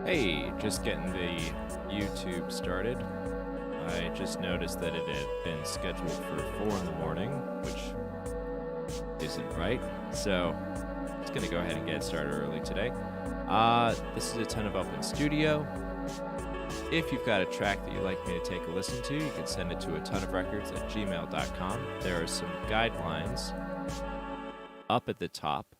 Hey, just getting the YouTube started. I just noticed that it had been scheduled for 4 in the morning, which isn't right. So, I'm just gonna go ahead and get started early today. This is Atonuv Open Studio. If you've got a track that you'd like me to take a listen to, you can send it to atonuvrecords@gmail.com. There are some guidelines up at the top.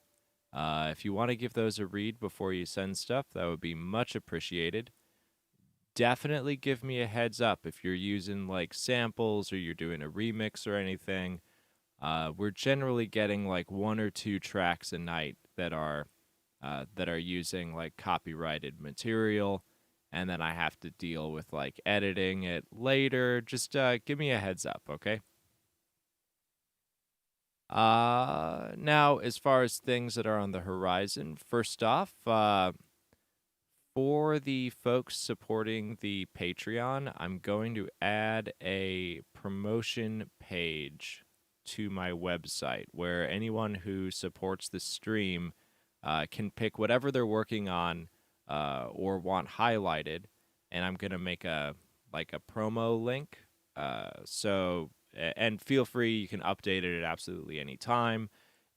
If you want to give those a read before you send stuff, that would be much appreciated. Definitely give me a heads up if you're using like samples or you're doing a remix or anything. We're generally getting like 1 or 2 tracks a night that are using like copyrighted material, and then I have to deal with like editing it later. Just give me a heads up, okay? Now, as far as things that are on the horizon, first off, for the folks supporting the Patreon, I'm going to add a promotion page to my website where anyone who supports the stream can pick whatever they're working on or want highlighted, and I'm going to make a promo link. And feel free, you can update it at absolutely any time,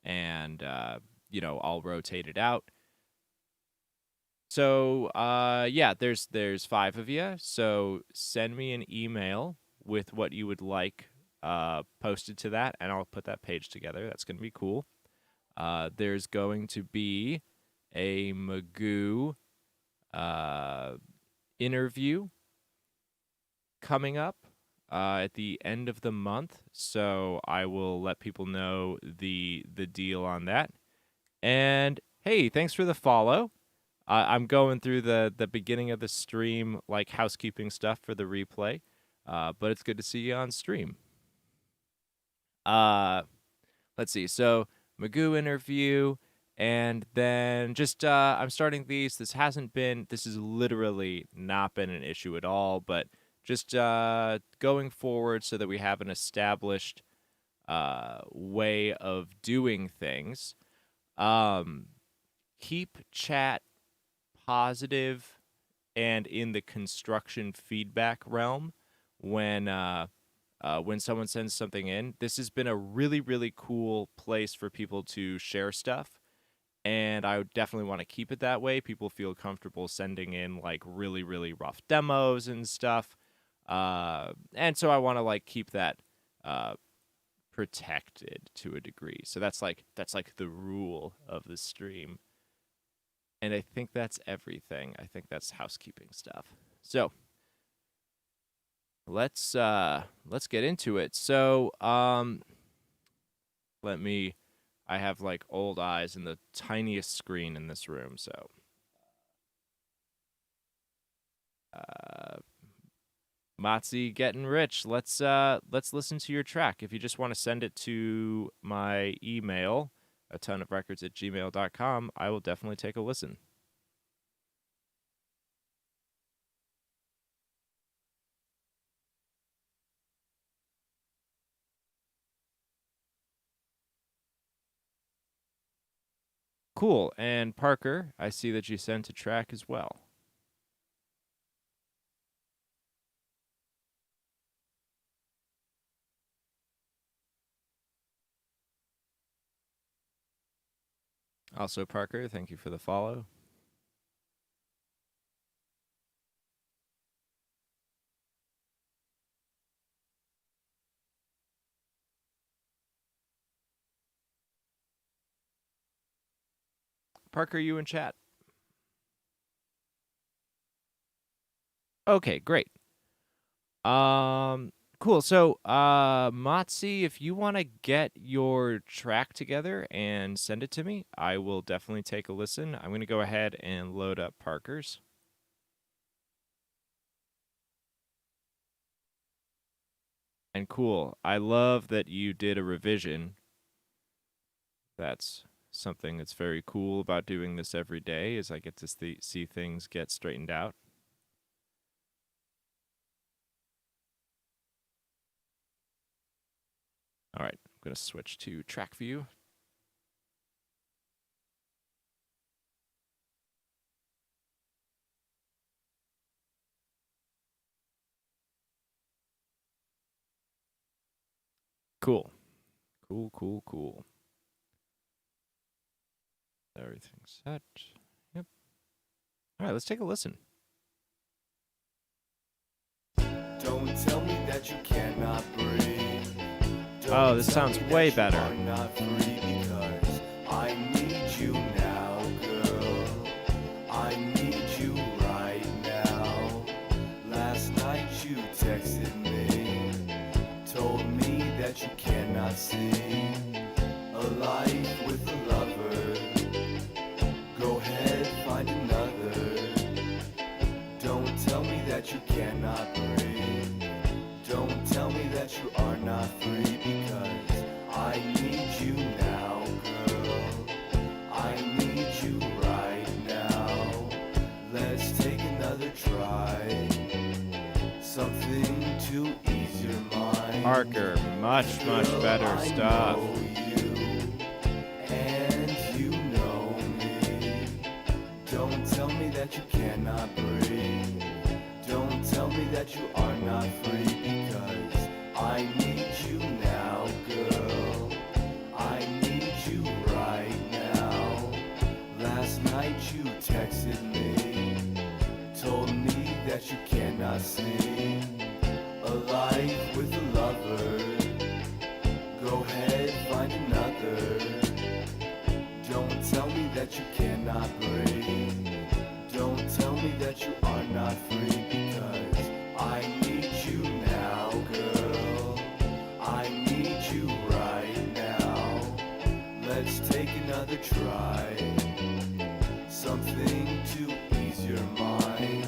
and I'll rotate it out. So yeah, there's 5 of you. So send me an email with what you would like posted to that, and I'll put that page together. That's gonna be cool. There's going to be a Magoo interview coming up at the end of the month, so I will let people know the deal on that. And hey, thanks for the follow. I'm going through the beginning of the stream, like housekeeping stuff for the replay, but it's good to see you on stream. Let's see. So Magoo interview, and then just I'm starting these. This has literally not been an issue at all, but just going forward so that we have an established way of doing things. Keep chat positive and in the construction feedback realm when someone sends something in. This has been a really, really cool place for people to share stuff, and I would definitely want to keep it that way. People feel comfortable sending in like really, really rough demos and stuff, and so I want to like keep that protected to a degree. So that's like the rule of the stream. And I think that's everything. I think that's housekeeping stuff. So let's get into it. So I have like old eyes and the tiniest screen in this room, so Matzi getting rich. Let's listen to your track. If you just want to send it to my email, atonuvrecords@gmail.com, I will definitely take a listen. Cool. And Parker, I see that you sent a track as well. Also, Parker, thank you for the follow. Parker, you in chat? Okay, great. Cool. So, Matzi, if you want to get your track together and send it to me, I will definitely take a listen. I'm going to go ahead and load up Parker's. And cool. I love that you did a revision. That's something that's very cool about doing this every day, is I get to see things get straightened out. All right, I'm going to switch to track view. Cool. Cool. Everything's set. Yep. All right, let's take a listen. Don't tell me that you cannot breathe. Oh, this sounds way better. Are not free because I need you now, girl. I need you right now. Last night you texted me, told me that you cannot see a life with a lover. Go ahead, find another. Don't tell me that you cannot breathe. Don't tell me that you are not free because I need you now, girl. I need you right now. Let's take another try. Something to ease your mind. Parker, much better I stuff. know you, and you know me. Don't tell me that you cannot breathe. Don't tell me that you are not free because I need you now, girl. I need you right now. Last night you texted me, told me that you cannot see a life with a lover. Go ahead, find another. Don't tell me that you cannot breathe. Don't tell me that you are not free because I need you now, girl. I need you right now. Let's take another try. Something to ease your mind.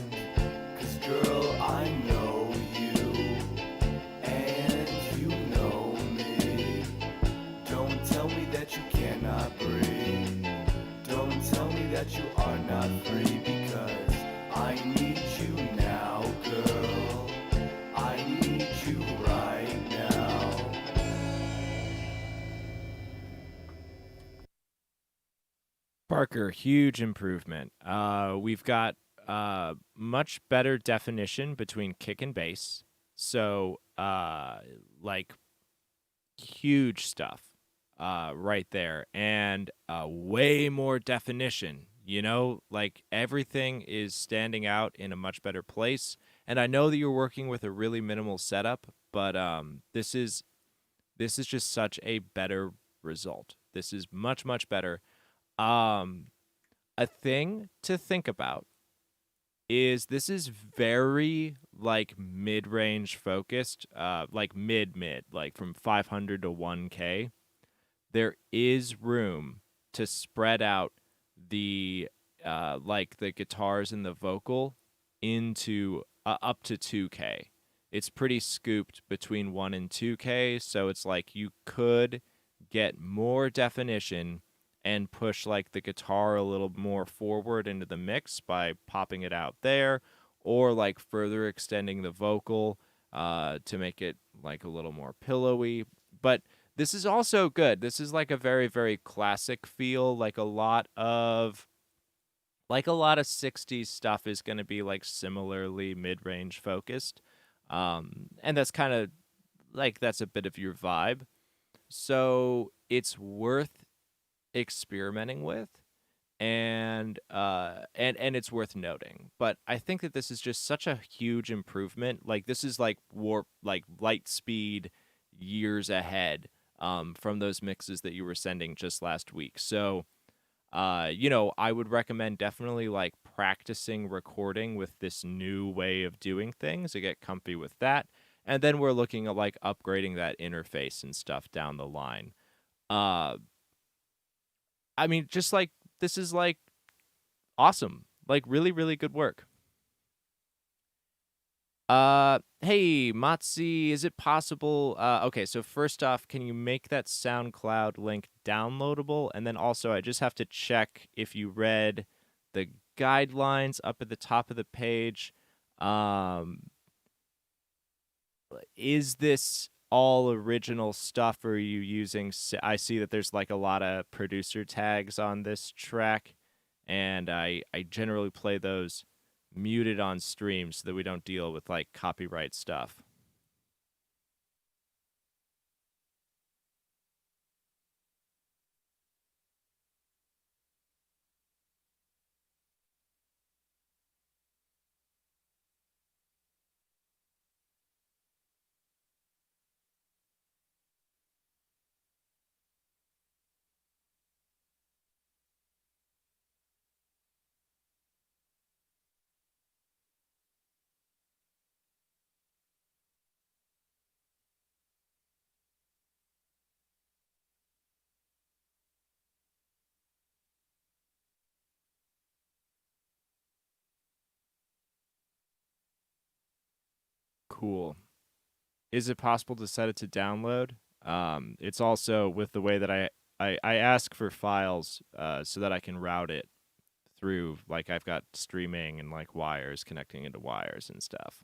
'Cause girl, I know you, and you know me. Don't tell me that you cannot breathe. Don't tell me that you are not free because I need you now, girl. I need you right now. Parker, huge improvement. We've got much better definition between kick and bass. So, like, huge stuff right there. And way more definition, you know? Like, everything is standing out in a much better place. And I know that you're working with a really minimal setup, but this is just such a better result. This is much better. A thing to think about is this is very like mid-range focused, like mid, like from 500 to 1K. There is room to spread out the like the guitars and the vocal into up to 2K. It's pretty scooped between 1 and 2K, so it's like you could get more definition and push like the guitar a little more forward into the mix by popping it out there, or like further extending the vocal to make it like a little more pillowy. But this is also good. This is like a very classic feel. Like a lot of 60s stuff is going to be like similarly mid-range focused. And that's kind of like that's a bit of your vibe. So it's worth experimenting with, and it's worth noting. But I think that this is just such a huge improvement. Like this is like warp, like light speed years ahead from those mixes that you were sending just last week. So you know, I would recommend definitely like practicing recording with this new way of doing things to get comfy with that. And then we're looking at like upgrading that interface and stuff down the line. Uh I mean, just like this is like awesome. Like really good work. Hey, Matzi, is it possible? Okay, so first off, can you make that SoundCloud link downloadable? And then also, I just have to check if you read the guidelines up at the top of the page. Is this all original stuff, or are you using? I see that there's like a lot of producer tags on this track, and I generally play those muted on stream so that we don't deal with like copyright stuff. cool. Is it possible to set it to download? It's also with the way that I ask for files so that I can route it through, like I've got streaming and like wires connecting into wires and stuff.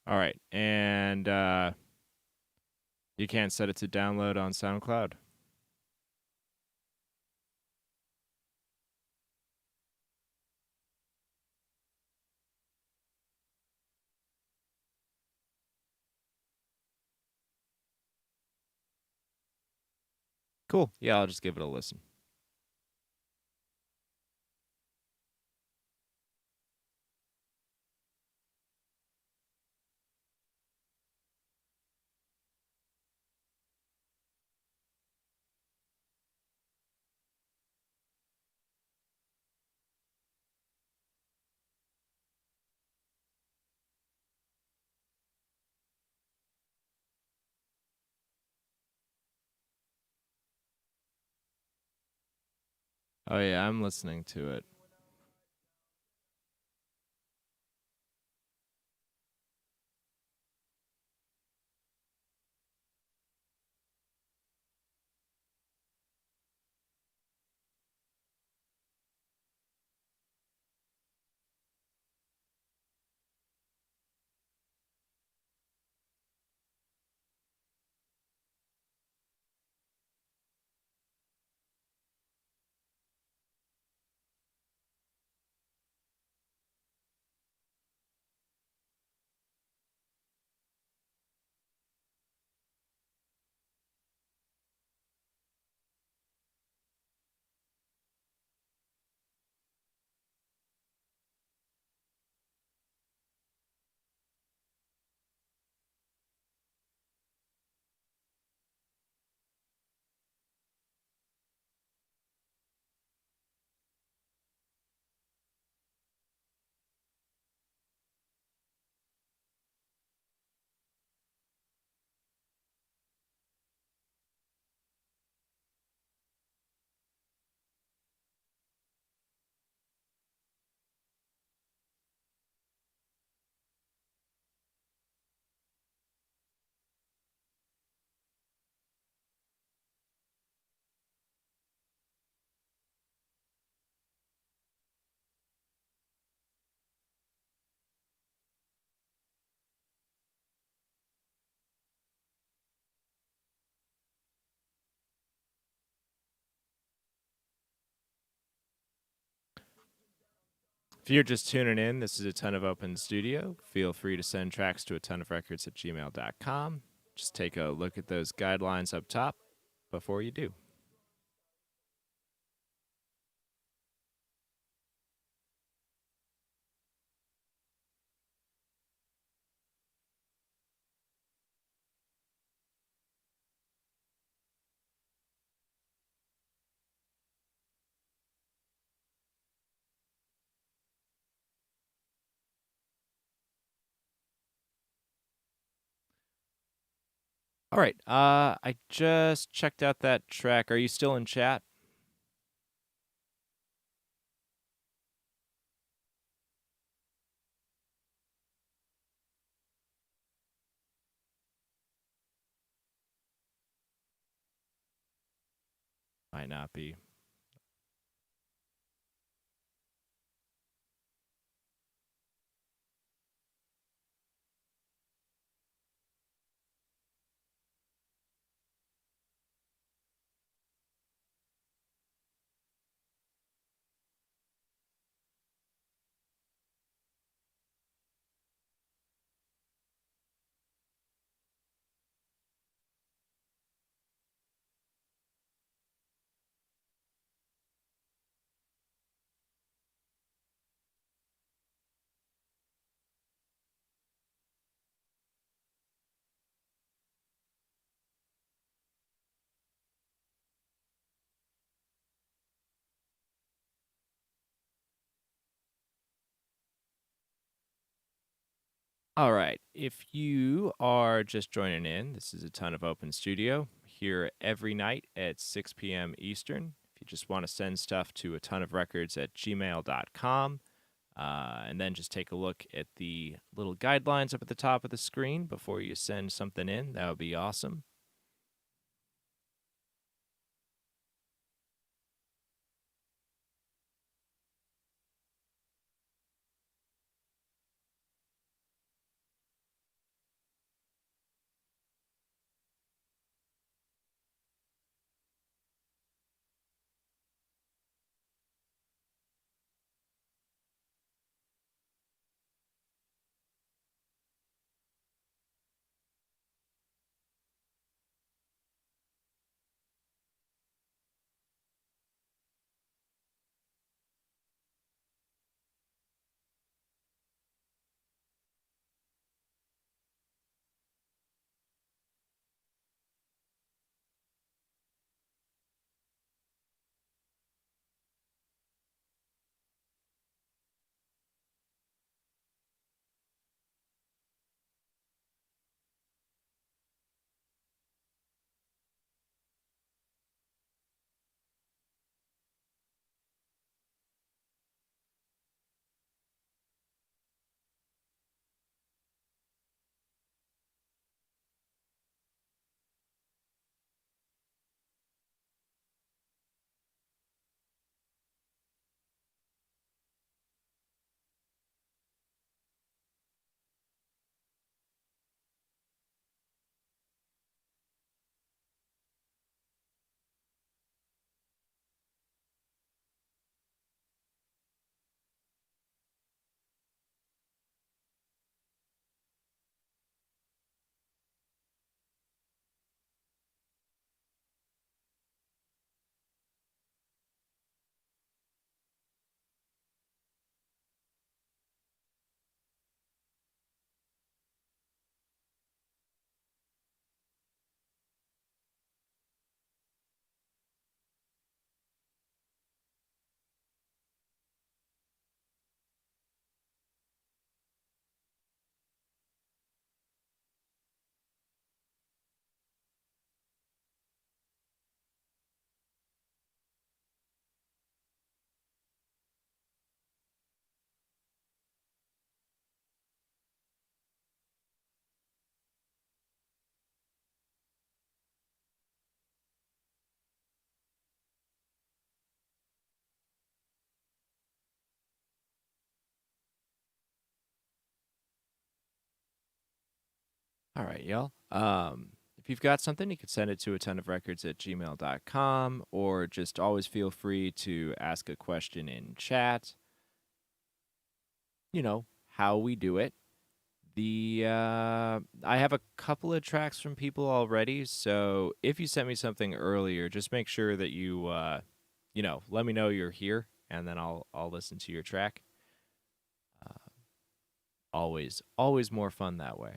All right. And you can't set it to download on SoundCloud? Cool. Yeah, I'll just give it a listen. Oh yeah, I'm listening to it. If you're just tuning in, this is a Ton of Open Studio. Feel free to send tracks to atonuvrecords at gmail.com. Just take a look at those guidelines up top before you do. All right. I just checked out that track. Are you still in chat? Might not be. All right. If you are just joining in, this is a ton of open studio here every night at 6 p.m. Eastern. If you just want to send stuff to a ton of records at gmail.com, and then just take a look at the little guidelines up at the top of the screen before you send something in, that would be awesome. All right, y'all. If you've got something, you can send it to a ton of records at gmail.com, or just always feel free to ask a question in chat. You know, how we do it. I have a couple of tracks from people already, so if you sent me something earlier, just make sure that you let me know you're here, and then I'll listen to your track. Always more fun that way.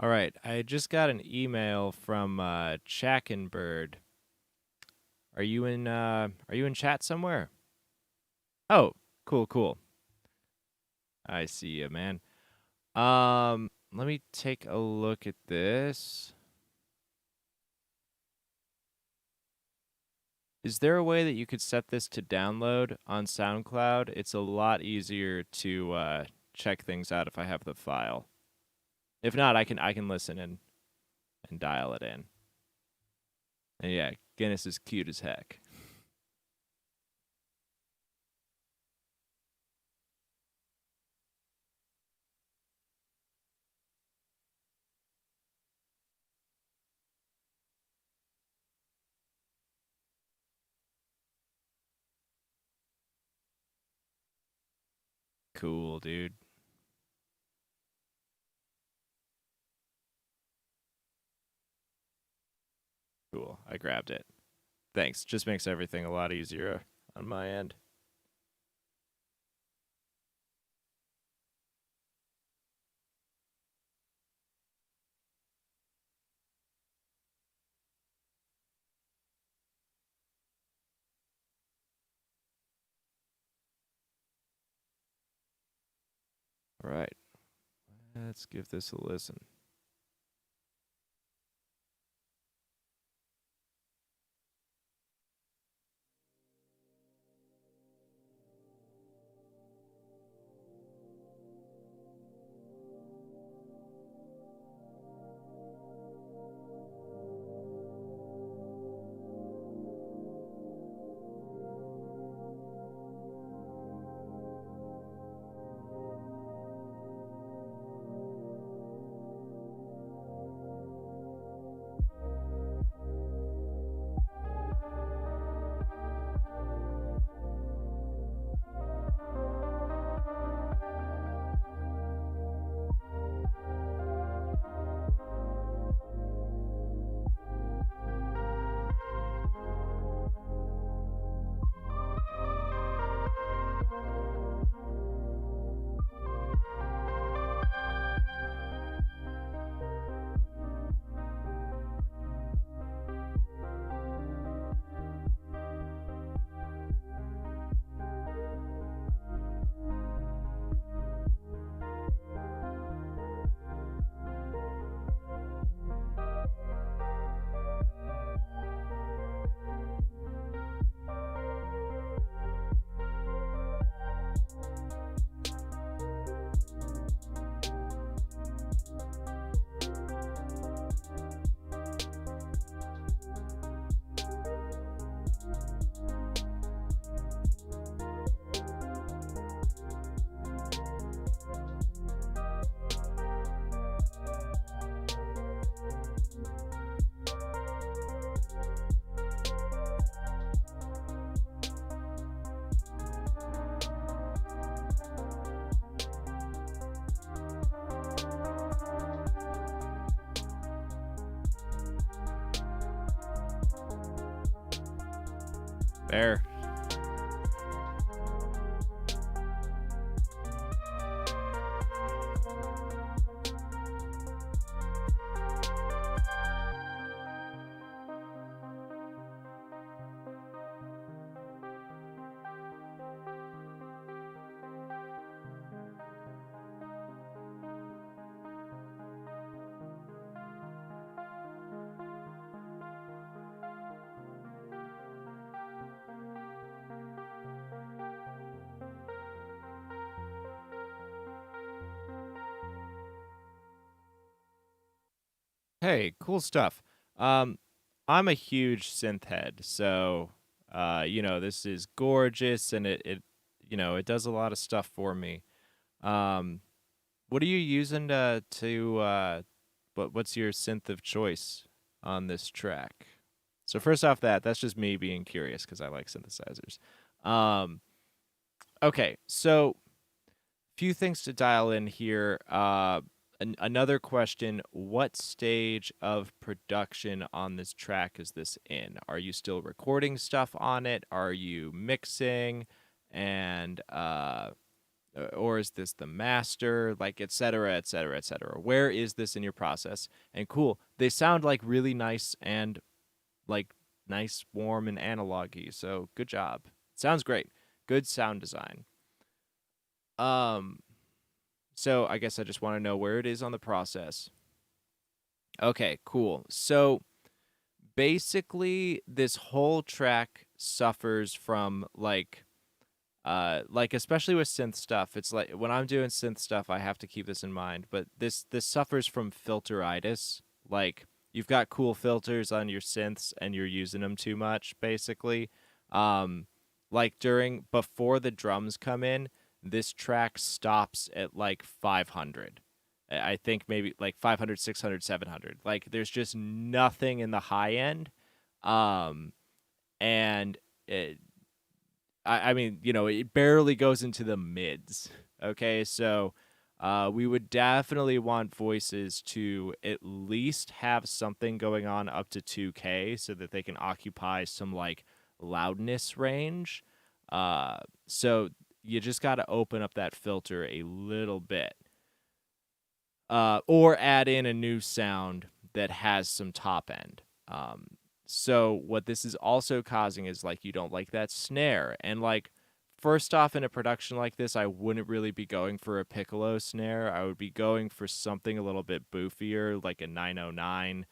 All right, I just got an email from Chackenbird. Are you in chat somewhere? Oh, cool, cool. I see you, man. Let me take a look at this. Is there a way that you could set this to download on SoundCloud? It's a lot easier to check things out if I have the file. If not, I can listen and dial it in. And yeah, Guinness is cute as heck. Cool, dude. Cool. I grabbed it. Thanks. Just makes everything a lot easier on my end. All right. Let's give this a listen. There. Hey, cool stuff. Um, I'm a huge synth head, so this is gorgeous, and it does a lot of stuff for me. Um, what are you using what's your synth of choice on this track? So first off, that's just me being curious because I like synthesizers. Um, okay, so few things to dial in here. Another question: what stage of production on this track is this in? Are you still recording stuff on it? Are you mixing? And or is this the master, like et cetera, et cetera, et cetera. Where is this in your process? And cool, they sound like really nice and like nice, warm, and analog-y. So good job. Sounds great. Good sound design. Um, so I guess I just want to know where it is on the process. Okay, cool. So basically, this whole track suffers from like especially with synth stuff. It's like when I'm doing synth stuff, I have to keep this in mind. But this suffers from filteritis. Like you've got cool filters on your synths and you're using them too much, basically. Um, like before the drums come in, this track stops at like 500. I think maybe like 500, 600, 700. Like there's just nothing in the high end. Um, and it, I mean, it barely goes into the mids. Okay, so we would definitely want voices to at least have something going on up to 2K so that they can occupy some like loudness range. Uh, so you just got to open up that filter a little bit, or add in a new sound that has some top end. So what this is also causing is like you don't like that snare. And like first off in a production like this, I wouldn't really be going for a piccolo snare. I would be going for something a little bit boofier, like a 909.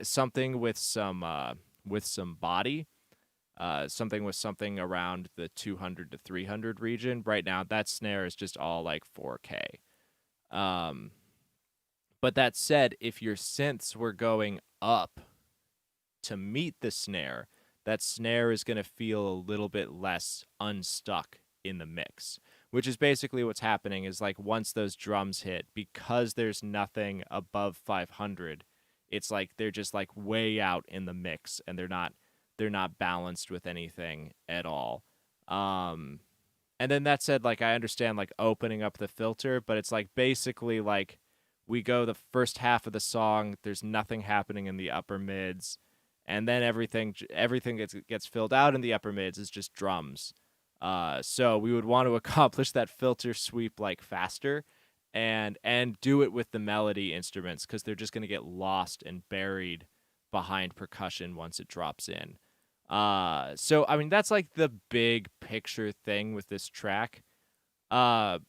Something with some body. Something with something around the 200 to 300 region. Right now that snare is just all like 4K. Um but that said, if your synths were going up to meet the snare, that snare is going to feel a little bit less unstuck in the mix, which is basically what's happening is like once those drums hit, because there's nothing above 500, it's like they're just like way out in the mix and they're not balanced with anything at all. And then that said, like I understand like opening up the filter, but it's like basically like we go the first half of the song, there's nothing happening in the upper mids, and then everything gets filled out in the upper mids is just drums. So we would want to accomplish that filter sweep like faster, and do it with the melody instruments because they're just gonna get lost and buried behind percussion once it drops in. So I mean that's like the big picture thing with this track. Uh,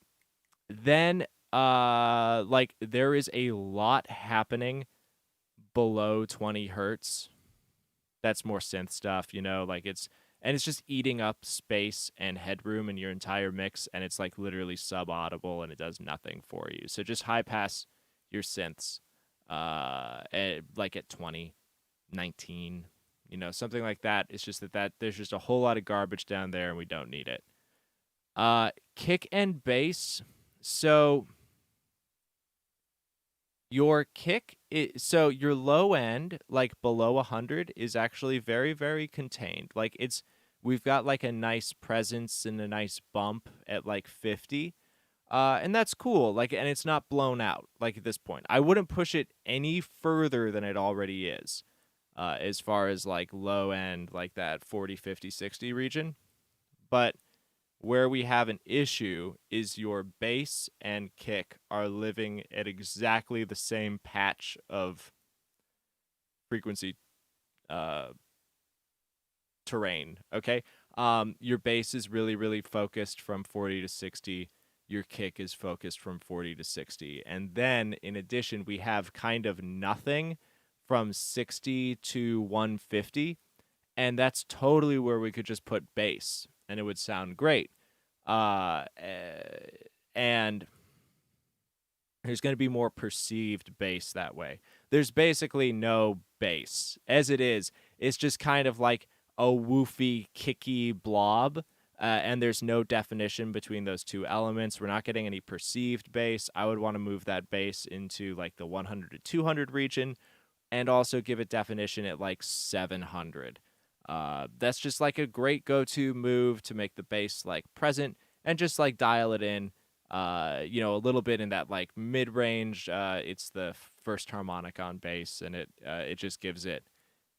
then like there is a lot happening below 20 hertz. That's more synth stuff, like it's just eating up space and headroom in your entire mix, and it's like literally sub audible and it does nothing for you. So just high pass your synths like at 20, 19, something like that. It's just that there's just a whole lot of garbage down there and we don't need it. Kick and bass. So your so your low end, like below 100, is actually very, very contained. Like we've got like a nice presence and a nice bump at like 50. And that's cool. Like, and it's not blown out. Like at this point, I wouldn't push it any further than it already is. As far as like low end, like that 40, 50, 60 region. But where we have an issue is your bass and kick are living at exactly the same patch of frequency terrain, okay? Your bass is really, really focused from 40 to 60. Your kick is focused from 40 to 60. And then, in addition, we have kind of nothing from 60 to 150. And that's totally where we could just put bass and it would sound great. And there's going to be more perceived bass that way. There's basically no bass. As it is, it's just kind of like a woofy, kicky blob. And there's no definition between those two elements. We're not getting any perceived bass. I would want to move that bass into like the 100 to 200 region and also give it definition at like 700. That's just like a great go-to move to make the bass like present and just like dial it in, a little bit in that like mid-range. It's the first harmonic on bass, and it just gives it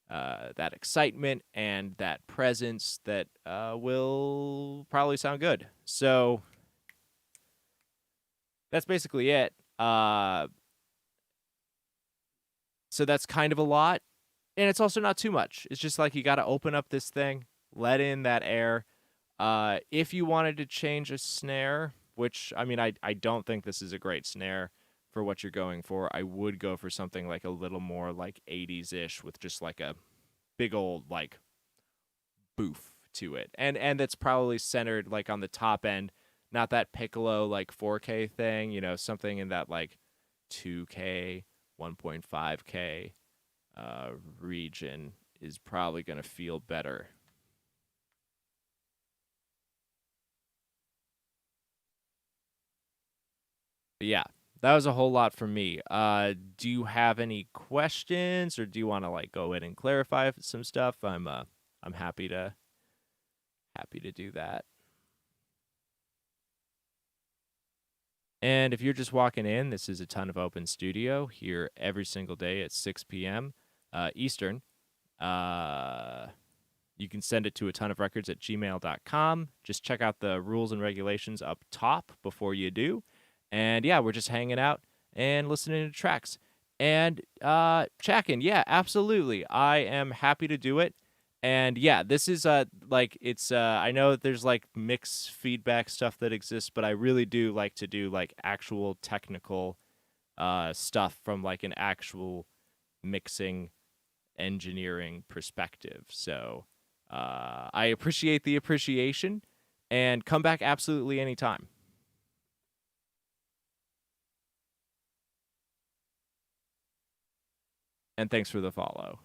that excitement and that presence that will probably sound good. So that's basically it. So that's kind of a lot, and it's also not too much. It's just like you got to open up this thing, let in that air. If you wanted to change a snare, which I mean, I don't think this is a great snare for what you're going for. I would go for something like a little more like 80s ish with just like a big old like boof to it, and that's probably centered like on the top end, not that piccolo like 4K thing. Something in that like 2K, 1.5K region is probably going to feel better. But yeah, that was a whole lot for me. Do you have any questions, or do you want to like go in and clarify some stuff? I'm happy to do that. And if you're just walking in, this is a Ton of Open Studio here every single day at 6 p.m. Eastern. You can send it to a ton of records at gmail.com. Just check out the rules and regulations up top before you do. And yeah, we're just hanging out and listening to tracks. And checking, yeah, absolutely. I am happy to do it. And yeah, this is like it's I know that there's like mixed feedback stuff that exists, but I really do like to do like actual technical stuff from like an actual mixing engineering perspective. So I appreciate the appreciation, and come back absolutely anytime. And thanks for the follow.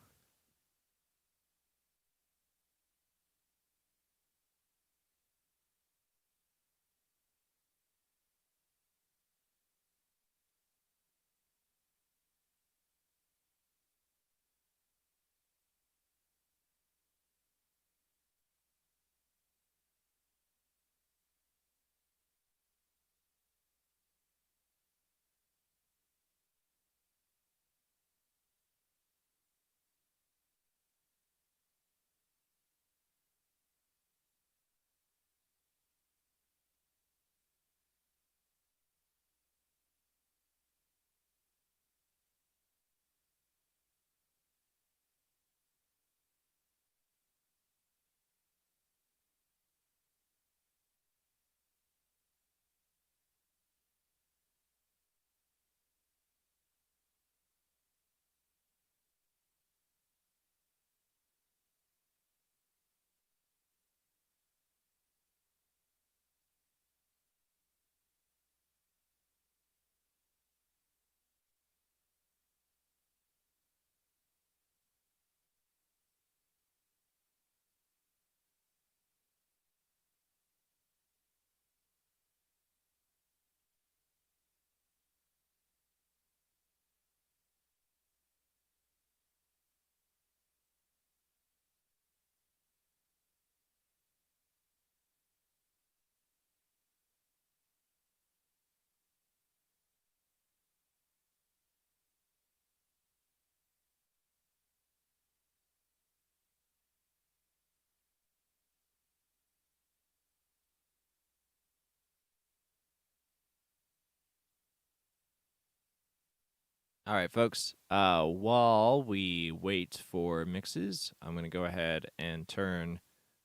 All right, folks. While we wait for mixes, I'm going to go ahead and turn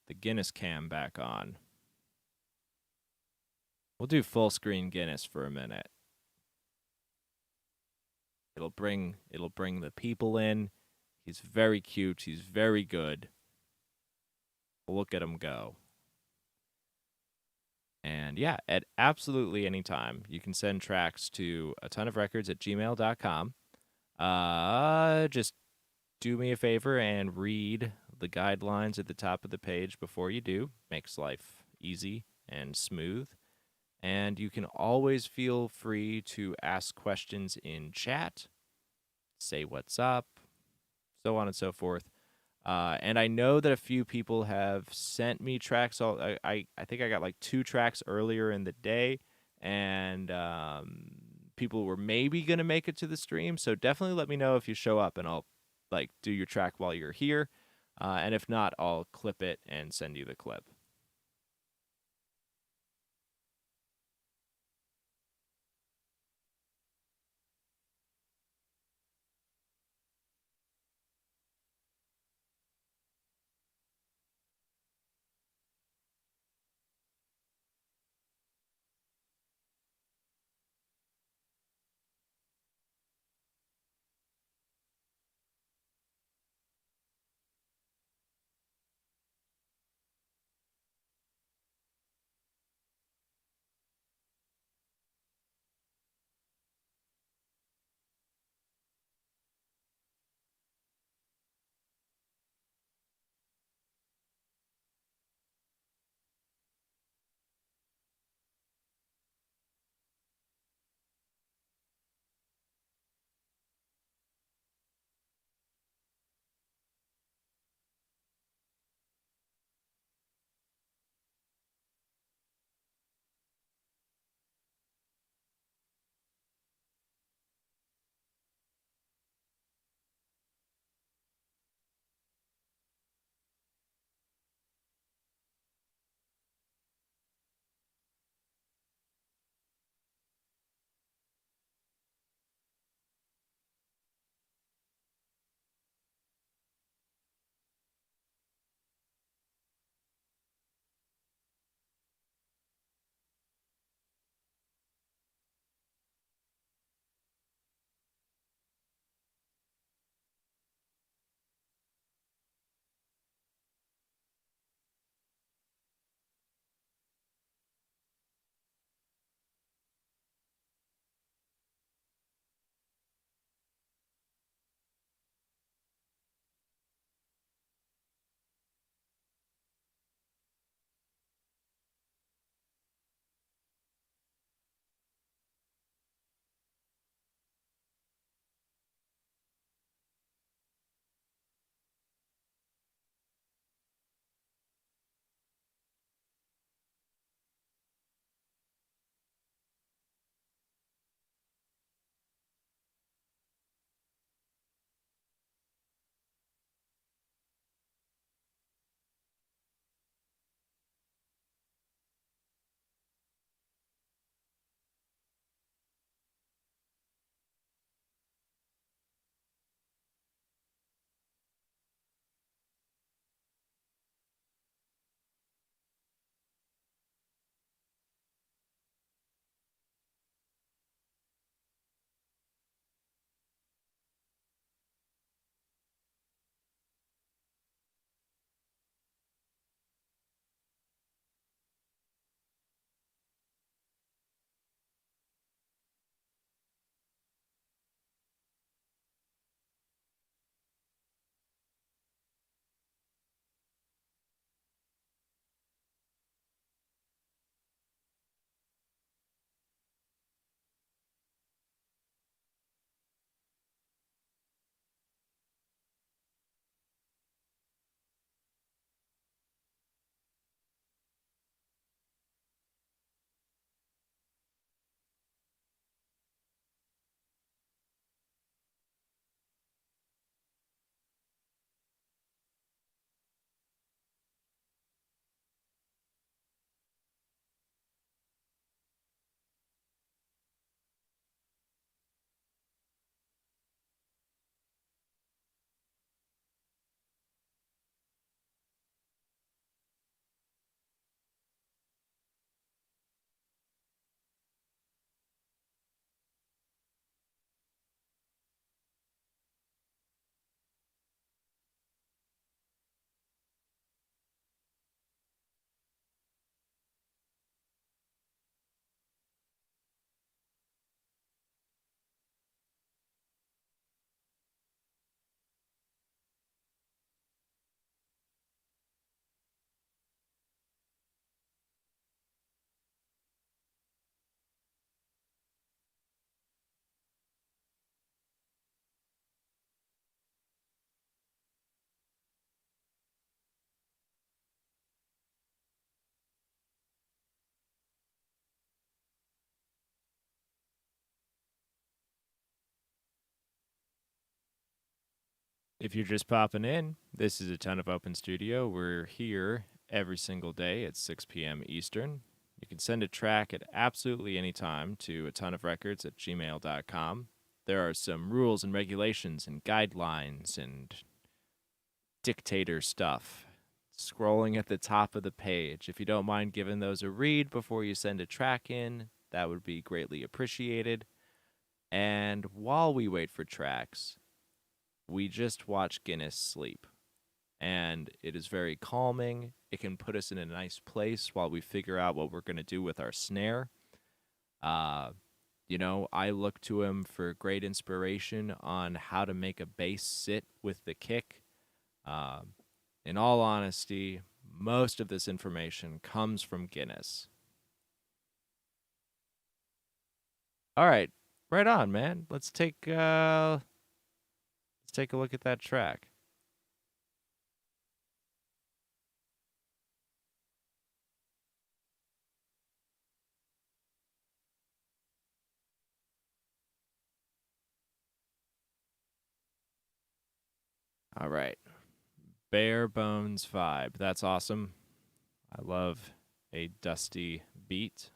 the Guinness cam back on. We'll do full screen Guinness for a minute. It'll bring the people in. He's very cute. He's very good. Look at him go. And yeah, at absolutely any time, you can send tracks to a ton of records at gmail.com. Just do me a favor and read the guidelines at the top of the page before you do. Makes life easy and smooth. And you can always feel free to ask questions in chat, say what's up, so on and so forth. And I know that a few people have sent me tracks. I think I got like 2 tracks earlier in the day, and people were maybe gonna make it to the stream. So definitely let me know if you show up, and I'll like do your track while you're here. And if not, I'll clip it and send you the clip. If you're just popping in, this is a ton of Open Studio. We're here every single day at 6 p.m. Eastern. You can send a track at absolutely any time to atonuvrecords@gmail.com. There are some rules and regulations and guidelines and dictator stuff scrolling at the top of the page. If you don't mind giving those a read before you send a track in, that would be greatly appreciated. And while we wait for tracks, we just watch Guinness sleep. And it is very calming. It can put us in a nice place while we figure out what we're going to do with our snare. I look to him for great inspiration on how to make a bass sit with the kick. In all honesty, most of this information comes from Guinness. All right, right on, man. Let's take a look at that track. All right. Bare bones vibe. That's awesome. I love a dusty beat.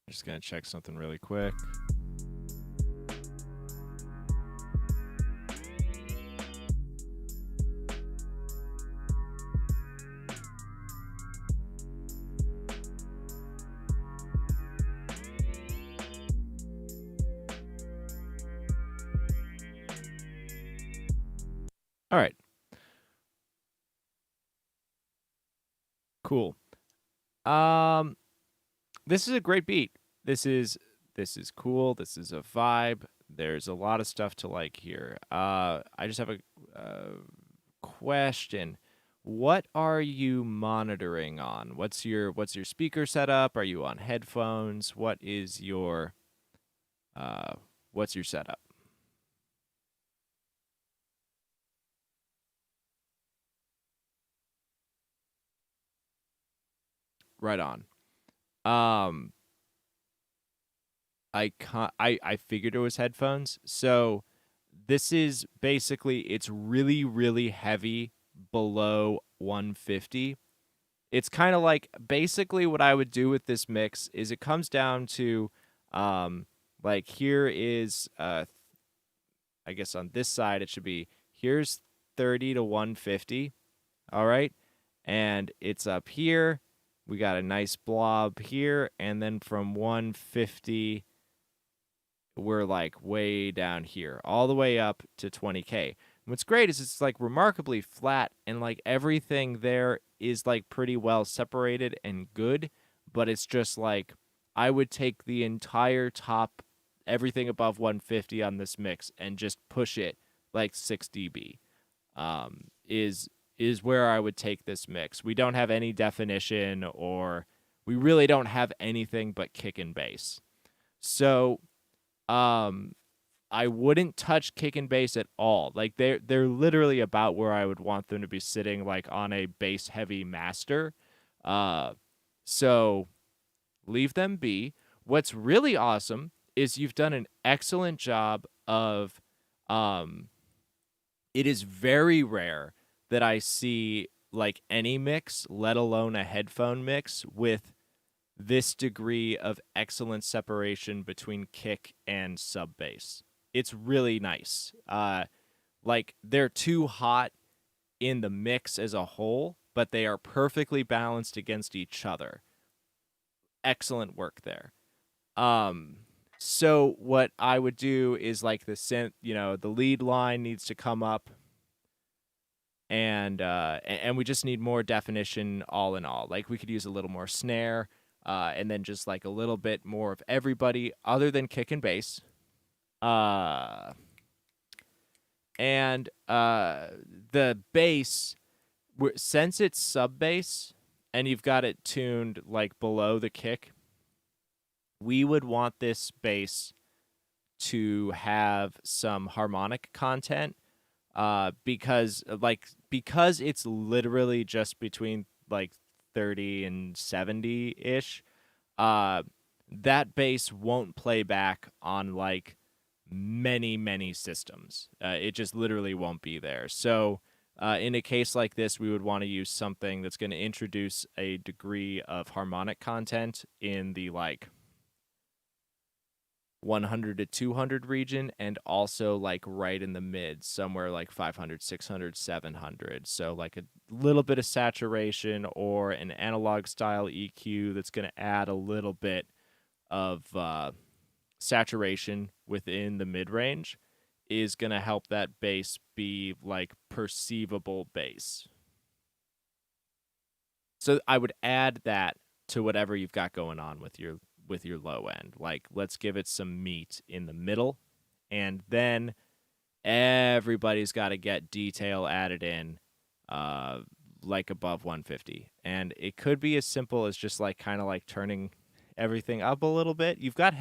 Just going to check something really quick. All right. Cool. This is a great beat. This is cool. This is a vibe. There's a lot of stuff to like here. I just have a question. What are you monitoring on? What's your speaker setup? Are you on headphones? What's your setup? Right on. Um, I figured it was headphones. So this is basically, it's really, really heavy below 150. It's kind of like, basically what I would do with this mix is it comes down to, like here is, I guess on this side it should be, here's 30 to 150, all right? And it's up here. We got a nice blob here, and then from 150 we're like way down here, all the way up to 20K. What's great is it's like remarkably flat, and like everything there is like pretty well separated and good, but it's just like I would take the entire top, everything above 150 on this mix and just push it like 6 dB. Is where I would take this mix. We don't have any definition, or we really don't have anything but kick and bass. So I wouldn't touch kick and bass at all. Like they're literally about where I would want them to be sitting, like on a bass heavy master. So leave them be. What's really awesome is you've done an excellent job of it is very rare that I see like any mix, let alone a headphone mix, with this degree of excellent separation between kick and sub bass. It's really nice. Like they're too hot in the mix as a whole, but they are perfectly balanced against each other. Excellent work there. So what I would do is like the synth, the lead line needs to come up, and we just need more definition all in all. Like we could use a little more snare, and then just like a little bit more of everybody other than kick and bass. And the bass, since it's sub bass and you've got it tuned like below the kick, we would want this bass to have some harmonic content, because it's literally just between like 30 and 70 ish. That bass won't play back on like many systems. It just literally won't be there. So in a case like this, we would want to use something that's going to introduce a degree of harmonic content in the like 100 to 200 region, and also like right in the mid, somewhere like 500, 600, 700. So like a little bit of saturation or an analog style EQ that's going to add a little bit of saturation within the mid range is going to help that bass be like perceivable bass. So I would add that to whatever you've got going on with your low end. Like, let's give it some meat in the middle, and then everybody's got to get detail added in, like above 150. And it could be as simple as just like kind of like turning everything up a little bit. You've got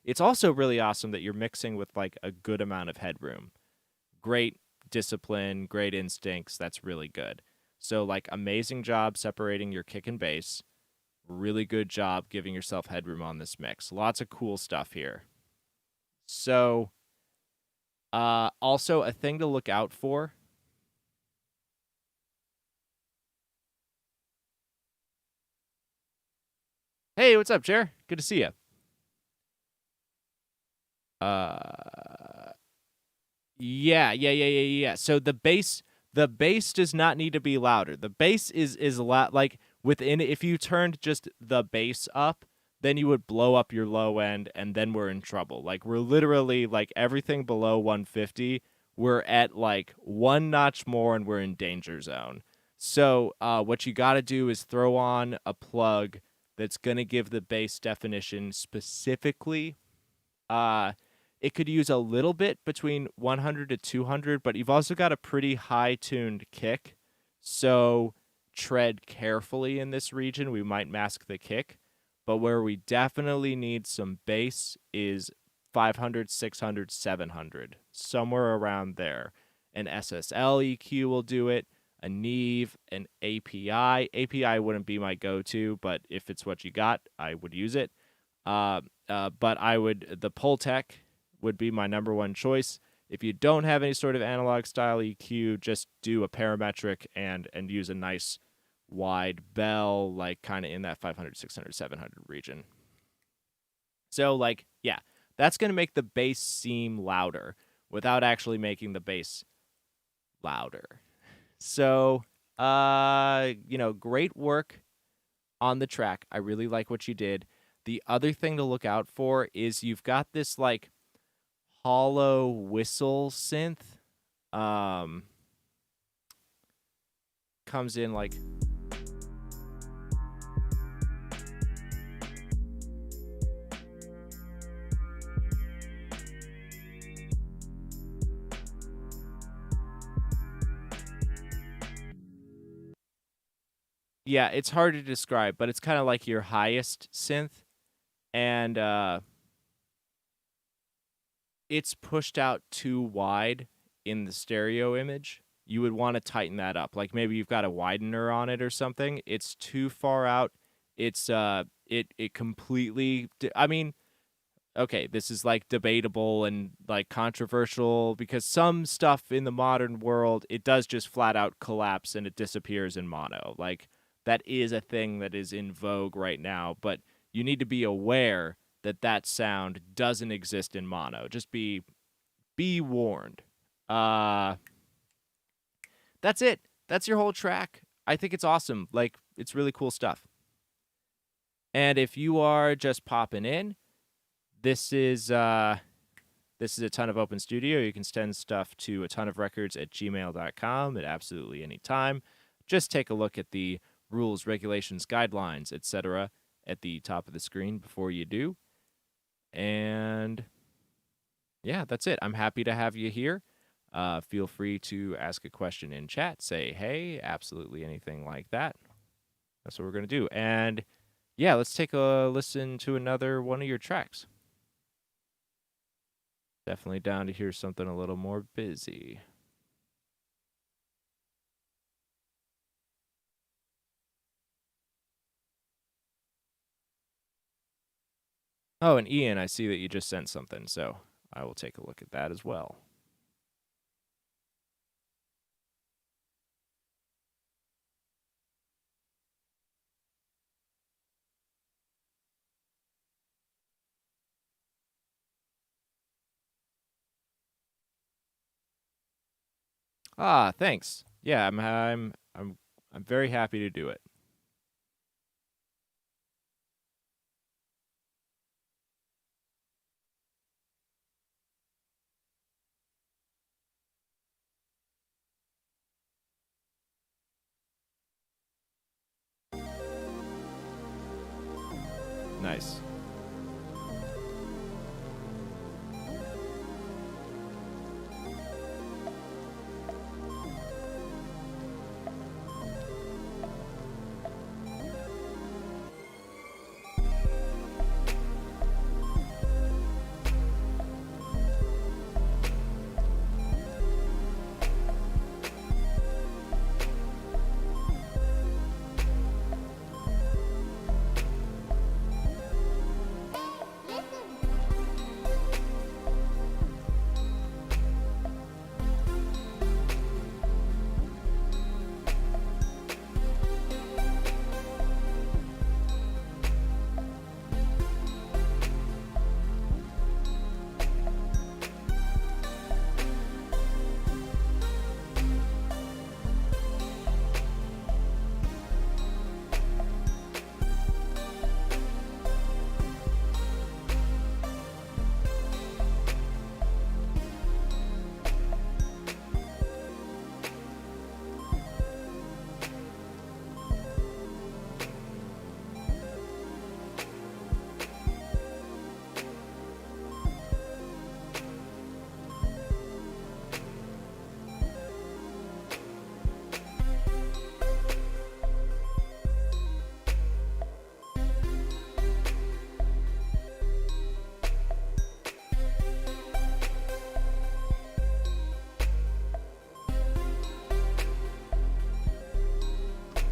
it's also really awesome that you're mixing with like a good amount of headroom. Great discipline, great instincts. That's really good. So like amazing job separating your kick and bass. Really good job giving yourself headroom on this mix. Lots of cool stuff here. So, also a thing to look out for. Hey, what's up, Jer? Good to see you. Yeah. So the bass does not need to be louder. The bass is loud. Like within, if you turned just the bass up, then you would blow up your low end, and then we're in trouble. Like we're literally like everything below 150, we're at like one notch more, and we're in danger zone. So what you got to do is throw on a plug that's gonna give the bass definition specifically. It could use a little bit between 100 to 200, but you've also got a pretty high-tuned kick, so tread carefully in this region. We might mask the kick, but where we definitely need some bass is 500, 600, 700, somewhere around there. An SSL EQ will do it, a Neve, an API. API wouldn't be my go-to, but if it's what you got, I would use it. But the Pultec would be my number one choice. If you don't have any sort of analog style EQ, just do a parametric and use a nice wide bell, like kind of in that 500, 600, 700 region. So like, yeah, that's going to make the bass seem louder without actually making the bass louder. So, great work on the track. I really like what you did. The other thing to look out for is you've got this like hollow whistle synth. Comes in like yeah, it's hard to describe, but it's kind of like your highest synth, and it's pushed out too wide in the stereo image. You would want to tighten that up. Like maybe you've got a widener on it or something. It's too far out. It's it completely I mean, okay, this is like debatable and like controversial because some stuff in the modern world, it does just flat out collapse and it disappears in mono. Like that is a thing that is in vogue right now, but you need to be aware that that sound doesn't exist in mono. Just be warned. That's it. That's your whole track. I think it's awesome. Like it's really cool stuff. And if you are just popping in, this is a ton of Open Studio. You can send stuff to atonuvrecords@gmail.com at absolutely any time. Just take a look at the rules, regulations, guidelines, etc. at the top of the screen before you do. And yeah, that's it. I'm happy to have you here. Feel free to ask a question in chat. Say, hey, absolutely anything like that. That's what we're going to do. And yeah, let's take a listen to another one of your tracks. Definitely down to hear something a little more busy. Oh, and Ian, I see that you just sent something, so I will take a look at that as well. Ah, thanks. Yeah, I'm very happy to do it. Nice.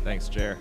Thanks, Jer.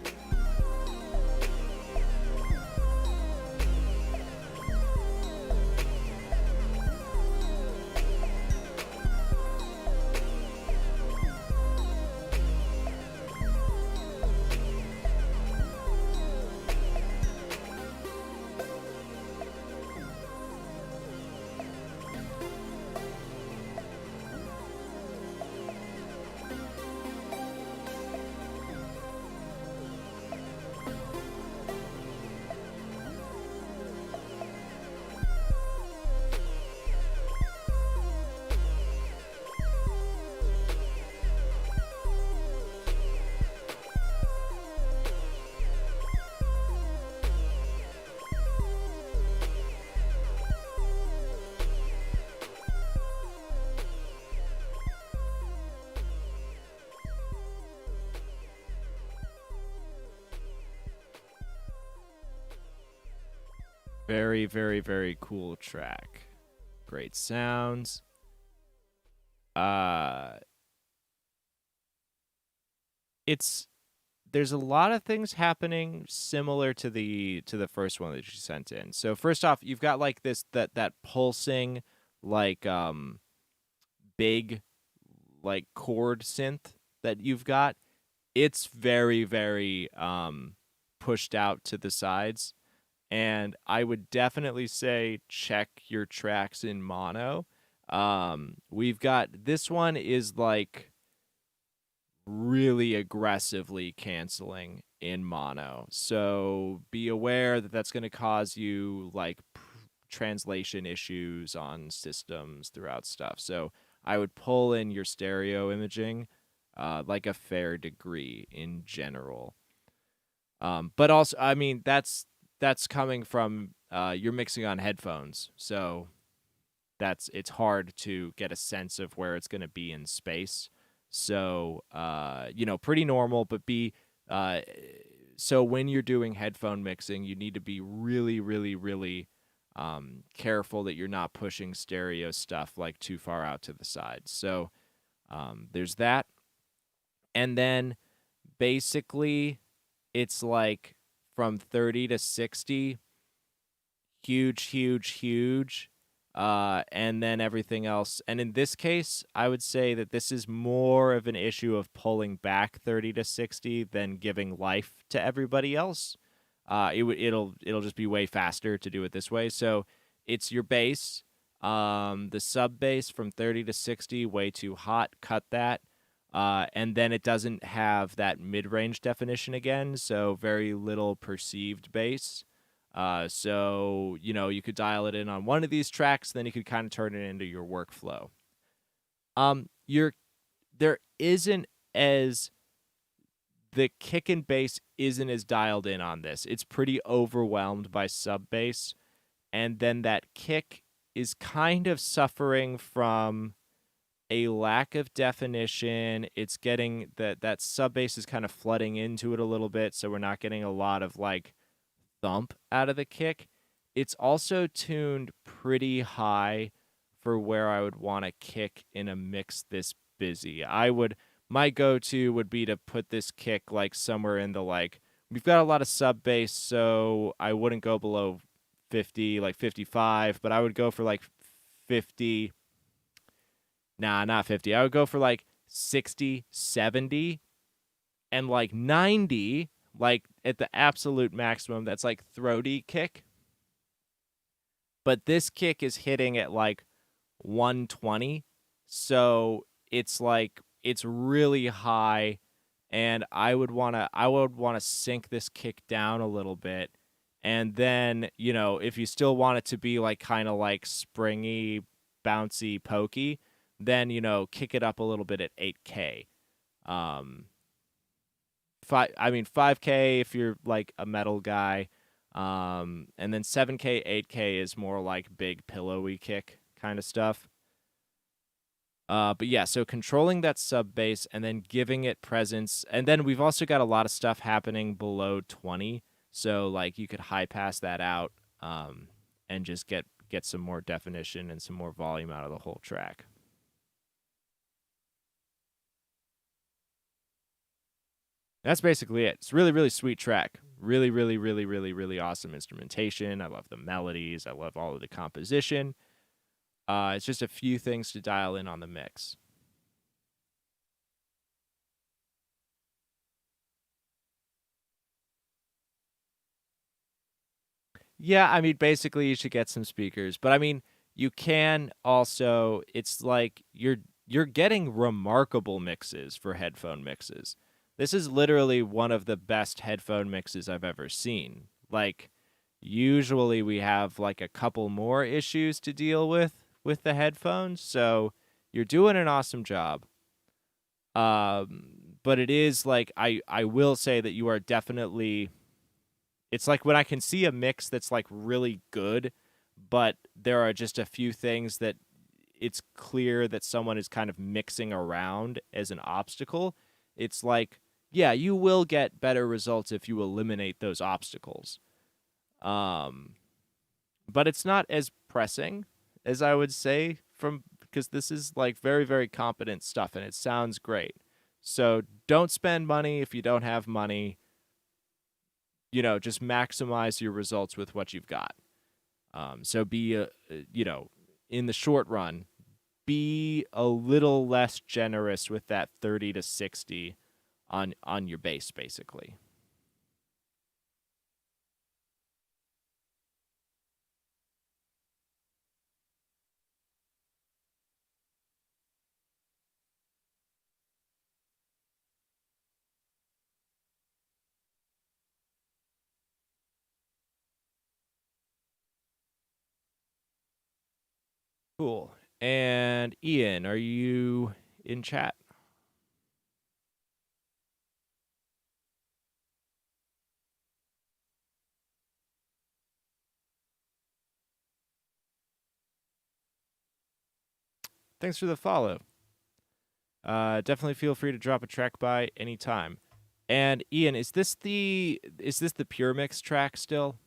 Very, very, very cool track. Great sounds. Uh it's there's a lot of things happening similar to the first one that you sent in. So first off, you've got like that pulsing like big like chord synth that you've got. It's very very pushed out to the sides, and I would definitely say check your tracks in mono. We've got this one is like really aggressively canceling in mono. So be aware that that's going to cause you like translation issues on systems throughout stuff. So I would pull in your stereo imaging like a fair degree in general. But also, I mean, that's coming from you're mixing on headphones, so it's hard to get a sense of where it's going to be in space. So pretty normal, but uh, so when you're doing headphone mixing, you need to be really, really, really careful that you're not pushing stereo stuff like too far out to the side. So there's that, and then basically it's like from 30 to 60, huge, huge, huge. And then everything else. And in this case, I would say that this is more of an issue of pulling back 30 to 60 than giving life to everybody else. It'll just be way faster to do it this way. So it's your bass, the sub bass from 30 to 60, way too hot. Cut that. And then it doesn't have that mid range definition again, so very little perceived bass. So you could dial it in on one of these tracks, then you could kind of turn it into your workflow. There isn't as the kick and bass isn't as dialed in on this. It's pretty overwhelmed by sub bass, and then that kick is kind of suffering from a lack of definition. It's getting that sub bass is kind of flooding into it a little bit, so we're not getting a lot of like thump out of the kick. It's also tuned pretty high for where I would want to kick in a mix this busy. My go-to would be to put this kick like somewhere in the like, we've got a lot of sub bass, so I wouldn't go below 50, like 55, but I would go for like 50. Nah, not 50. I would go for like 60, 70, and like 90, like at the absolute maximum. That's like throaty kick. But this kick is hitting at like 120. So it's like it's really high, and I would want to sink this kick down a little bit. And then, if you still want it to be like kind of like springy, bouncy, pokey, then kick it up a little bit at 8K. 5K if you're like a metal guy, and then 7K, 8K is more like big pillowy kick kind of stuff. But yeah, so controlling that sub bass and then giving it presence, and then we've also got a lot of stuff happening below 20, so like you could high pass that out, and just get some more definition and some more volume out of the whole track. That's basically it. It's a really, really sweet track. Really, really, really, really, really awesome instrumentation. I love the melodies. I love all of the composition. It's just a few things to dial in on the mix. Yeah, I mean, basically you should get some speakers. But I mean, you can also, it's like you're getting remarkable mixes for headphone mixes. This is literally one of the best headphone mixes I've ever seen. Like, usually we have like a couple more issues to deal with the headphones, so you're doing an awesome job. But it is like I will say that you are definitely. It's like when I can see a mix that's like really good, but there are just a few things that it's clear that someone is kind of mixing around as an obstacle. It's like, yeah, you will get better results if you eliminate those obstacles. but it's not as pressing as I would say from because this is like very, very competent stuff and it sounds great. So don't spend money if you don't have money. Just maximize your results with what you've got. So be, in the short run, be a little less generous with that 30 to 60 on your base, basically. Cool. And Ian, are you in chat? Thanks for the follow. Definitely feel free to drop a track by anytime. And Ian, is this the Pure Mix track still?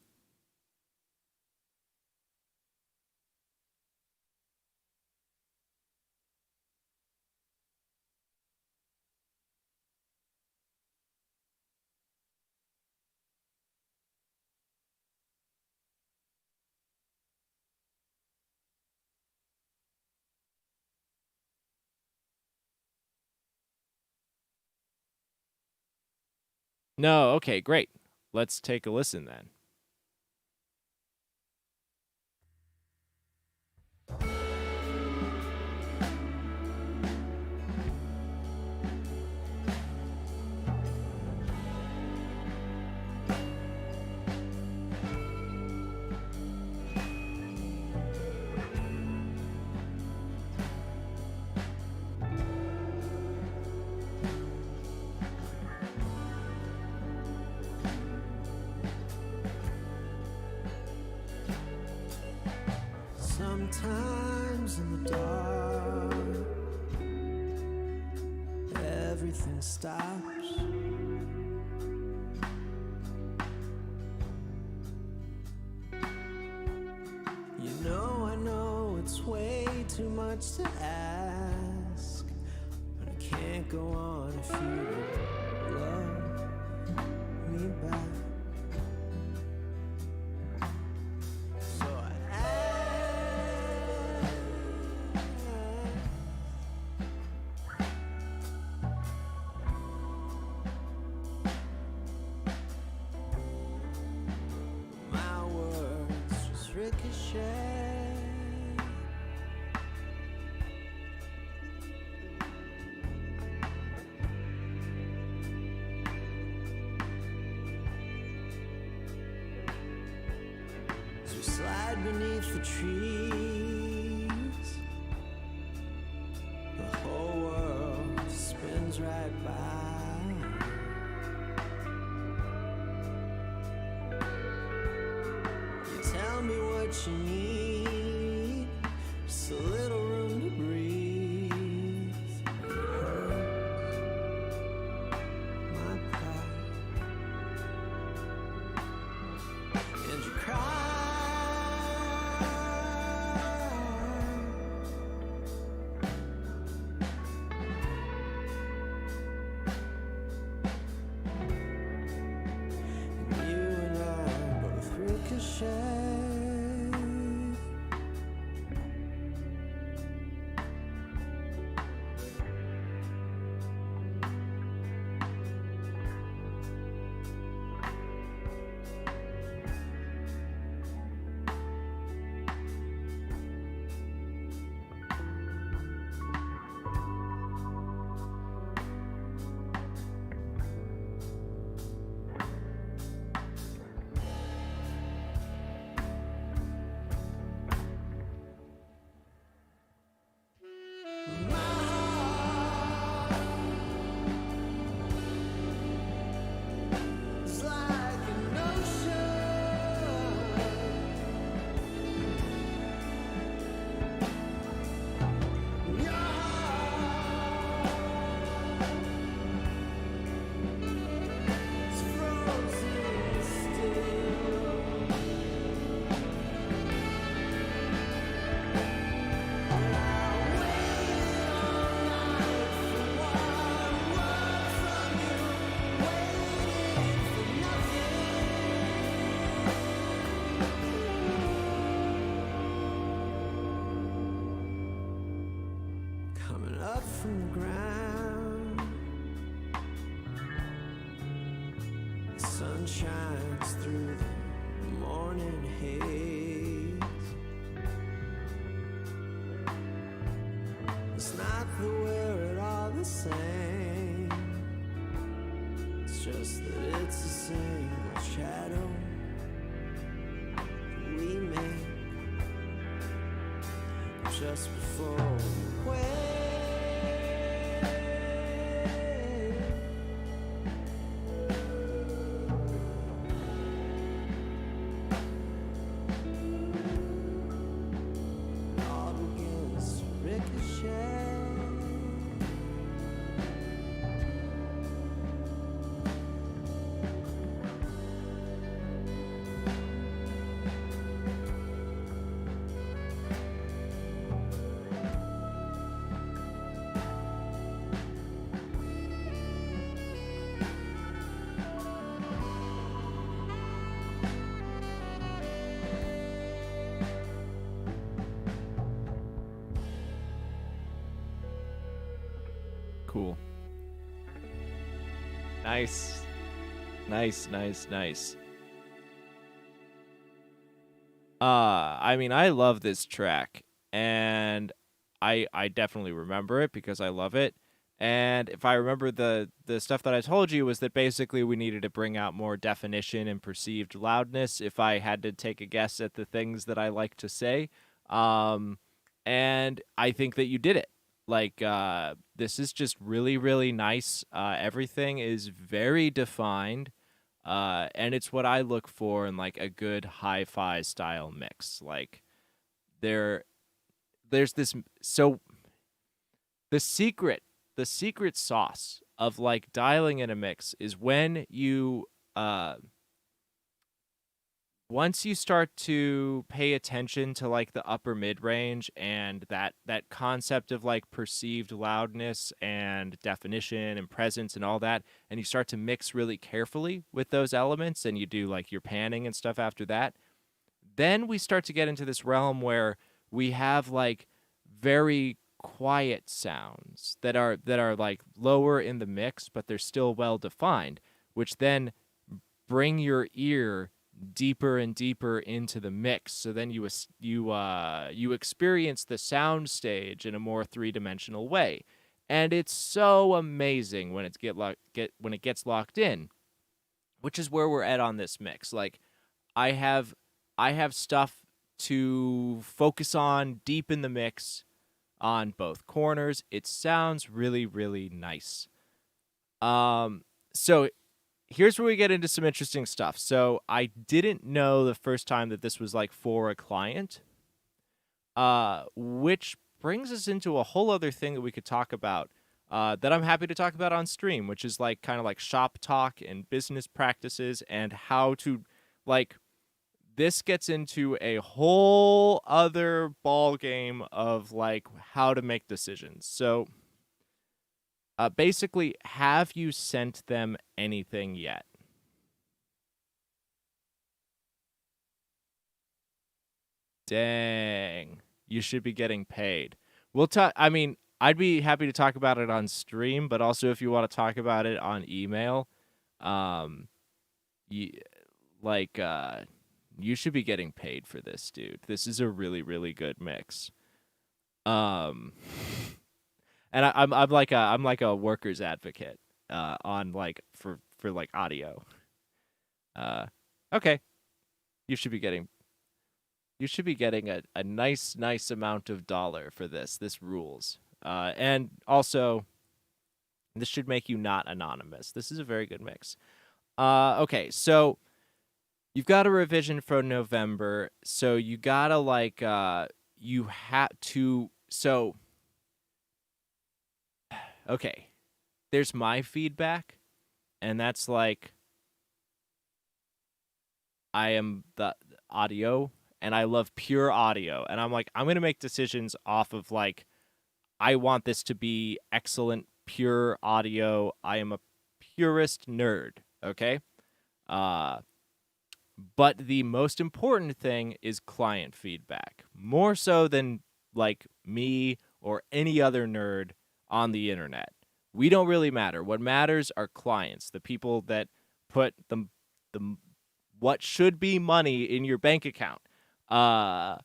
No, okay, great. Let's take a listen then. Sometimes in the dark, everything stops. I know it's way too much to ask, but I can't go on if you don't love me back. Slide beneath the trees, the whole world spins right by. You tell me what you need, just a little room to breathe. It hurts my pride, and you cry. sun shines through the morning haze. It's not that we're at all the same, it's just that it's a single shadow we make just before we wake. All begins to ricochet. Cool. Nice. Nice. I mean, I love this track, and I definitely remember it because I love it. And if I remember the stuff that I told you was that basically we needed to bring out more definition and perceived loudness if I had to take a guess at the things that I like to say. And I think that you did it. Like, this is just really, really nice. Everything is very defined. And it's what I look for in like a good hi-fi style mix. Like there's this, so the secret sauce of like dialing in a mix is when you once you start to pay attention to like the upper mid range and that concept of like perceived loudness and definition and presence and all that, and you start to mix really carefully with those elements and you do like your panning and stuff after that, then we start to get into this realm where we have like very quiet sounds that are like lower in the mix, but they're still well defined, which then bring your ear deeper and deeper into the mix. So then you experience the sound stage in a more three-dimensional way, and it's so amazing when when it gets locked in, which is where we're at on this mix. Like I have stuff to focus on deep in the mix on both corners. It sounds really, really nice. So here's where we get into some interesting stuff. So I didn't know the first time that this was like for a client, which brings us into a whole other thing that we could talk about, that I'm happy to talk about on stream, which is like kind of like shop talk and business practices and how to like, this gets into a whole other ball game of like how to make decisions. So basically, have you sent them anything yet? Dang. You should be getting paid. We'll talk. I mean, I'd be happy to talk about it on stream, but also if you want to talk about it on email, you, like, you should be getting paid for this, dude. This is a really, really good mix. And I'm like a workers advocate on like for like audio. Okay, you should be getting a nice amount of dollar for this. This rules. And also, this should make you not anonymous. This is a very good mix. Okay, so you've got a revision for November, so you gotta like you have to so. Okay, there's my feedback, and that's like, I am the audio, and I love pure audio, and I'm like, I'm going to make decisions off of like, I want this to be excellent, pure audio. I am a purist nerd, okay? But the most important thing is client feedback, more so than like me or any other nerd on the internet. We don't really matter. What matters are clients, the people that put what should be money in your bank account. And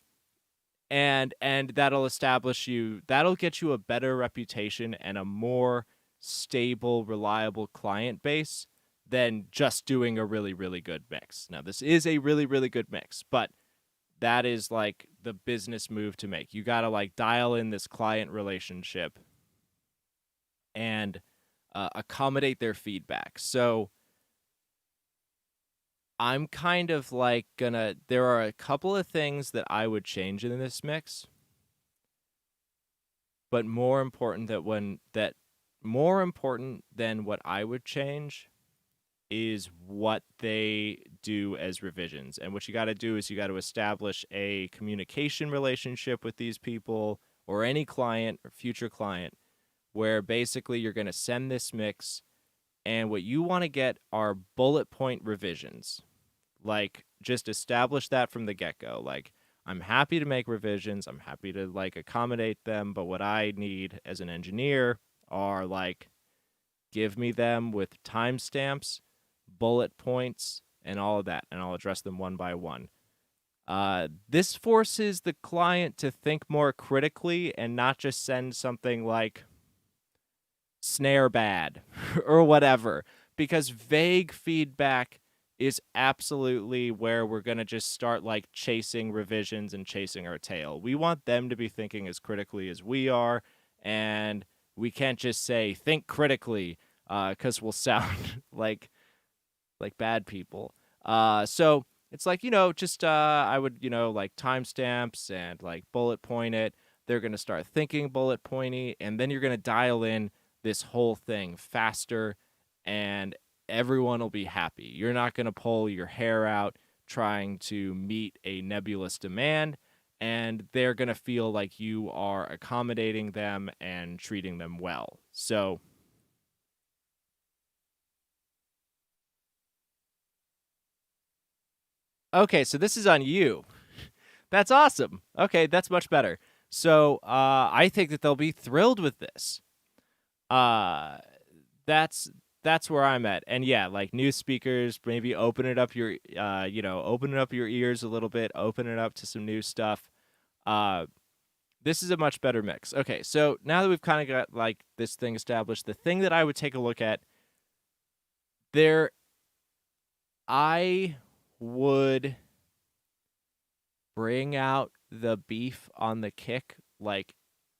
that'll get you a better reputation and a more stable, reliable client base than just doing a really, really good mix. Now, this is a really, really good mix, but that is like the business move to make. You got to like dial in this client relationship and accommodate their feedback. So I'm kind of like there are a couple of things that I would change in this mix, but more important than what I would change is what they do as revisions. And what you got to do is you got to establish a communication relationship with these people or any client or future client where basically you're going to send this mix, and what you want to get are bullet point revisions. Like, just establish that from the get-go. Like, I'm happy to make revisions. I'm happy to, like, accommodate them. But what I need as an engineer are, like, give me them with timestamps, bullet points, and all of that. And I'll address them one by one. This forces the client to think more critically and not just send something like snare bad or whatever, because vague feedback is absolutely where we're going to just start like chasing revisions and chasing our tail. We want them to be thinking as critically as we are, and we can't just say think critically because we'll sound like bad people. So it's like, just I would, like timestamps and like bullet point it. They're going to start thinking bullet pointy, and then you're going to dial in this whole thing faster, and everyone will be happy. You're not going to pull your hair out trying to meet a nebulous demand, and they're going to feel like you are accommodating them and treating them well. So okay, so this is on you. That's awesome. Okay, that's much better. So I think that they'll be thrilled with this. That's where I'm at. And yeah, like new speakers, maybe open it up your open it up your ears a little bit, open it up to some new stuff. This is a much better mix. Okay, so now that we've kind of got like this thing established, the thing that I would take a look at there, I would bring out the beef on the kick like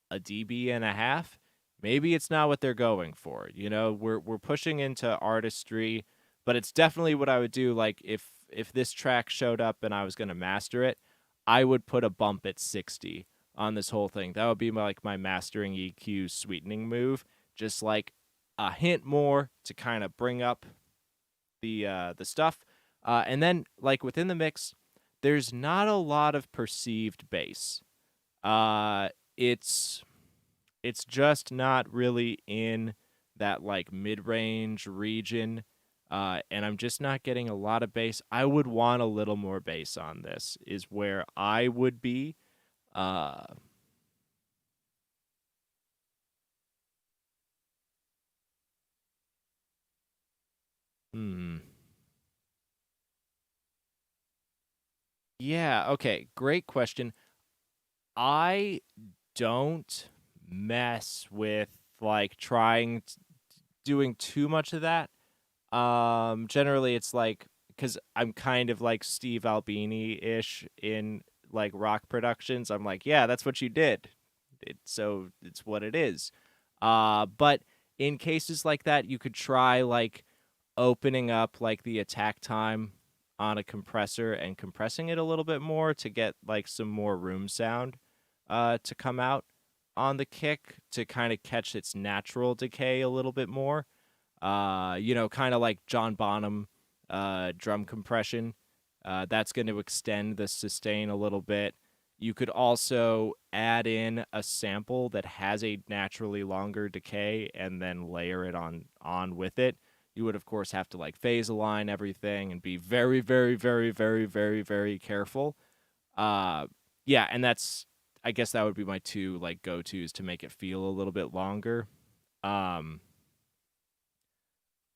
a dB and a half. Maybe it's not what they're going for. We're pushing into artistry, but it's definitely what I would do. Like if this track showed up and I was going to master it, I would put a bump at 60 on this whole thing. That would be my mastering EQ sweetening move. Just like a hint more to kind of bring up the stuff. And then like within the mix, there's not a lot of perceived bass. It's just not really in that like mid-range region, and I'm just not getting a lot of bass. I would want a little more bass on this is where I would be. Yeah, okay, great question. I don't mess with like doing too much of that. Generally it's like because I'm kind of like Steve Albini-ish in like rock productions. I'm like, yeah, that's what you did. So it's what it is. But in cases like that, you could try like opening up like the attack time on a compressor and compressing it a little bit more to get like some more room sound to come out on the kick to kind of catch its natural decay a little bit more. Kind of like John Bonham drum compression. That's going to extend the sustain a little bit. You could also add in a sample that has a naturally longer decay and then layer it on with it. You would, of course, have to like phase align everything and be very, very, very, very, very, very careful. Yeah, and I guess that would be my two like go-tos to make it feel a little bit longer.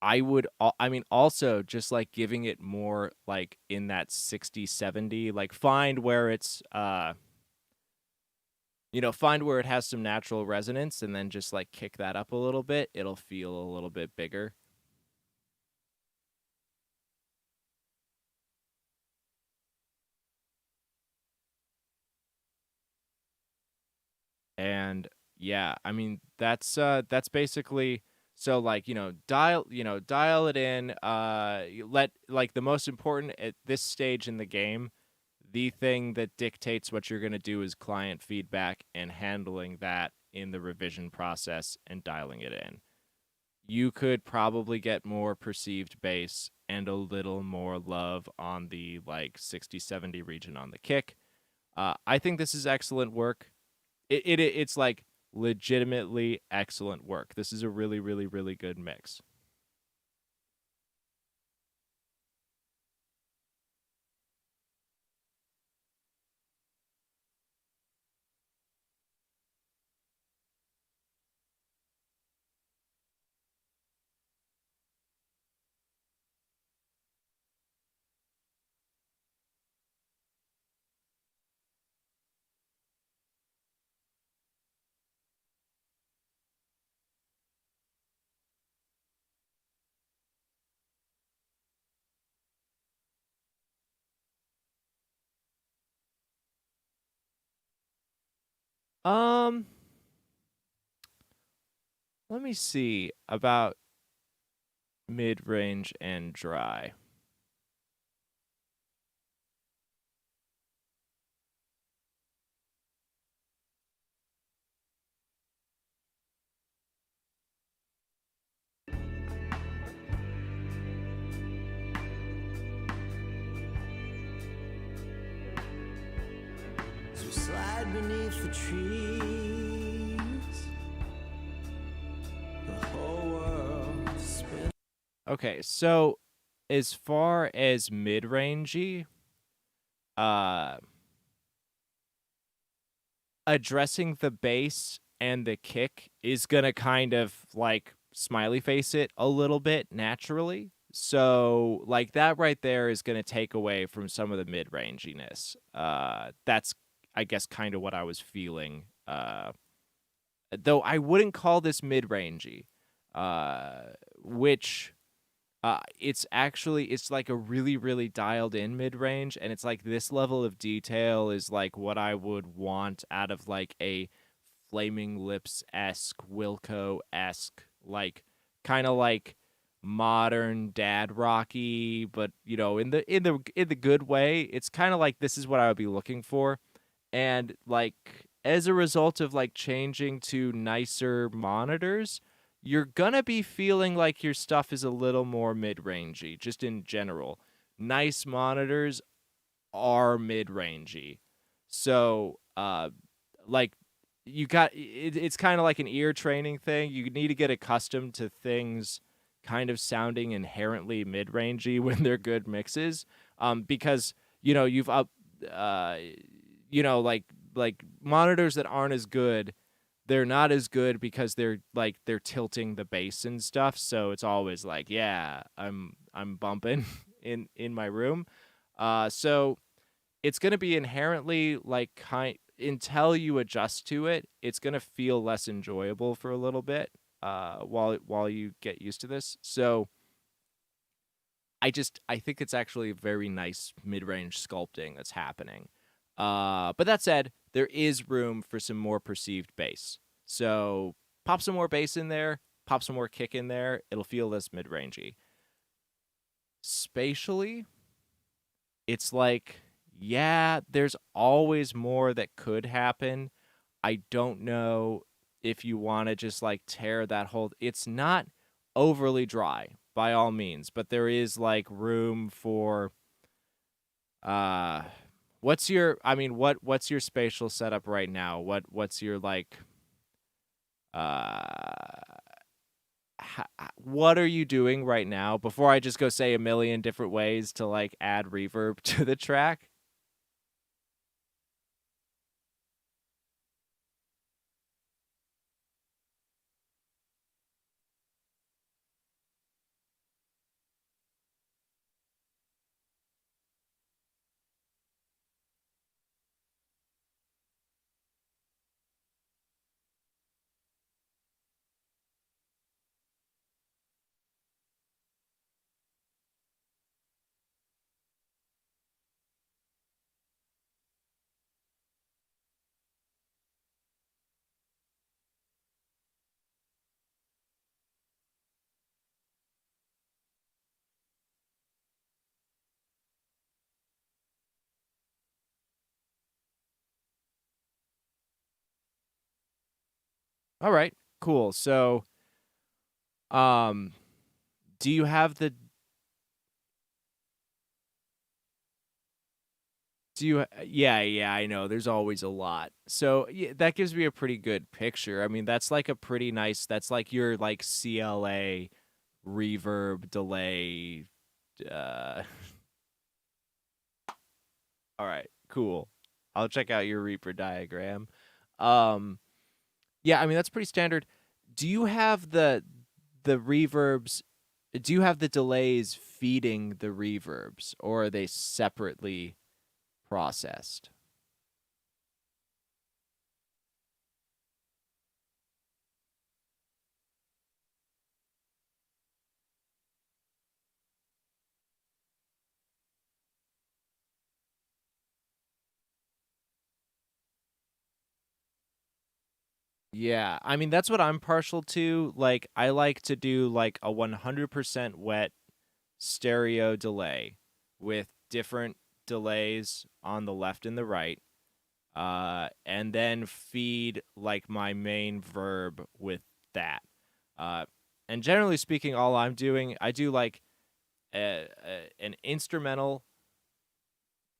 I mean, also just like giving it more like in that 60, 70, like find where it's, find where it has some natural resonance and then just like kick that up a little bit. It'll feel a little bit bigger. And yeah, I mean, that's basically, so like, dial it in, let like the most important at this stage in the game, the thing that dictates what you're going to do is client feedback and handling that in the revision process and dialing it in. You could probably get more perceived bass and a little more love on the like 60 70 region on the kick. I think this is excellent work. It's like legitimately excellent work. This is a really, really, really good mix. Um, Let me see about mid range and dry. As we slide beneath the trees, the whole world spins. Okay, so as far as mid rangey, uh, addressing the bass and the kick is gonna kind of like smiley face it a little bit naturally. So like that right there is gonna take away from some of the mid ranginess. That's I guess kind of what I was feeling. Though I wouldn't call this mid rangey. Which it's like a really, really dialed in mid range, and it's like this level of detail is like what I would want out of like a Flaming Lips esque, Wilco esque, like kind of like modern dad rocky, but in the good way. It's kind of like this is what I would be looking for, and like as a result of like changing to nicer monitors, you're gonna be feeling like your stuff is a little more mid-rangey, just in general. Nice monitors are mid-rangey. So, like it's kind of like an ear training thing. You need to get accustomed to things kind of sounding inherently mid-rangey when they're good mixes. Because you've up, uh, like monitors that aren't as good, they're not as good because they're tilting the bass and stuff, so it's always like, yeah, I'm bumping in my room. So it's going to be inherently like kind until you adjust to it, it's going to feel less enjoyable for a little bit while you get used to this. So I think it's actually very nice mid-range sculpting that's happening. But that said, there is room for some more perceived bass. So pop some more bass in there, pop some more kick in there. It'll feel less mid-rangey. Spatially, it's like, yeah, there's always more that could happen. I don't know if you want to just like tear that whole. It's not overly dry by all means, but there is like room for uh what's your spatial setup right now? What's your like uh what are you doing right now before I just go say a million different ways to like add reverb to the track? All right, cool. So, um, do you have the yeah, I know. There's always a lot. So, yeah, that gives me a pretty good picture. I mean, that's like a pretty nice that's like your like CLA reverb delay uh all right, cool. I'll check out your Reaper diagram. Um yeah, I mean that's pretty standard. Do you have the reverbs do you have the delays feeding the reverbs or are they separately processed? Yeah, I mean that's what I'm partial to. Like I like to do like a 100% wet stereo delay with different delays on the left and the right. And then feed like my main verb with that. Uh, and generally speaking, all I'm doing, I do like an instrumental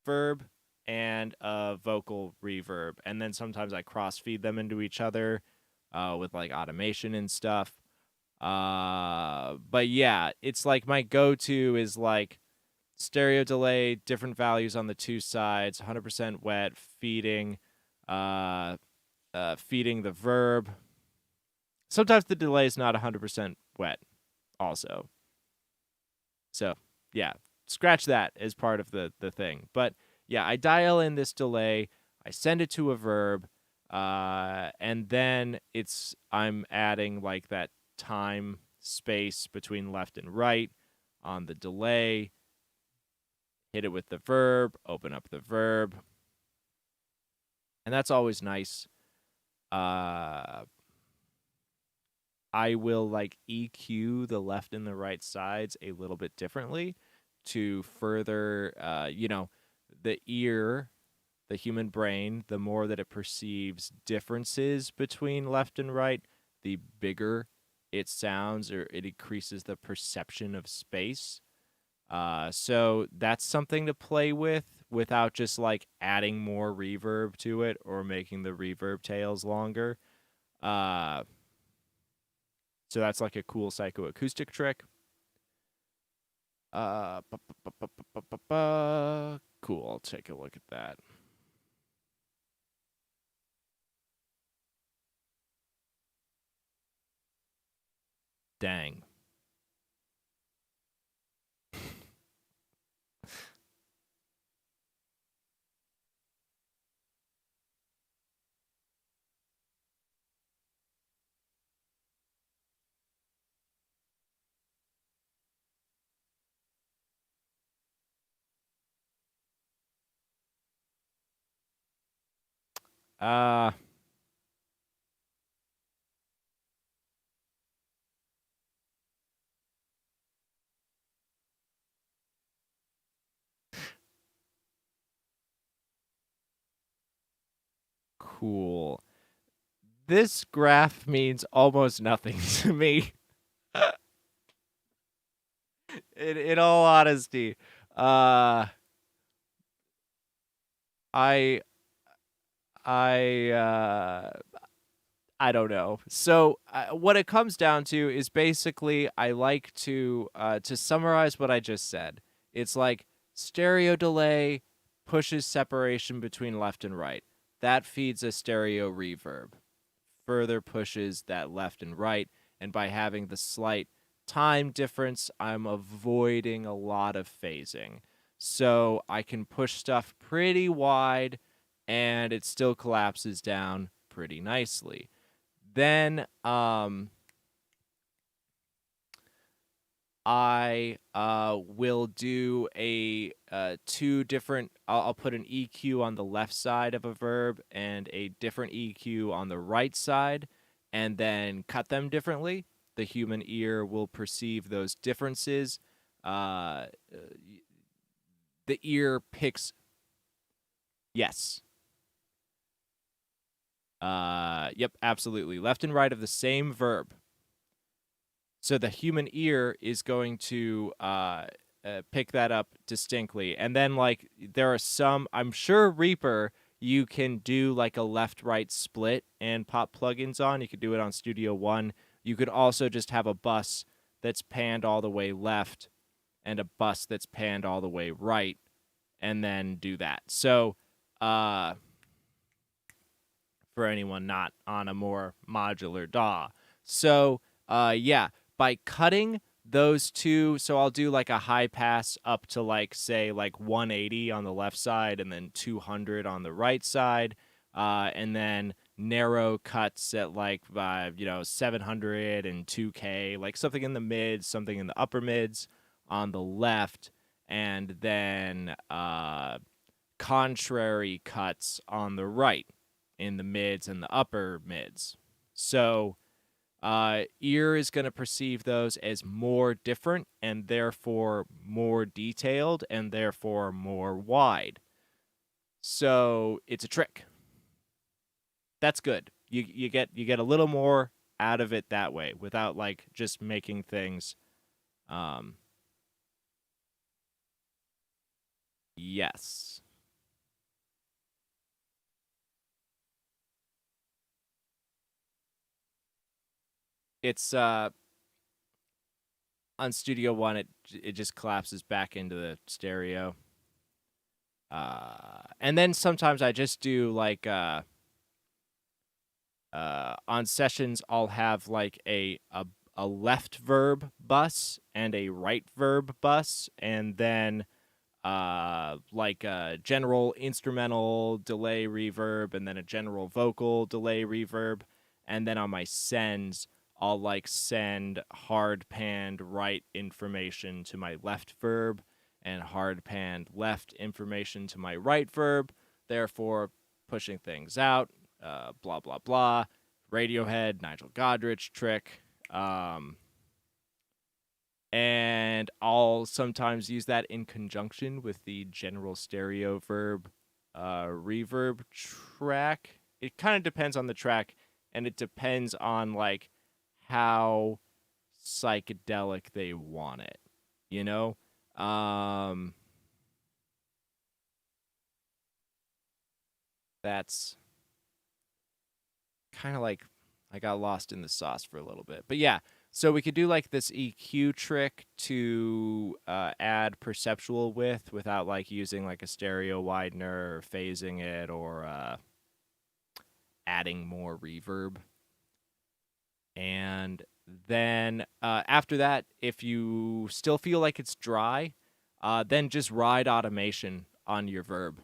verb and a vocal reverb, and then sometimes I cross feed them into each other with like automation and stuff. But yeah, it's like my go-to is like stereo delay, different values on the two sides, 100% wet, uh, feeding the verb. Sometimes the delay is not 100% wet, also. So yeah, scratch that as part of the thing. But yeah, I dial in this delay, I send it to a verb, and then I'm adding like that time space between left and right on the delay. Hit it with the verb, open up the verb, and that's always nice. Uh, I will like EQ the left and the right sides a little bit differently to further, the ear, the human brain, the more that it perceives differences between left and right, the bigger it sounds or it increases the perception of space. So that's something to play with without just like adding more reverb to it or making the reverb tails longer. Uh, so that's like a cool psychoacoustic trick. Ba, ba, ba, ba, ba, ba, ba. Cool. I'll take a look at that. Dang. Uh, cool. This graph means almost nothing to me. In all honesty, uh, I I I don't know. So what it comes down to is basically I like to summarize what I just said. It's like stereo delay pushes separation between left and right. That feeds a stereo reverb. Further pushes that left and right, and by having the slight time difference, I'm avoiding a lot of phasing. So I can push stuff pretty wide and it still collapses down pretty nicely. Then I will do a two different. I'll put an EQ on the left side of a verb and a different EQ on the right side, and then cut them differently. The human ear will perceive those differences. Uh, the ear picks. Yes. Yep, absolutely. Left and right of the same verb. So the human ear is going to pick that up distinctly. And then, like, there are some, I'm sure Reaper, you can do like a left right split and pop plugins on. You could do it on Studio One. You could also just have a bus that's panned all the way left and a bus that's panned all the way right, and then do that. So, for anyone not on a more modular DAW. So, yeah, by cutting those two, so I'll do like a high pass up to like, say, like 180 on the left side and then 200 on the right side, and then narrow cuts at like, 700 and 2K, like something in the mids, something in the upper mids on the left, and then contrary cuts on the right in the mids and the upper mids. So ear is going to perceive those as more different and therefore more detailed and therefore more wide. So it's a trick. That's good. You get a little more out of it that way without like just making things yes. It's on Studio One, it just collapses back into the stereo. And then sometimes I just do like on sessions I'll have like a left verb bus and a right verb bus, and then like a general instrumental delay reverb, and then a general vocal delay reverb, and then on my sends I'll like send hard panned right information to my left verb and hard panned left information to my right verb, therefore pushing things out, blah blah blah. Radiohead, Nigel Godrich trick. And I'll sometimes use that in conjunction with the general stereo verb reverb track. It kind of depends on the track, and it depends on like how psychedelic they want it, you know? That's kind of like I got lost in the sauce for a little bit. But yeah, so we could do like this EQ trick to add perceptual width without like using like a stereo widener or phasing it or adding more reverb. And then after that, if you still feel like it's dry, then just ride automation on your verb.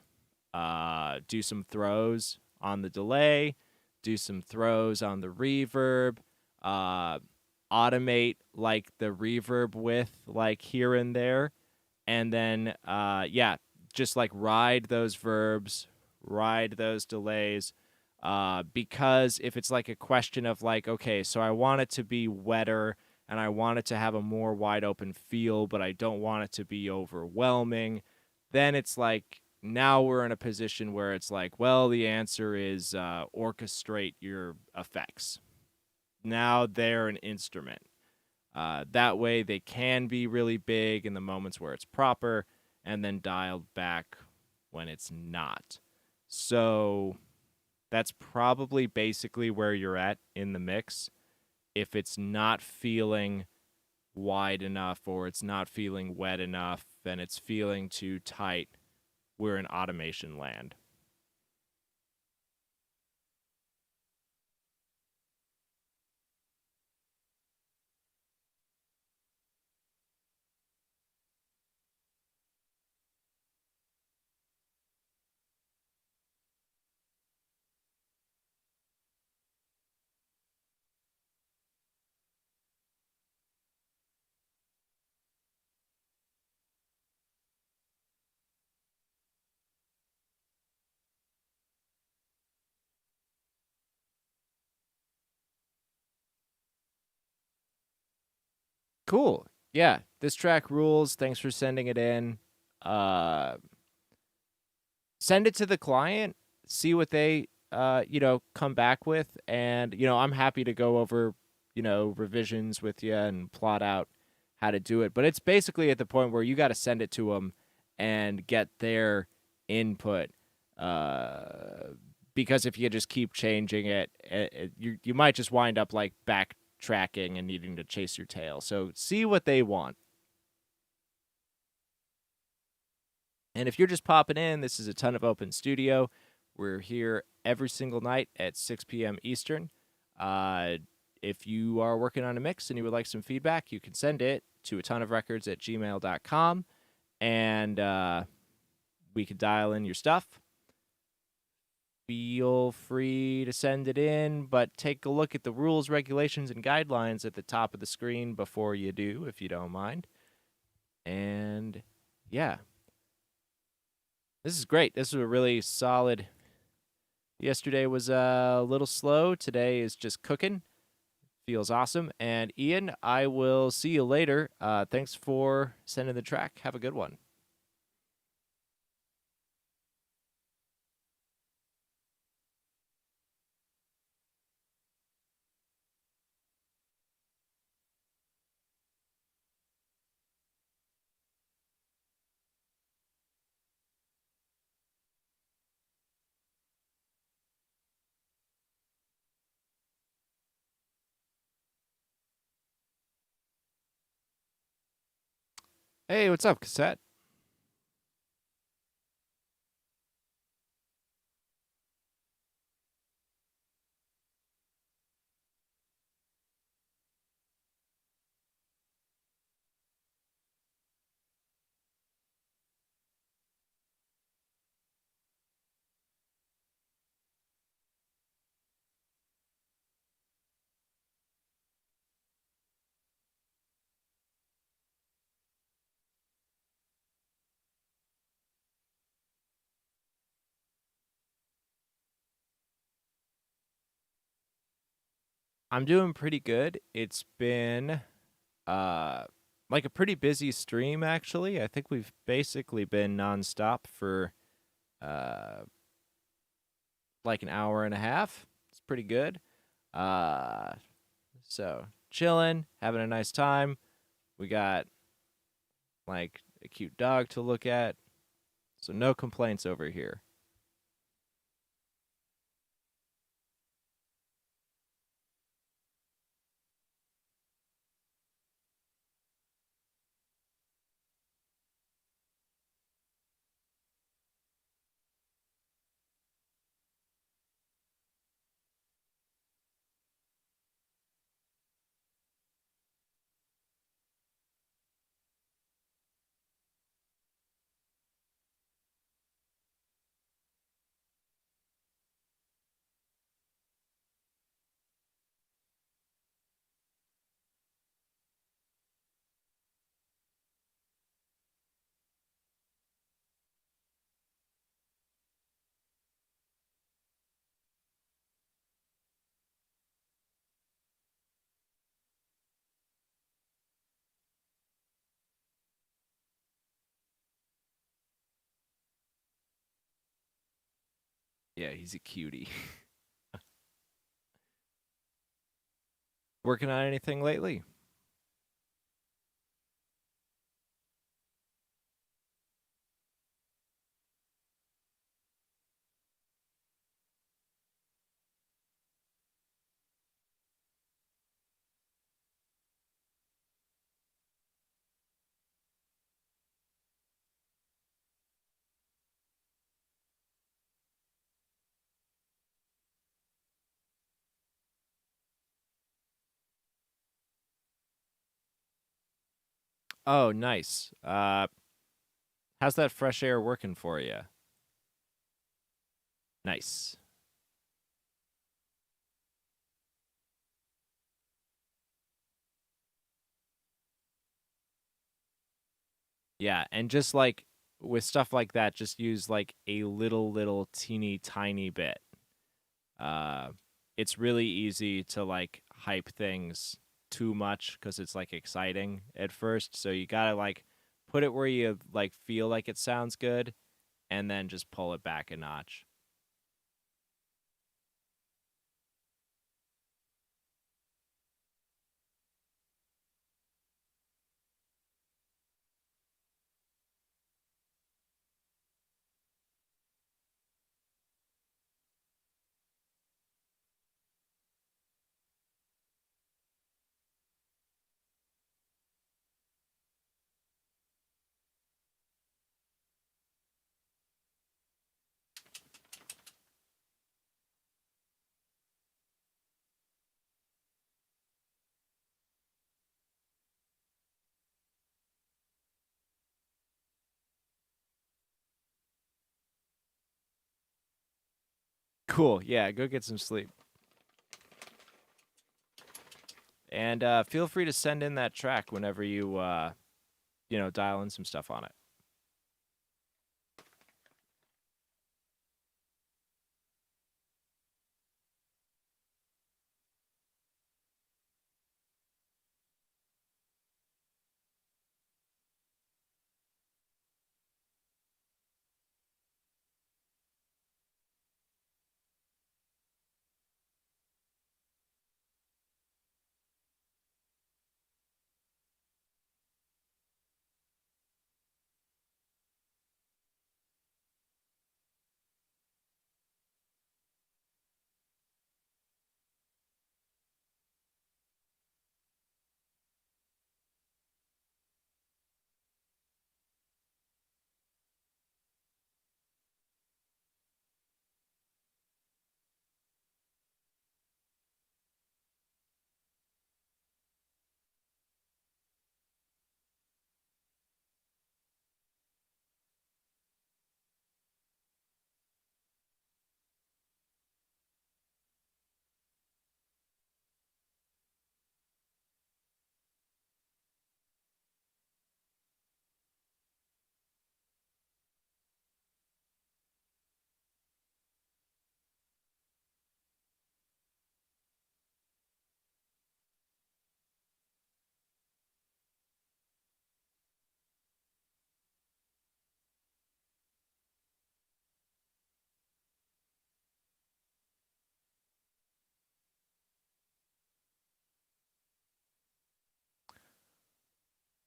Do some throws on the delay, do some throws on the reverb, automate like the reverb width like here and there, and then yeah, just like ride those verbs, ride those delays. Because if it's like a question of like, okay, so I want it to be wetter and I want it to have a more wide open feel, but I don't want it to be overwhelming, then it's like now we're in a position where it's like, well, the answer is orchestrate your effects. Now they're an instrument. That way they can be really big in the moments where it's proper and then dialed back when it's not. So that's probably basically where you're at in the mix. If it's not feeling wide enough or it's not feeling wet enough and it's feeling too tight, we're in automation land. Cool. Yeah, this track rules. Thanks for sending it in. Uh, Send it to the client, see what they come back with. And, I'm happy to go over, revisions with you and plot out how to do it. But it's basically at the point where you got to send it to them and get their input. Because if you just keep changing you might just wind up like backtracking and needing to chase your tail. So see what they want. And if you're just popping in, this is a Ton of Open Studio. We're here every single night at 6 p.m. Eastern. If you are working on a mix and you would like some feedback, you can send it to atonuvrecords@gmail.com, and we could dial in your stuff. Feel free to send it in, but take a look at the rules, regulations, and guidelines at the top of the screen before you do, if you don't mind. And yeah, this is great. This was a really solid. Yesterday was a little slow. Today is just cooking. Feels awesome. And Ian, I will see you later. Thanks for sending the track. Have a good one. Hey, what's up, Cassette? I'm doing pretty good. It's been uh like a pretty busy stream actually. I think we've basically been nonstop for uh like an hour and a half. It's pretty good. Uh so chilling, having a nice time. We got like a cute dog to look at. So no complaints over here. Yeah, he's a cutie. Working on anything lately? Oh, nice. How's that fresh air working for you? Nice. Yeah, and just like with stuff like that, just use like a little teeny tiny bit. Uh it's really easy to like hype things too much cuz it's like exciting at first. So you got to like put it where you like feel like it sounds good and then just pull it back a notch. Cool. Yeah, go get some sleep. And feel free to send in that track whenever you, dial in some stuff on it.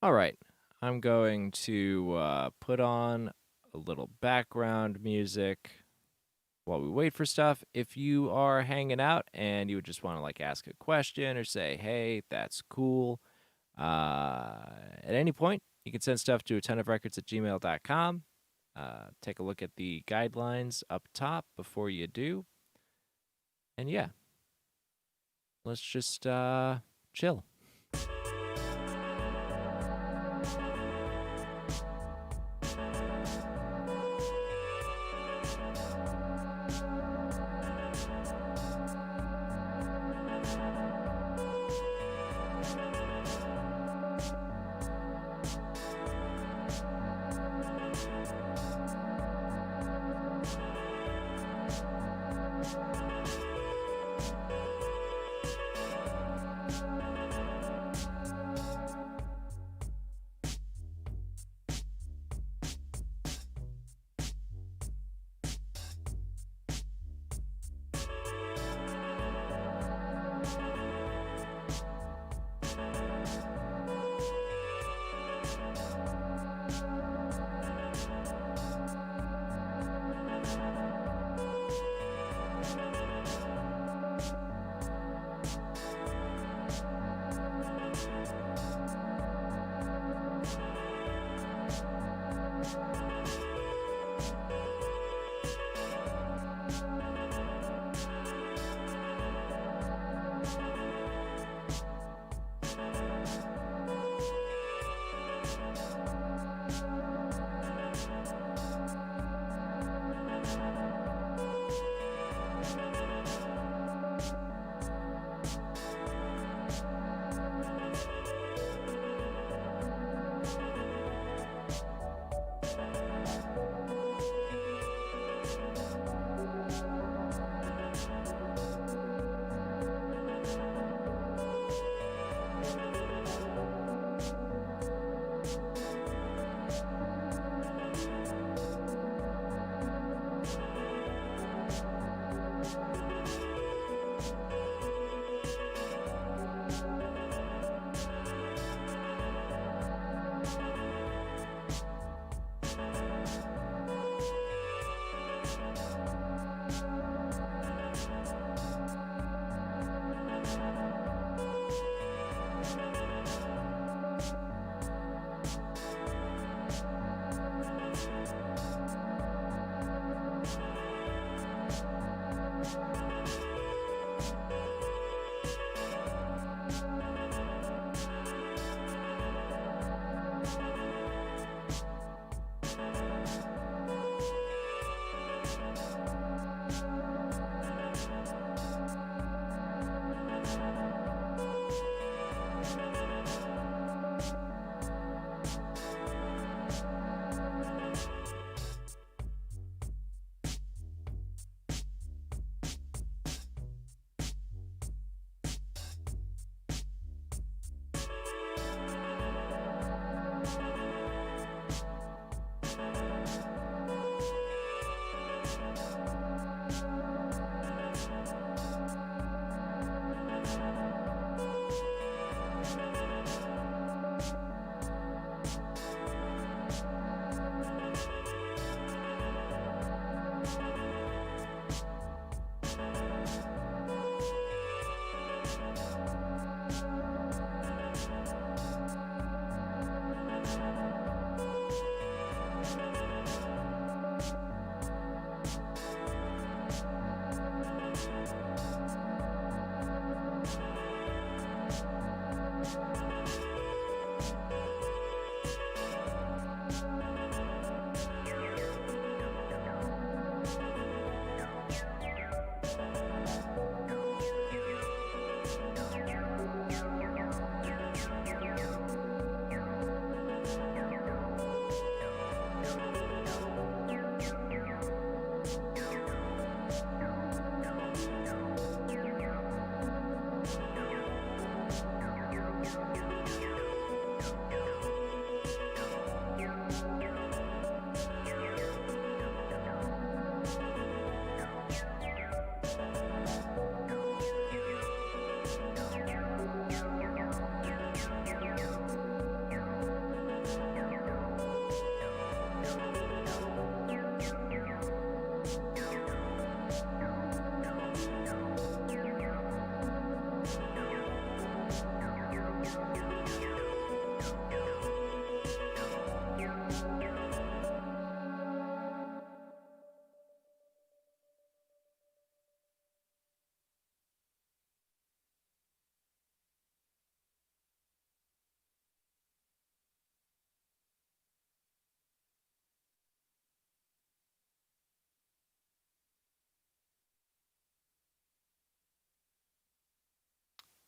All right. I'm going to put on a little background music while we wait for stuff. If you are hanging out and you would just want to like ask a question or say, hey, that's cool, at any point, you can send stuff to atonuvrecords@gmail.com. Take a look at the guidelines up top before you do. And yeah, let's just chill.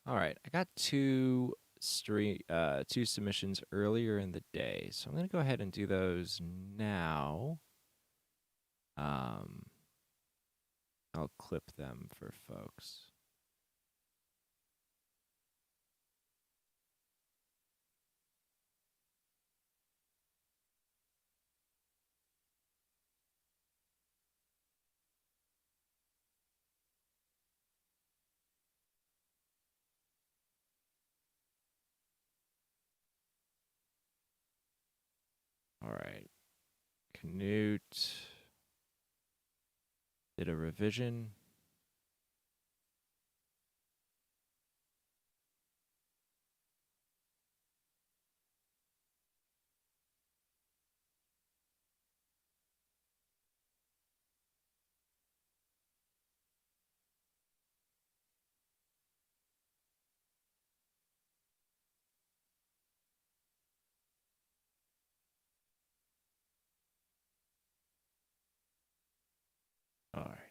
All right, I got two submissions earlier in the day, so I'm gonna go ahead and do those now. I'll clip them for folks. All right, Canute did a revision. All right.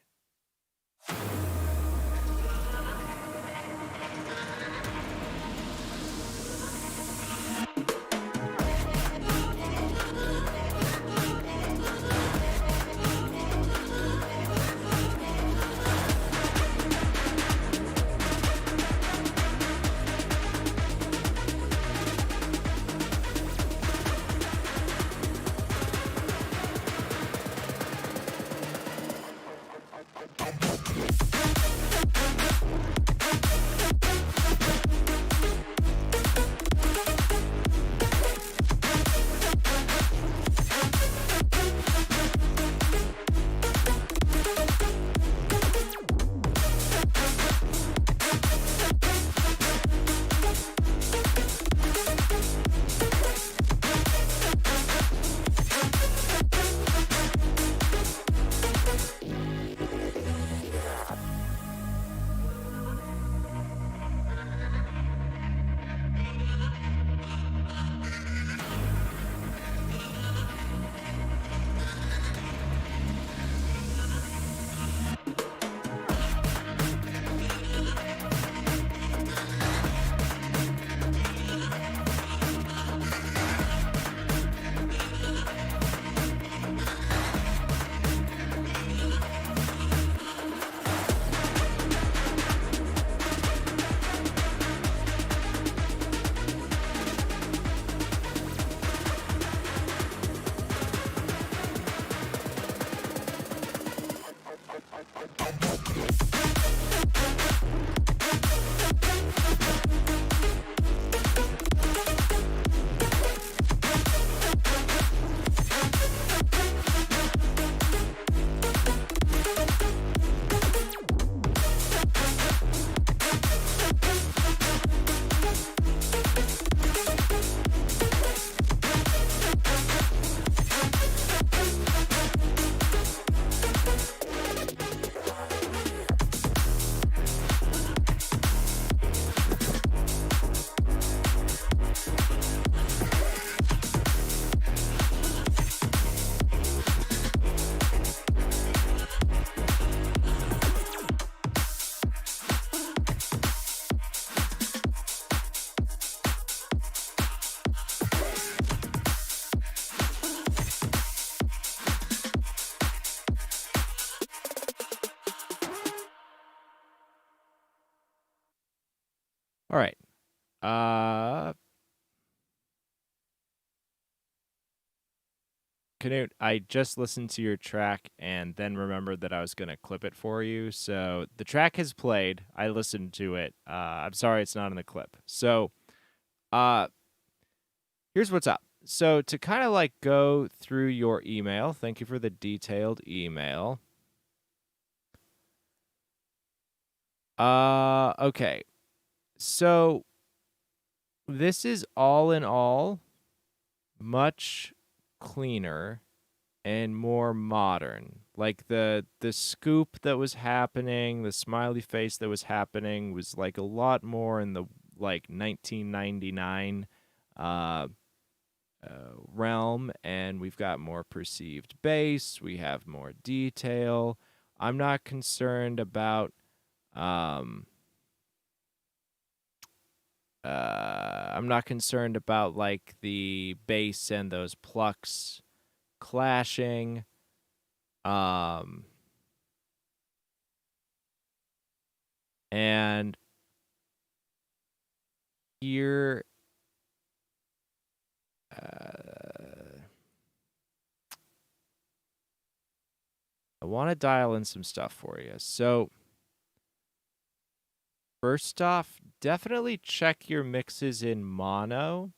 All right. Canute, I just listened to your track and then remembered that I was going to clip it for you. So the track has played. I listened to it. I'm sorry it's not in the clip. So here's what's up. So to kind of like go through your email, thank you for the detailed email. Okay. So this is all in all much cleaner and more modern. Like the scoop that was happening, the smiley face that was happening was like a lot more in the like 1999 realm, and we've got more perceived bass, we have more detail. I'm not concerned about like the bass and those plucks clashing. And here I want to dial in some stuff for you. So first off, definitely check your mixes in mono.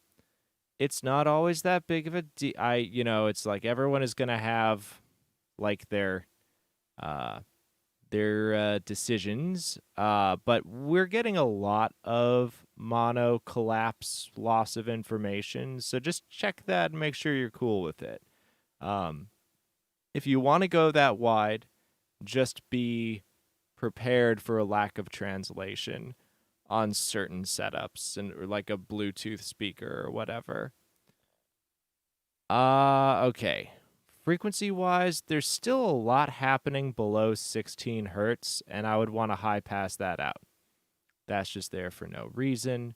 It's not always that big of a it's like everyone is going to have like their decisions, but we're getting a lot of mono collapse, loss of information, so just check that and make sure you're cool with it. If you want to go that wide, just be prepared for a lack of translation on certain setups or like a Bluetooth speaker or whatever. Okay. Frequency-wise, there's still a lot happening below 16 hertz, and I would want to high pass that out. That's just there for no reason.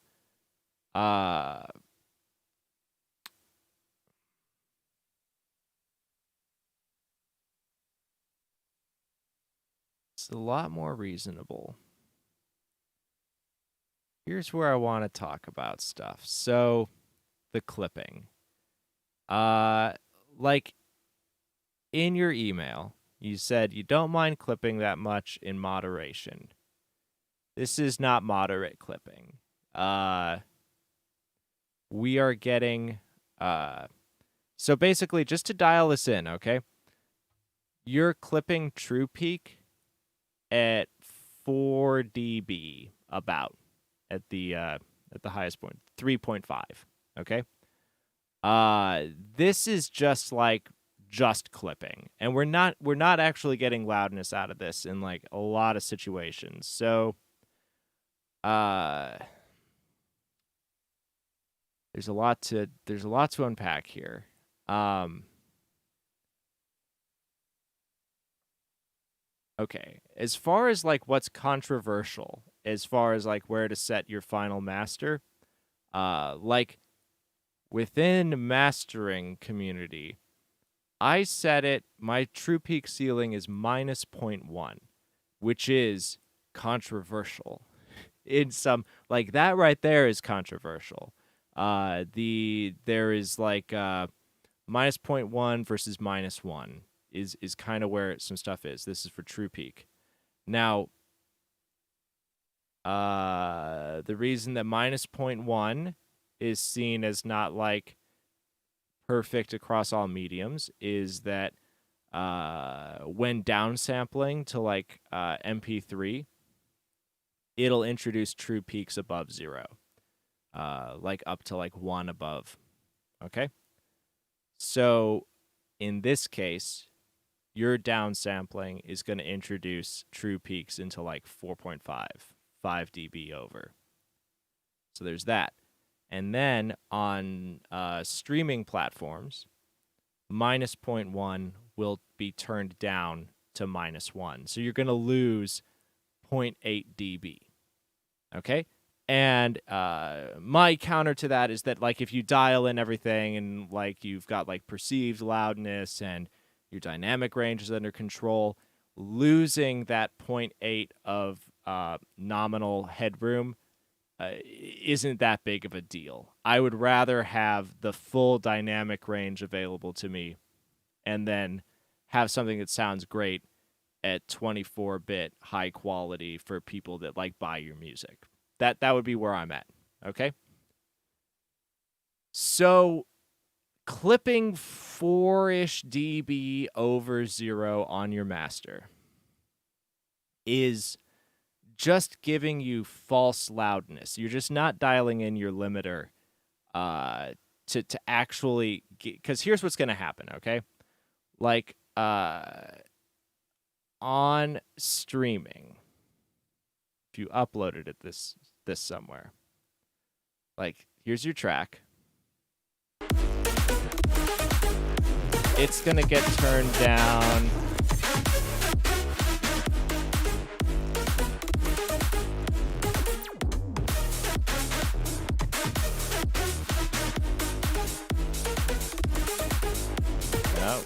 It's a lot more reasonable. Here's where I want to talk about stuff. So, the clipping. Like in your email, you said you don't mind clipping that much in moderation. This is not moderate clipping. We are getting so basically just to dial this in, okay? You're clipping true peak at 4 dB about at the highest point, 3.5, okay? This is just clipping, and we're not actually getting loudness out of this in like a lot of situations. So there's a lot to unpack here. Okay, as far as like what's controversial, as far as like where to set your final master, like within mastering community, I set it, my true peak ceiling is minus 0.1, which is controversial. In some, like that right there is controversial. There is like minus 0.1 versus minus 1 is kind of where some stuff is. This is for true peak. Now, the reason that minus 0.1 is seen as not like perfect across all mediums is that when downsampling to like MP3, it'll introduce true peaks above 0, like up to like 1 above. Okay? So in this case, your downsampling is going to introduce true peaks into like 4.5, 5 dB over. So there's that. And then on streaming platforms, minus 0.1 will be turned down to minus 1. So you're going to lose 0.8 dB. Okay? And my counter to that is that like if you dial in everything and like you've got like perceived loudness and your dynamic range is under control, losing that 0.8 of nominal headroom isn't that big of a deal. I would rather have the full dynamic range available to me and then have something that sounds great at 24-bit high quality for people that like buy your music. That would be where I'm at. Okay? So clipping 4-ish dB over 0 on your master is just giving you false loudness. You're just not dialing in your limiter to actually, because here's what's going to happen, okay? Like on streaming, if you uploaded it this somewhere, like here's your track. It's going to get turned down. No.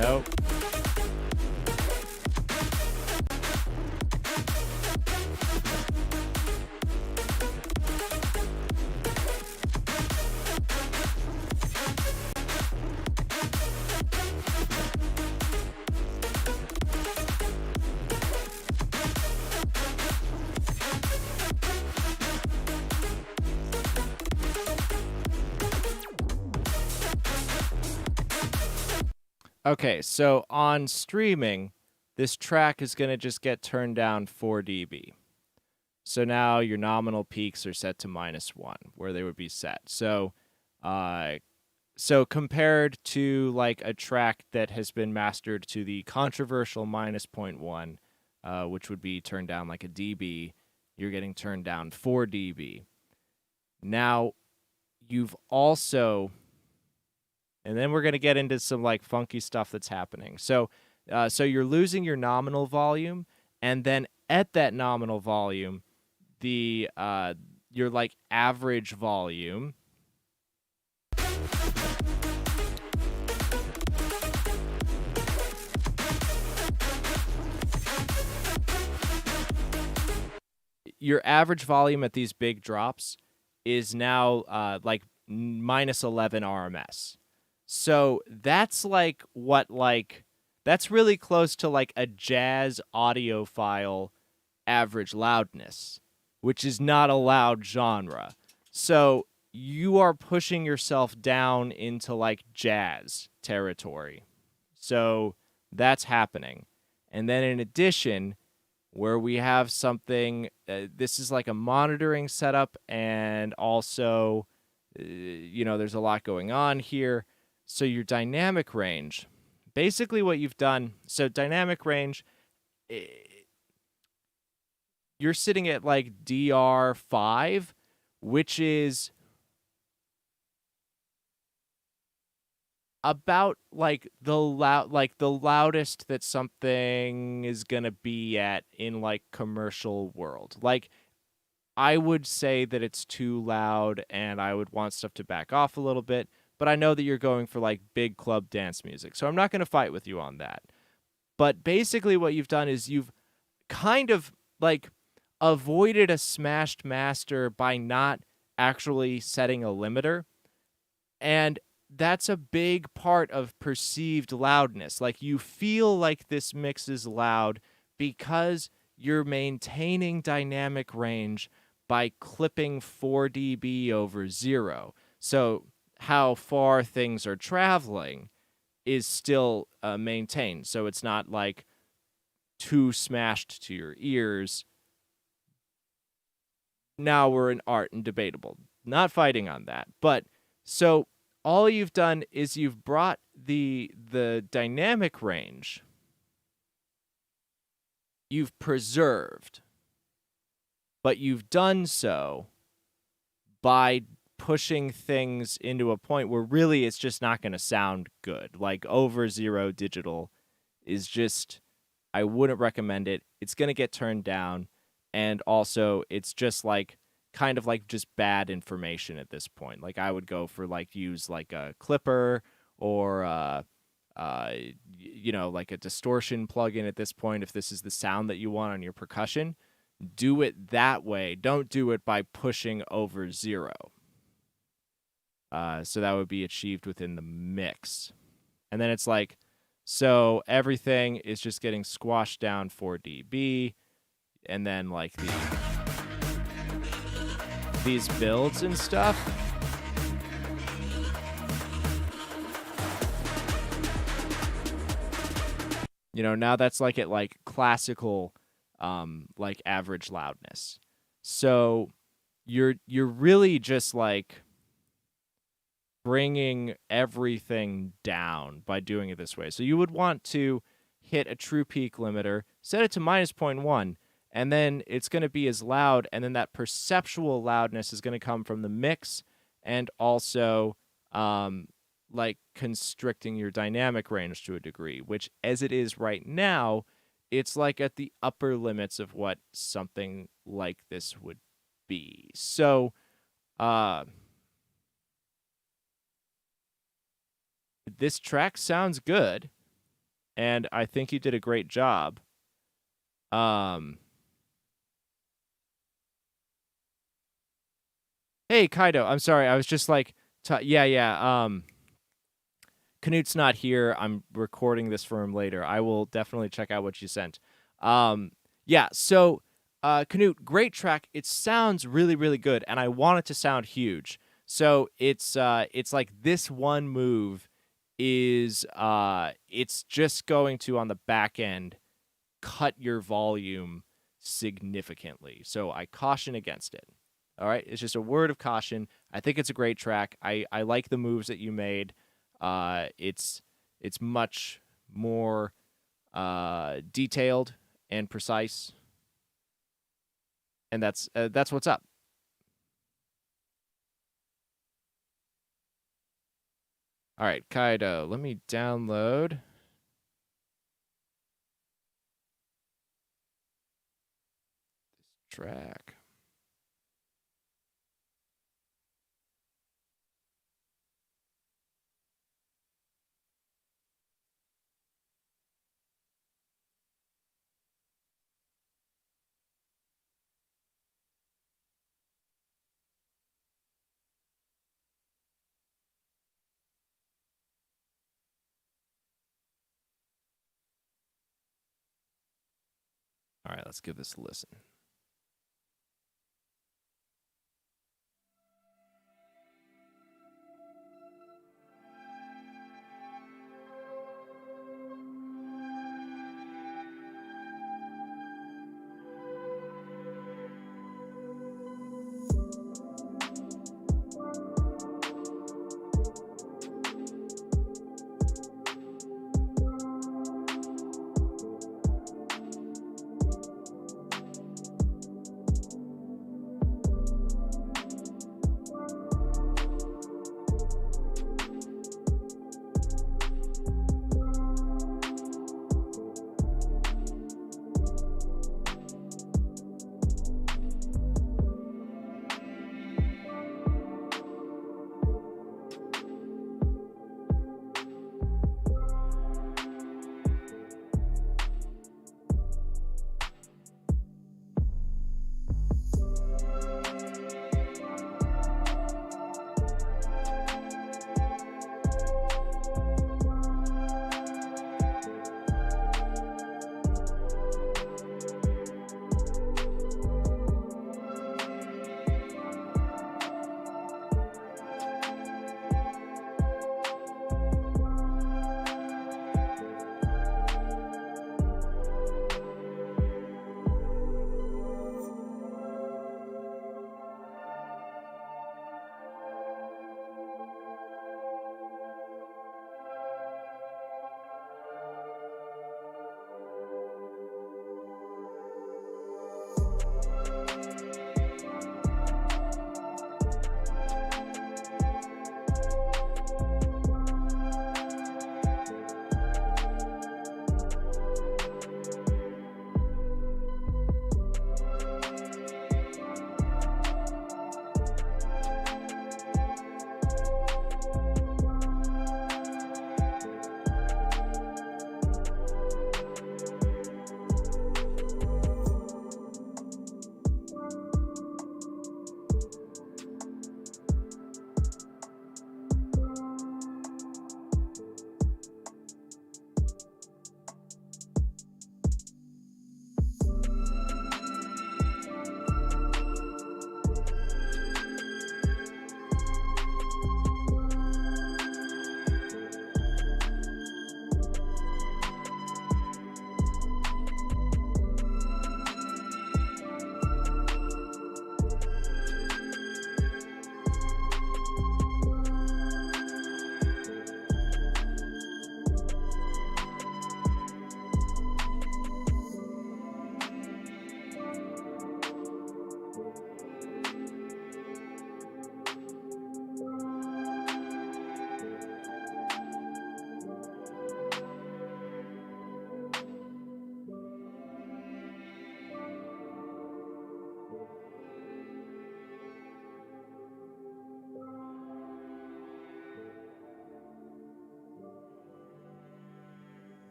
Nope. Okay, so on streaming, this track is going to just get turned down 4 dB. So now your nominal peaks are set to -1, where they would be set. So compared to like a track that has been mastered to the controversial -0.1, which would be turned down like a dB, you're getting turned down 4 dB. Now, you've also... And then we're going to get into some like funky stuff that's happening. So you're losing your nominal volume, and then at that nominal volume, your like average volume at these big drops is now like -11 RMS. So that's like that's really close to like a jazz audiophile average loudness, which is not a loud genre. So you are pushing yourself down into like jazz territory. So that's happening. And then in addition, where we have something, this is like a monitoring setup, and also, there's a lot going on here. So your dynamic range, basically what you've done, so dynamic range, you're sitting at like DR5, which is about like the loudest that something is going to be at in like commercial world. Like I would say that it's too loud and I would want stuff to back off a little bit. But I know that you're going for like big club dance music, so I'm not going to fight with you on that. But basically what you've done is you've kind of like avoided a smashed master by not actually setting a limiter. And that's a big part of perceived loudness. Like you feel like this mix is loud because you're maintaining dynamic range by clipping 4 dB over 0. So how far things are traveling is still maintained. So it's not like too smashed to your ears. Now we're in art and debatable. Not fighting on that. But so all you've done is you've brought the dynamic range, you've preserved, but you've done so by pushing things into a point where really it's just not going to sound good. Like over 0 digital is just, I wouldn't recommend it. It's going to get turned down. And also it's just like kind of like just bad information at this point. Like I would go for like use like a clipper or like a distortion plugin at this point, if this is the sound that you want on your percussion, do it that way. Don't do it by pushing over 0. So that would be achieved within the mix. And then it's like, so everything is just getting squashed down 4 dB, and then like these builds and stuff. Now that's like at like classical, like average loudness. So you're really just like bringing everything down by doing it this way. So you would want to hit a true peak limiter, set it to -0.1, and then it's going to be as loud, and then that perceptual loudness is going to come from the mix and also like constricting your dynamic range to a degree, which as it is right now, it's like at the upper limits of what something like this would be. So this track sounds good, and I think you did a great job. Hey, Kaido, I'm sorry. I was just like, Knut's not here. I'm recording this for him later. I will definitely check out what you sent. So Knut, great track. It sounds really, really good, and I want it to sound huge. So it's like this one move is it's just going to, on the back end, cut your volume significantly. So I caution against it. All right, it's just a word of caution. I think it's a great track. I like the moves that you made. It's much more detailed and precise, and that's what's up. All right, Kaido, let me download this track. All right, let's give this a listen.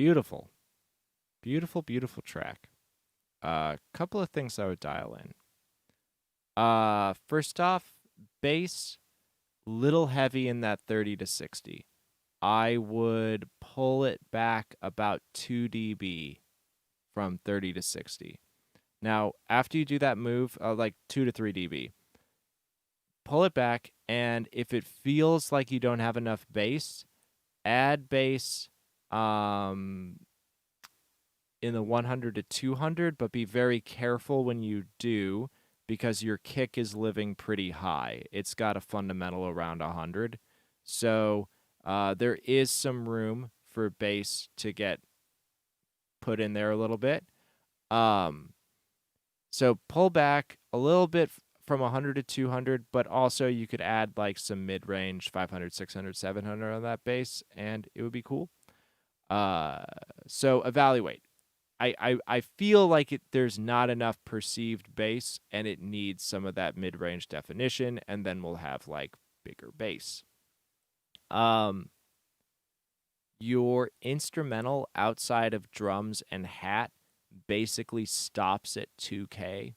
Beautiful. Beautiful, beautiful track. Couple of things I would dial in. First off, bass, little heavy in that 30 to 60. I would pull it back about 2 dB from 30 to 60. Now, after you do that move, like 2 to 3 dB, pull it back, and if it feels like you don't have enough bass, add bass in the 100 to 200, but be very careful when you do because your kick is living pretty high. It's got a fundamental around 100. So there is some room for bass to get put in there a little bit. So pull back a little bit from 100 to 200, but also you could add like some mid-range 500, 600, 700 on that bass, and it would be cool. So evaluate. I feel like there's not enough perceived bass, and it needs some of that mid-range definition, and then we'll have like bigger bass. Your instrumental outside of drums and hat basically stops at 2K.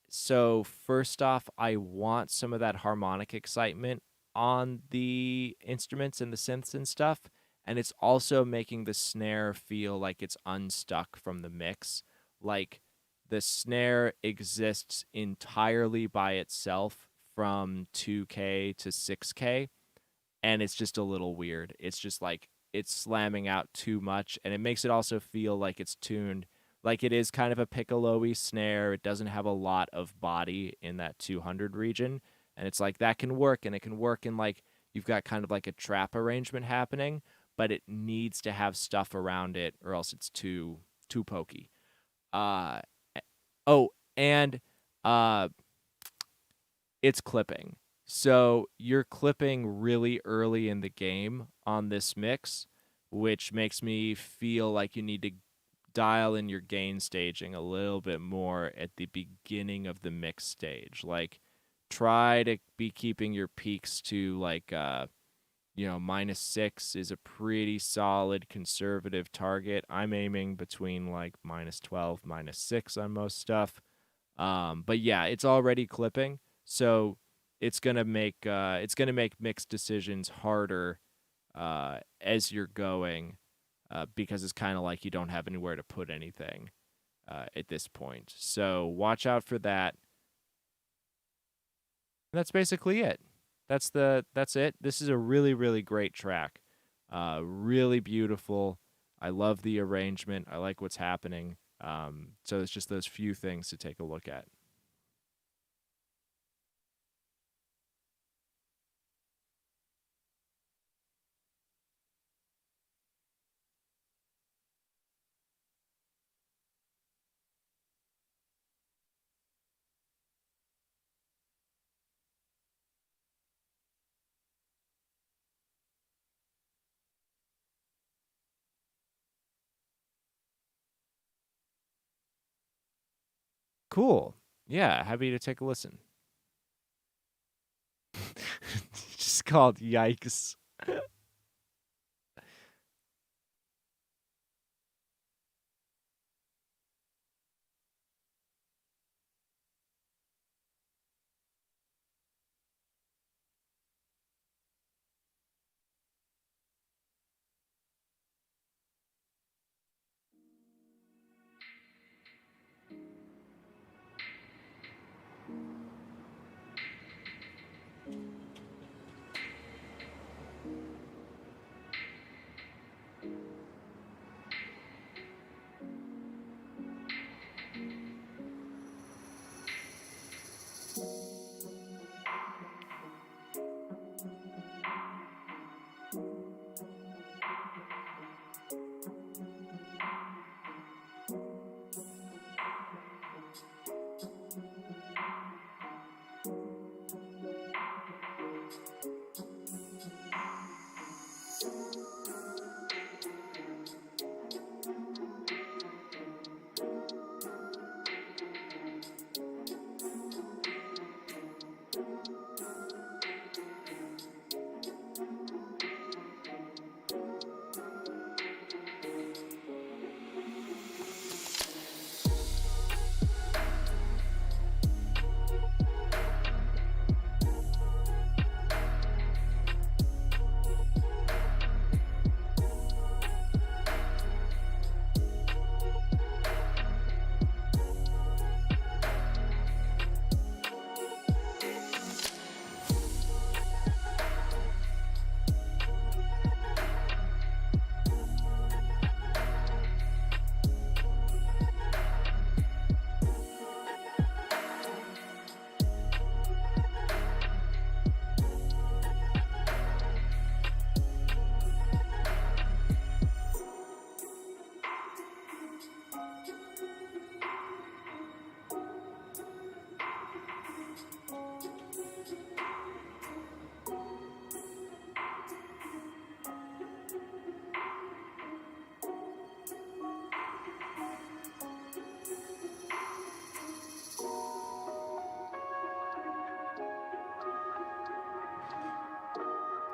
So first off, I want some of that harmonic excitement on the instruments and the synths and stuff. And it's also making the snare feel like it's unstuck from the mix. Like the snare exists entirely by itself from 2K to 6K. And it's just a little weird. It's just like it's slamming out too much. And it makes it also feel like it's tuned like it is kind of a piccolo-y snare. It doesn't have a lot of body in that 200 region. And it's like that can work, and it can work in like you've got kind of like a trap arrangement happening, but it needs to have stuff around it or else it's too pokey. And it's clipping. So you're clipping really early in the game on this mix, which makes me feel like you need to dial in your gain staging a little bit more at the beginning of the mix stage. Like try to be keeping your peaks to like -6 is a pretty solid conservative target. I'm aiming between like -12, -6 on most stuff. But yeah, it's already clipping, so it's gonna make mix decisions harder as you're going, because it's kind of like you don't have anywhere to put anything at this point. So watch out for that. And that's basically it. That's it. This is a really, really great track. Really beautiful. I love the arrangement. I like what's happening. So it's just those few things to take a look at. Cool. Yeah, happy to take a listen. Just called Yikes.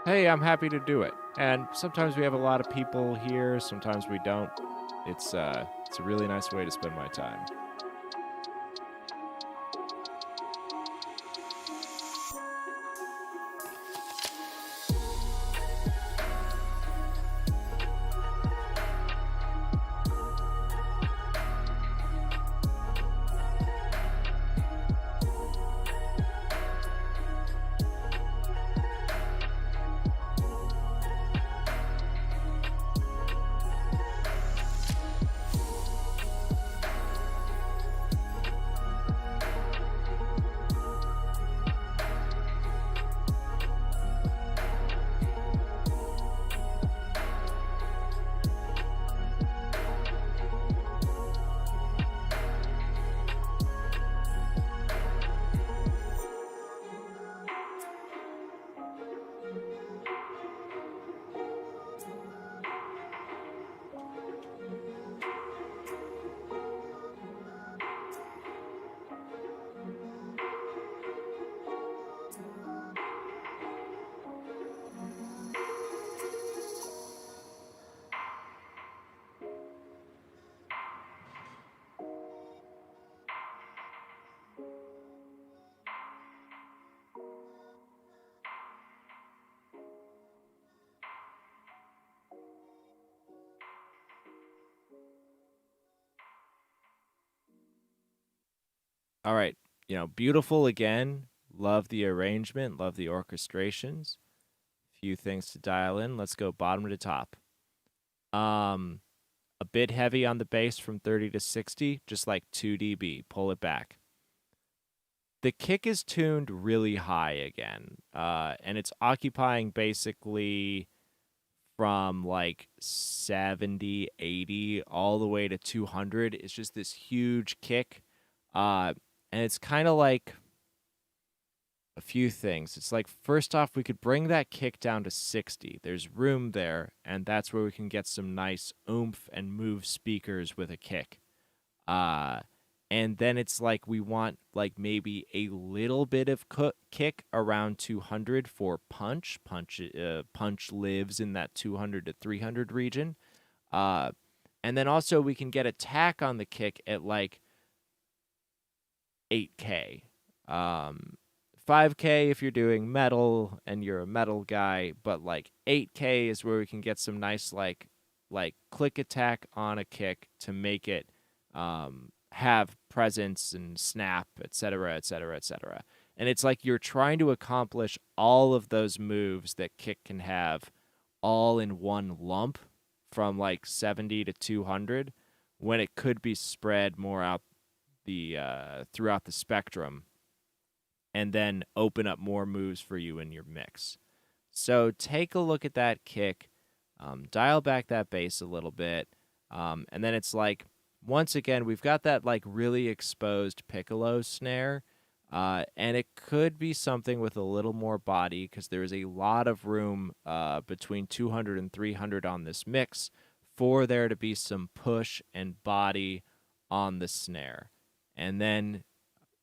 Hey, I'm happy to do it. And sometimes we have a lot of people here, sometimes we don't. It's a really nice way to spend my time. All right. Beautiful again. Love the arrangement, love the orchestrations. Few things to dial in. Let's go bottom to top. A bit heavy on the bass from 30 to 60, just like 2 dB. Pull it back. The kick is tuned really high again, and it's occupying basically from like 70, 80, all the way to 200. It's just this huge kick, and it's kind of like a few things. It's like, first off, we could bring that kick down to 60. There's room there, and that's where we can get some nice oomph and move speakers with a kick. And then it's like we want like maybe a little bit of kick around 200 for punch. Punch lives in that 200 to 300 region. And then also we can get attack on the kick at like 8K. 5K if you're doing metal and you're a metal guy, but like 8K is where we can get some nice like click attack on a kick to make it have presence and snap, etc., etc., etc. And it's like you're trying to accomplish all of those moves that kick can have all in one lump from like 70 to 200 when it could be spread more out the throughout the spectrum and then open up more moves for you in your mix. So take a look at that kick, dial back that bass a little bit, and then it's like, once again, we've got that like really exposed piccolo snare, and it could be something with a little more body because there is a lot of room between 200 and 300 on this mix for there to be some push and body on the snare. And then,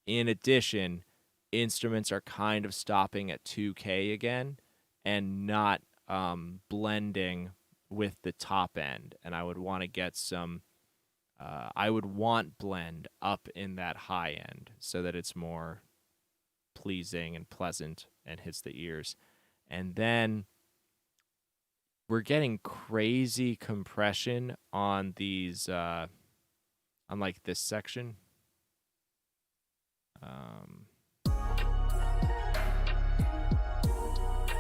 in addition, instruments are kind of stopping at 2K again and not blending with the top end. And I would want to get some... I would want blend up in that high end so that it's more pleasing and pleasant and hits the ears. And then we're getting crazy compression on these, on like this section.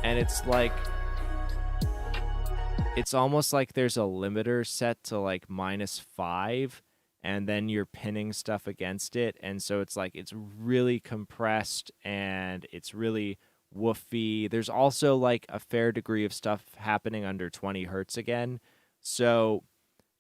And it's like, it's almost like there's a limiter set to like -5 and then you're pinning stuff against it. And so it's like, it's really compressed and it's really woofy. There's also like a fair degree of stuff happening under 20 hertz again. So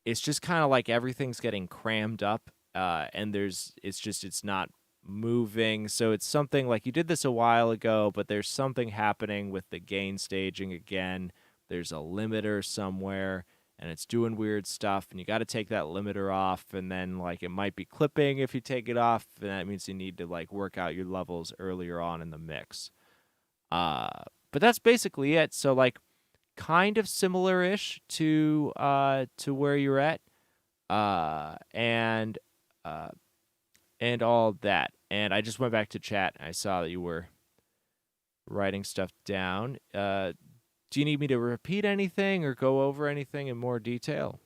it's just kind of like everything's getting crammed up, and it's not moving. So it's something like you did this a while ago, but there's something happening with the gain staging again. There's a limiter somewhere and it's doing weird stuff, and you got to take that limiter off, and then like it might be clipping if you take it off, and that means you need to like work out your levels earlier on in the mix. Uh but that's basically it. So like kind of similar-ish to where you're at. And uh and all that. And I just went back to chat and I saw that you were writing stuff down. Do you need me to repeat anything or go over anything in more detail?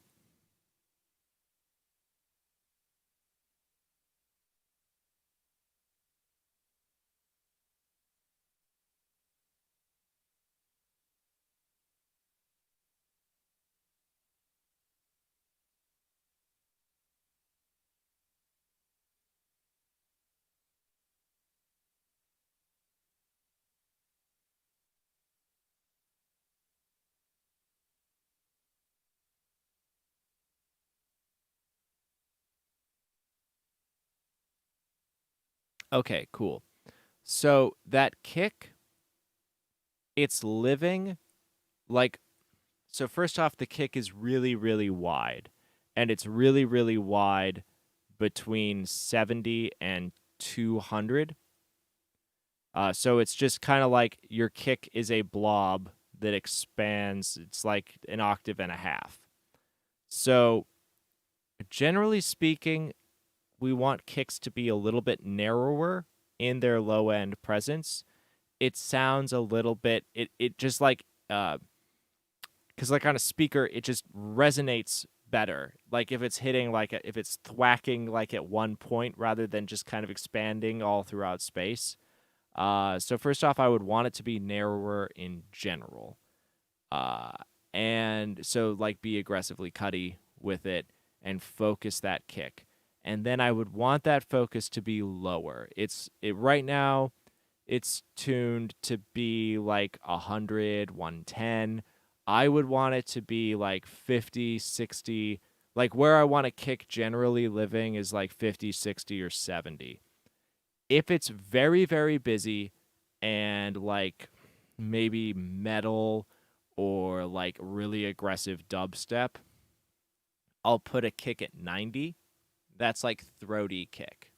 Okay, cool. So that kick, it's living like, so first off, the kick is really, really wide. And it's really, really wide between 70 and 200. So it's just kind of like your kick is a blob that expands. It's like an octave and a half. So generally speaking, we want kicks to be a little bit narrower in their low end presence. It sounds a little bit it just like because like on a speaker it just resonates better. Like if it's hitting like if it's thwacking like at one point rather than just kind of expanding all throughout space. So first off, I would want it to be narrower in general. Uh, and so like be aggressively cutty with it and focus that kick. And then I would want that focus to be lower. It right now it's tuned to be like 100, 110. I would want it to be like 50, 60. Like where I want to kick generally living is like 50, 60, or 70. If it's very, very busy and like maybe metal or like really aggressive dubstep, I'll put a kick at 90. That's like throaty kick.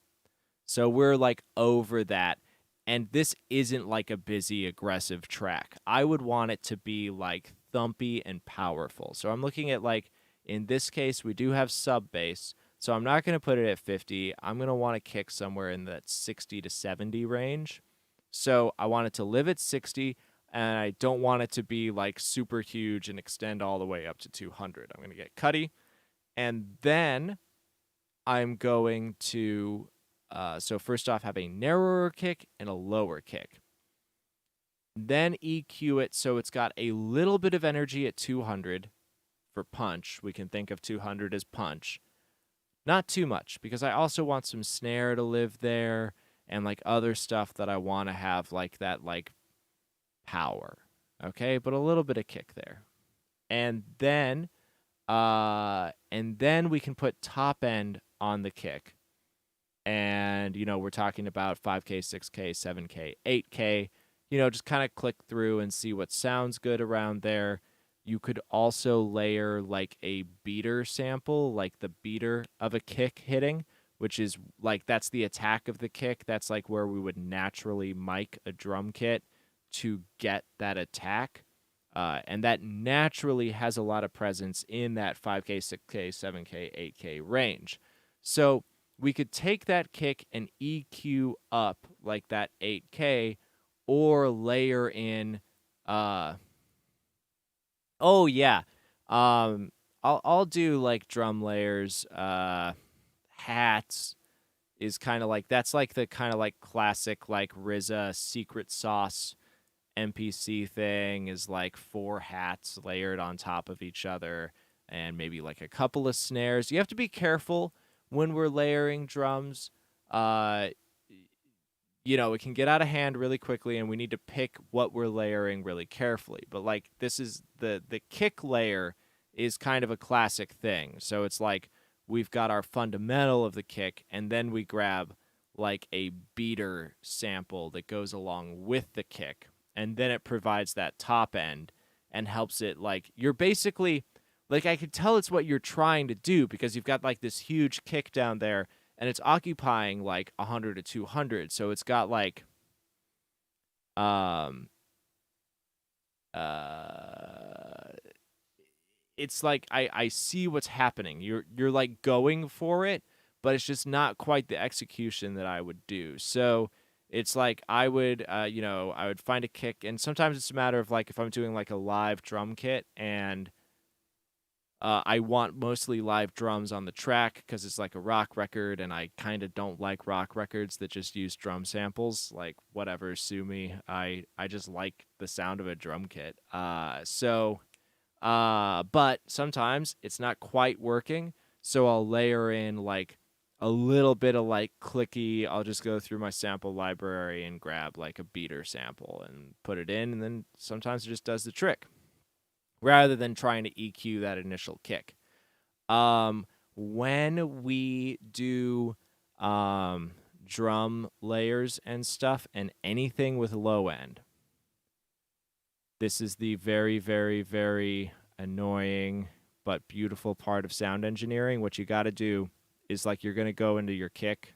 So we're like over that. And this isn't like a busy, aggressive track. I would want it to be like thumpy and powerful. So I'm looking at like, in this case, we do have sub bass. So I'm not going to put it at 50. I'm going to want to kick somewhere in that 60 to 70 range. So I want it to live at 60, and I don't want it to be like super huge and extend all the way up to 200. I'm going to get cutty. And then I'm going to, so first off, have a narrower kick and a lower kick. Then EQ it so it's got a little bit of energy at 200 for punch. We can think of 200 as punch. Not too much, because I also want some snare to live there and like other stuff that I want to have like that like power. Okay, but a little bit of kick there. And then we can put top end on the kick. And you know, we're talking about 5K, 6K, 7K, 8K. You know, just kind of click through and see what sounds good around there. You could also layer like a beater sample, like the beater of a kick hitting, which is like that's the attack of the kick. That's like where we would naturally mic a drum kit to get that attack. And that naturally has a lot of presence in that 5K, 6K, 7K, 8K range. So we could take that kick and EQ up like that 8K or layer in oh yeah. I'll do like drum layers, hats is kind of like that's like the kind of like classic like RZA secret sauce MPC thing is like 4 hats layered on top of each other and maybe like a couple of snares. You have to be careful when we're layering drums. You know, it can get out of hand really quickly and we need to pick what we're layering really carefully. But like this is the kick layer is kind of a classic thing. So it's like we've got our fundamental of the kick and then we grab like a beater sample that goes along with the kick, and then it provides that top end and helps it, like, you're basically, like, I could tell it's what you're trying to do because you've got like this huge kick down there and it's occupying like 100 to 200, so it's got like um uh it's like I see what's happening. You're like going for it, but it's just not quite the execution that I would do. So it's like I would I would find a kick, and sometimes it's a matter of like if I'm doing like a live drum kit and I want mostly live drums on the track because it's like a rock record, and I kind of don't like rock records that just use drum samples. Like, whatever, sue me. I just like the sound of a drum kit. But sometimes it's not quite working, so I'll layer in like a little bit of like clicky. I'll just go through my sample library and grab like a beater sample and put it in, and then sometimes it just does the trick rather than trying to EQ that initial kick. When we do drum layers and stuff and anything with low end, this is the very, very, very annoying but beautiful part of sound engineering. What you got to do is, like, you're going to go into your kick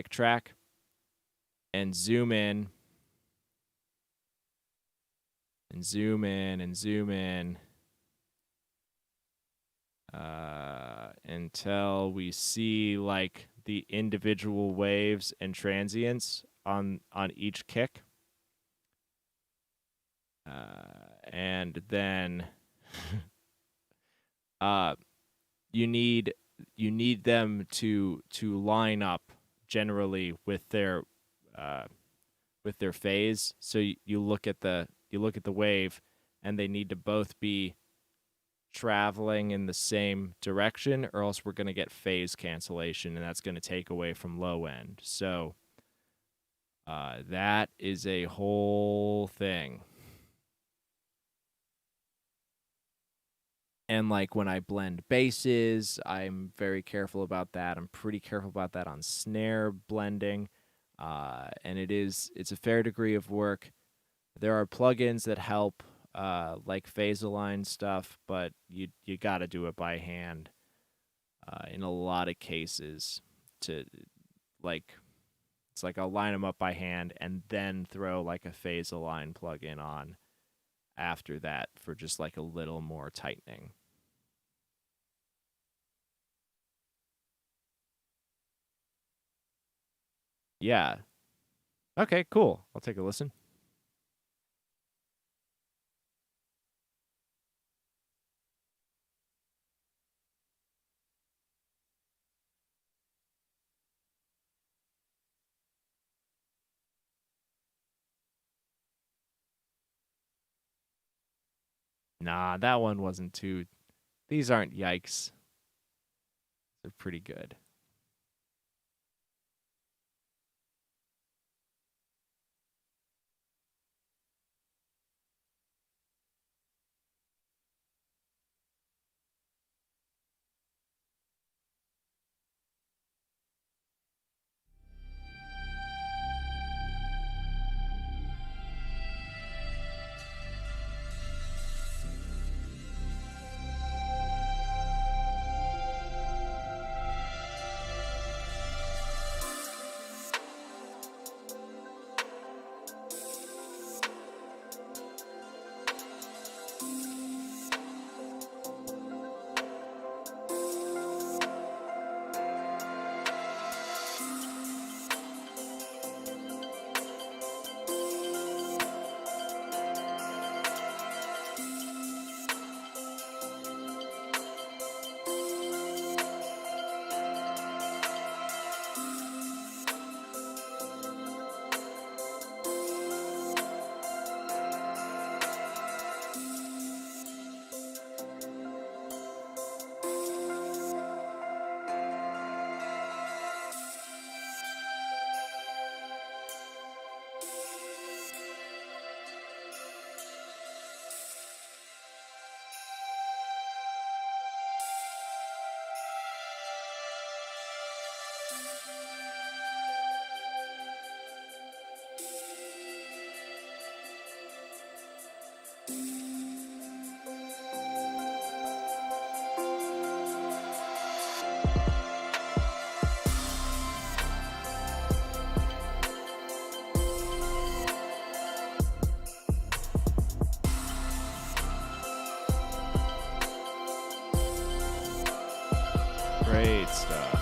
track and zoom in and zoom in and zoom in until we see like the individual waves and transients on each kick. And then you need them to line up generally with their phase. So you look at the wave, and they need to both be traveling in the same direction, or else we're going to get phase cancellation, and that's going to take away from low end. So that is a whole thing. And like when I blend basses, I'm very careful about that. I'm pretty careful about that on snare blending. And it's a fair degree of work. There are plugins that help, like phase align stuff, but you got to do it by hand in a lot of cases. To like, it's like I'll line them up by hand and then throw like a phase align plugin on after that for just like a little more tightening. Yeah. Okay, cool. I'll take a listen. Nah, that one wasn't too. These aren't yikes. They're pretty good. Great stuff.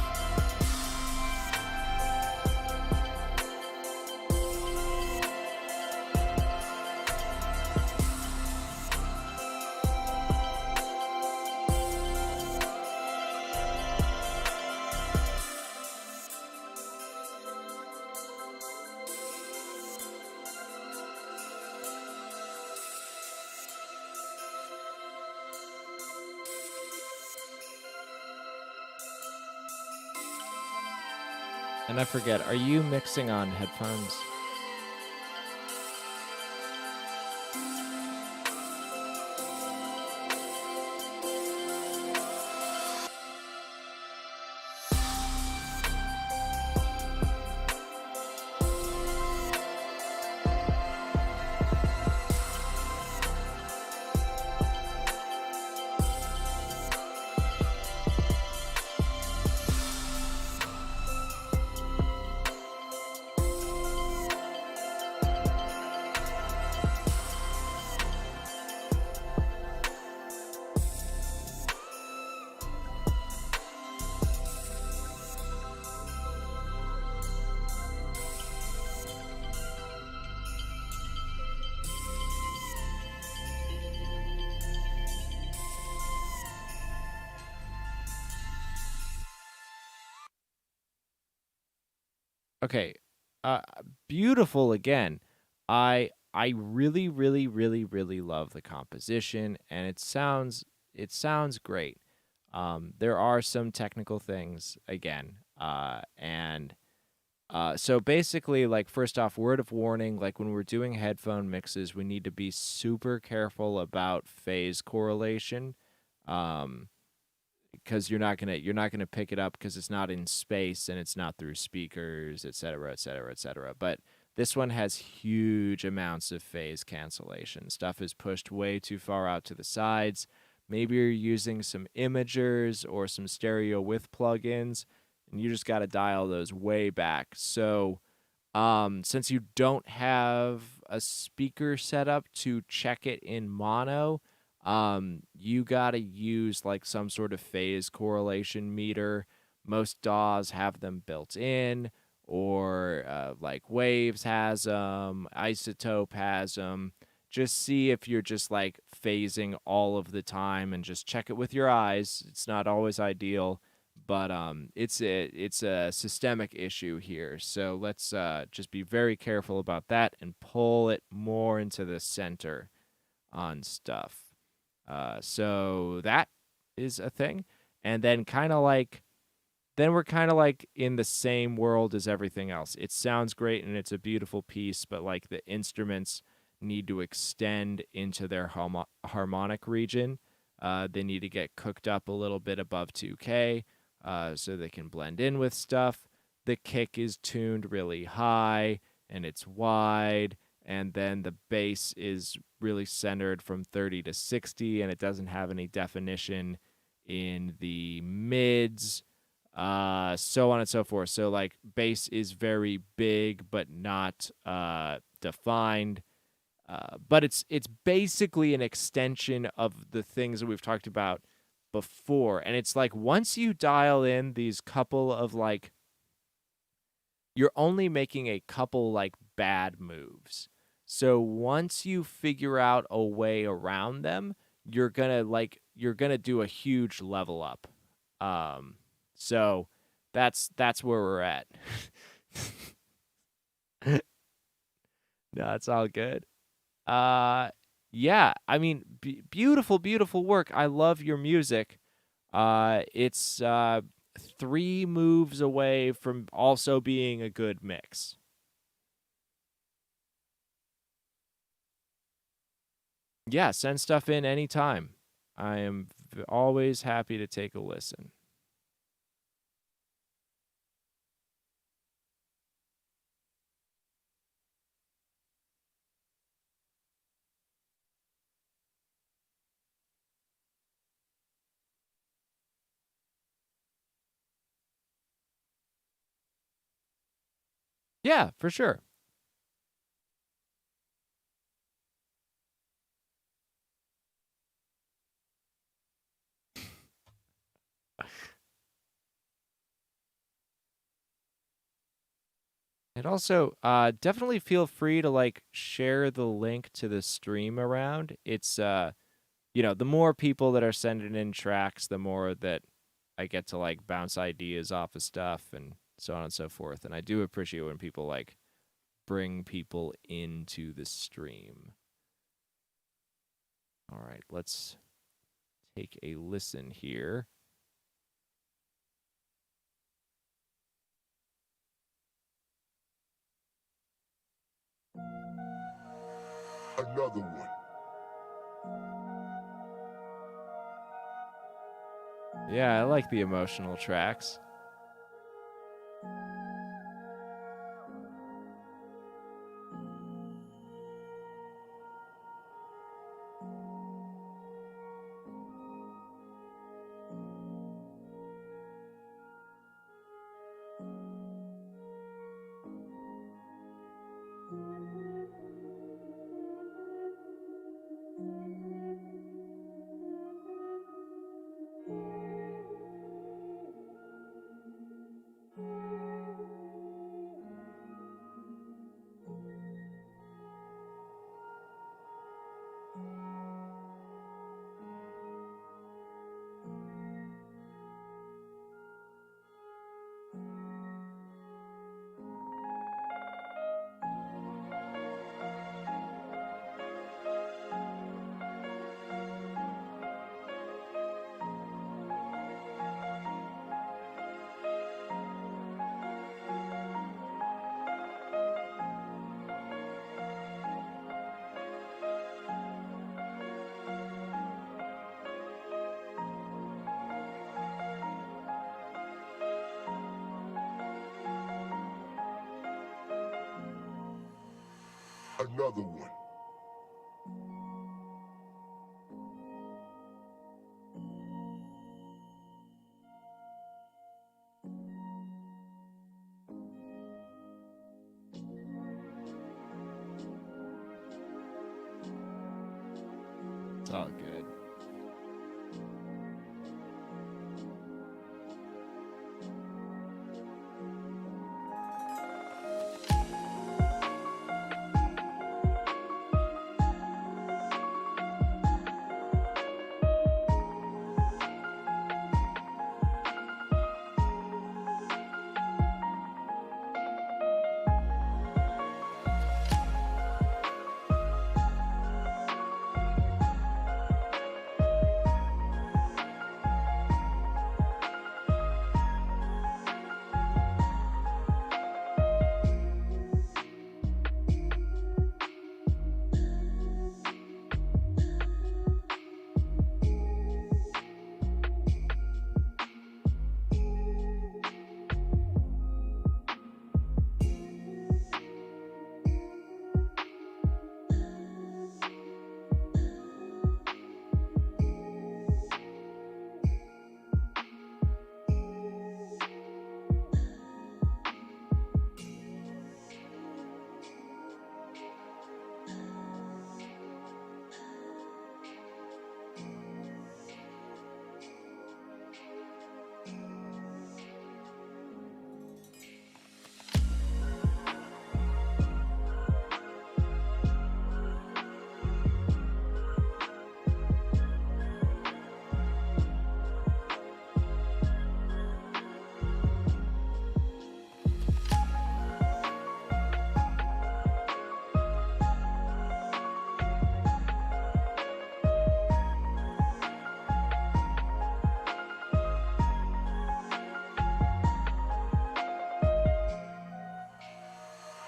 And I forget, are you mixing on headphones? Okay. Uh Beautiful again. I really really love the composition, and it sounds great. There are some technical things again. And so basically, like, first off, word of warning, like when we're doing headphone mixes, we need to be super careful about phase correlation. Um because you're not gonna pick it up because it's not in space and it's not through speakers, et cetera, et cetera, et cetera. But this one has huge amounts of phase cancellation. Stuff is pushed way too far out to the sides. Maybe you're using some imagers or some stereo width plugins, and you just got to dial those way back. So, since you don't have a speaker set up to check it in mono, you gotta use like some sort of phase correlation meter. Most DAWs have them built in, or like Waves has them, Isotope has them. Just see if you're just like phasing all of the time, and just check it with your eyes. It's not always ideal, but it's a systemic issue here. So let's just be very careful about that and pull it more into the center on stuff. So that is a thing. And then we're kind of like in the same world as everything else. It sounds great and it's a beautiful piece, but like the instruments need to extend into their harmonic region. They need to get cooked up a little bit above 2K, so they can blend in with stuff. The kick is tuned really high and it's wide, and then the bass is really centered from 30 to 60, and it doesn't have any definition in the mids, so on and so forth. So like bass is very big but not defined. But it's basically an extension of the things that we've talked about before. And it's like once you dial in these couple of like, you're only making a couple like bad moves. So once you figure out a way around them, you're gonna do a huge level up. So that's where we're at. No, it's all good. Yeah, I mean, beautiful work. I love your music. It's 3 moves away from also being a good mix. Yeah, send stuff in anytime. I am always happy to take a listen. Yeah, for sure. And also, definitely feel free to like share the link to the stream around. It's the more people that are sending in tracks, the more that I get to like bounce ideas off of stuff and so on and so forth. And I do appreciate when people like bring people into the stream. All right, let's take a listen here. Another one. Yeah, I like the emotional tracks. Another one. It's all good.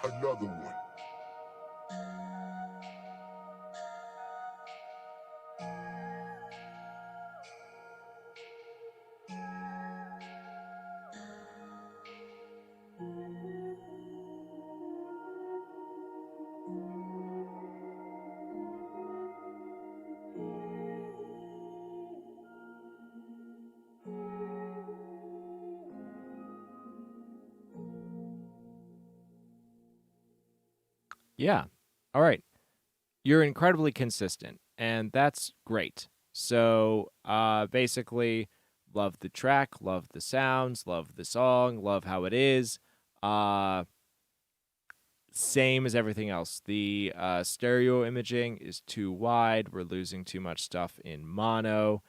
Another one. Yeah. All right. You're incredibly consistent, and that's great. So, basically, love the track, love the sounds, love the song, love how it is. Uh, Same as everything else. The stereo imaging is too wide. We're losing too much stuff in mono.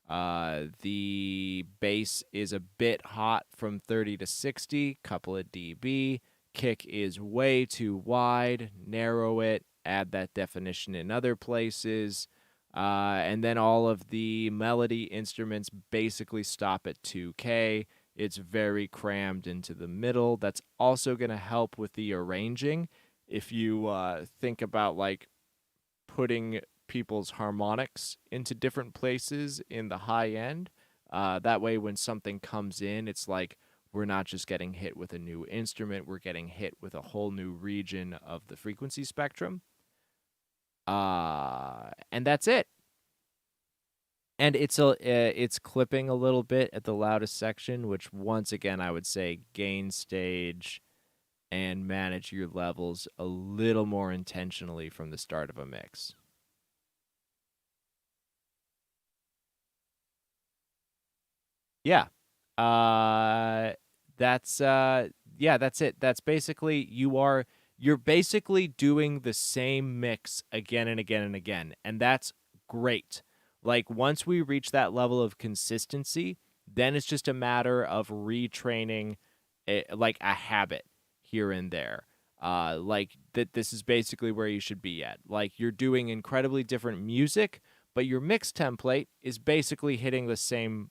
The bass is a bit hot from 30 to 60, couple of dB. Kick is way too wide. Narrow it. Add that definition in other places. And then all of the melody instruments basically stop at 2K. It's very crammed into the middle. That's also going to help with the arranging. If you think about like putting people's harmonics into different places in the high end, that way when something comes in, it's like we're not just getting hit with a new instrument, we're getting hit with a whole new region of the frequency spectrum. And that's it. And it's clipping a little bit at the loudest section, which once again I would say gain stage and manage your levels a little more intentionally from the start of a mix. Yeah. That's it. That's basically you're basically doing the same mix again and again and again, and that's great. Like once we reach that level of consistency, then it's just a matter of retraining like a habit here and there. Like that this is basically where you should be at. Like you're doing incredibly different music, but your mix template is basically hitting the same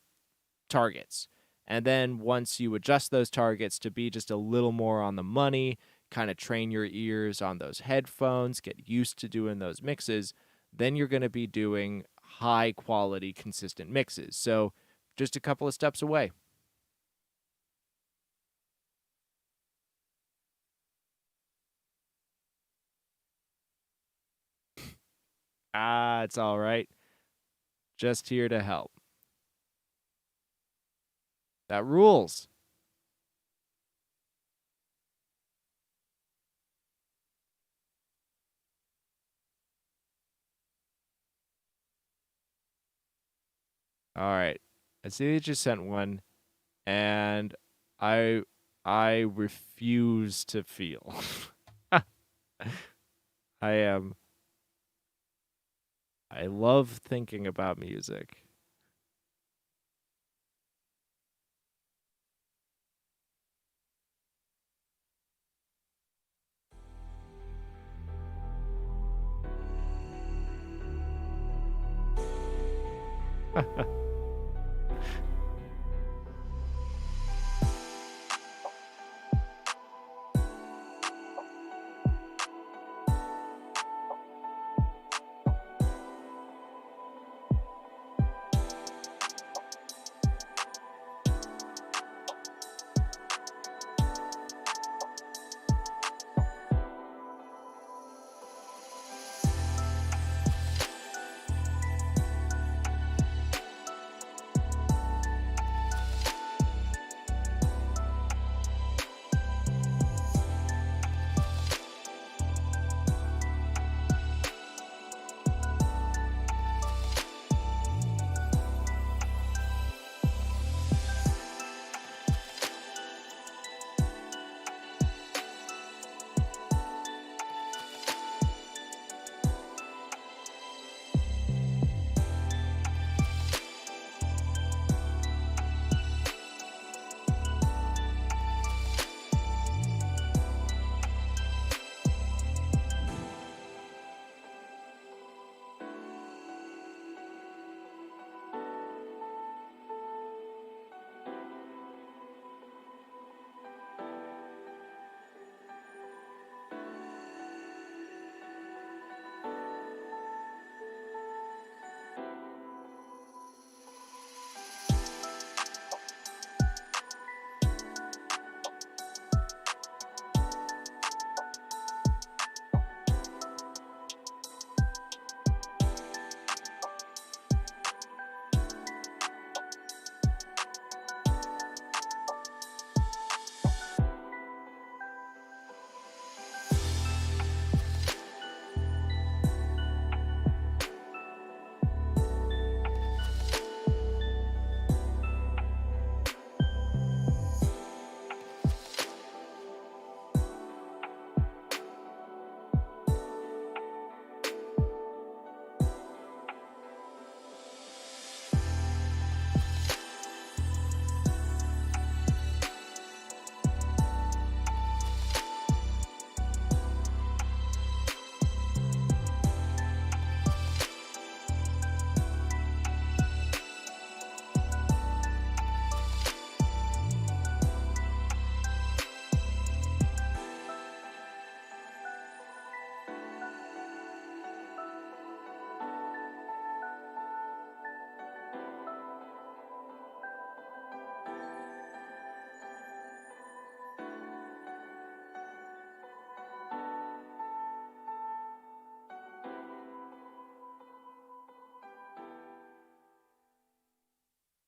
targets. And then once you adjust those targets to be just a little more on the money, kind of train your ears on those headphones, get used to doing those mixes, then you're going to be doing high quality, consistent mixes. So just a couple of steps away. It's all right. Just here to help. That rules. All right. I see you just sent one, and I I refuse to feel. I am. I love thinking about music.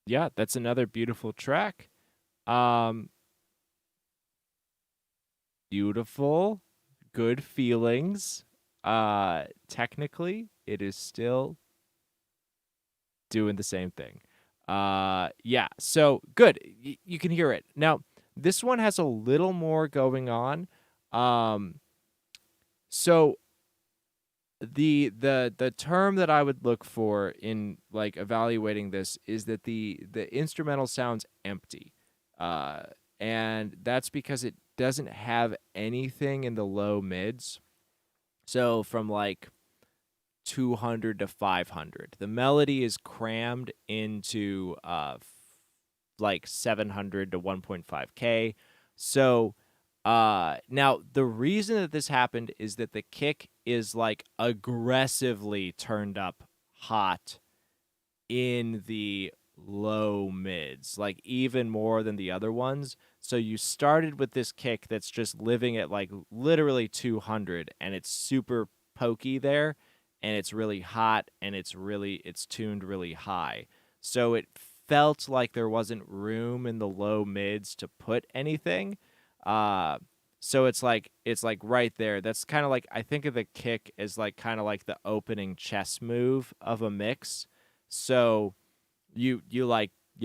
Yeah, that's another beautiful track. Um, Beautiful, good feelings. Technically, it is still doing the same thing. Yeah, so good. You can hear it. Now, this one has a little more going on. Um, so the term that I would look for in like evaluating this is that the instrumental sounds empty. Uh, and that's because it doesn't have anything in the low mids. So from like 200 to 500. The melody is crammed into like 700 to 1.5K. So now the reason that this happened is that the kick is like aggressively turned up hot in the low mids, like even more than the other ones. So you started with this kick that's just living at like literally 200 and it's super pokey there and it's really hot and it's tuned really high. So it felt like there wasn't room in the low mids to put anything. Uh so it's like right there. That's kind of like I think of the kick as like kind of like the opening chess move of a mix. So you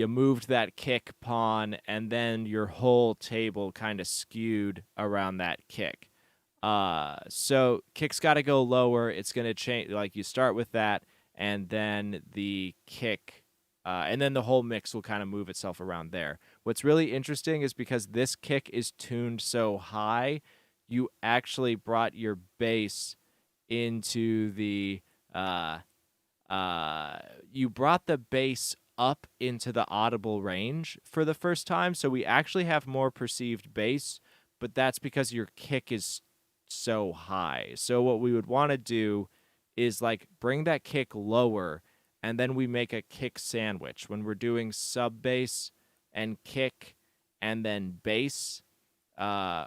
moved that kick pawn and then your whole table kind of skewed around that kick. So kick's got to go lower. It's going to change, like you start with that and then the kick and then the whole mix will kind of move itself around there. What's really interesting is because this kick is tuned so high, you actually brought your bass into the uh you brought the bass up into the audible range for the first time. So we actually have more perceived bass, but that's because your kick is so high. So what we would want to do is like bring that kick lower and then we make a kick sandwich when we're doing sub bass and kick and then bass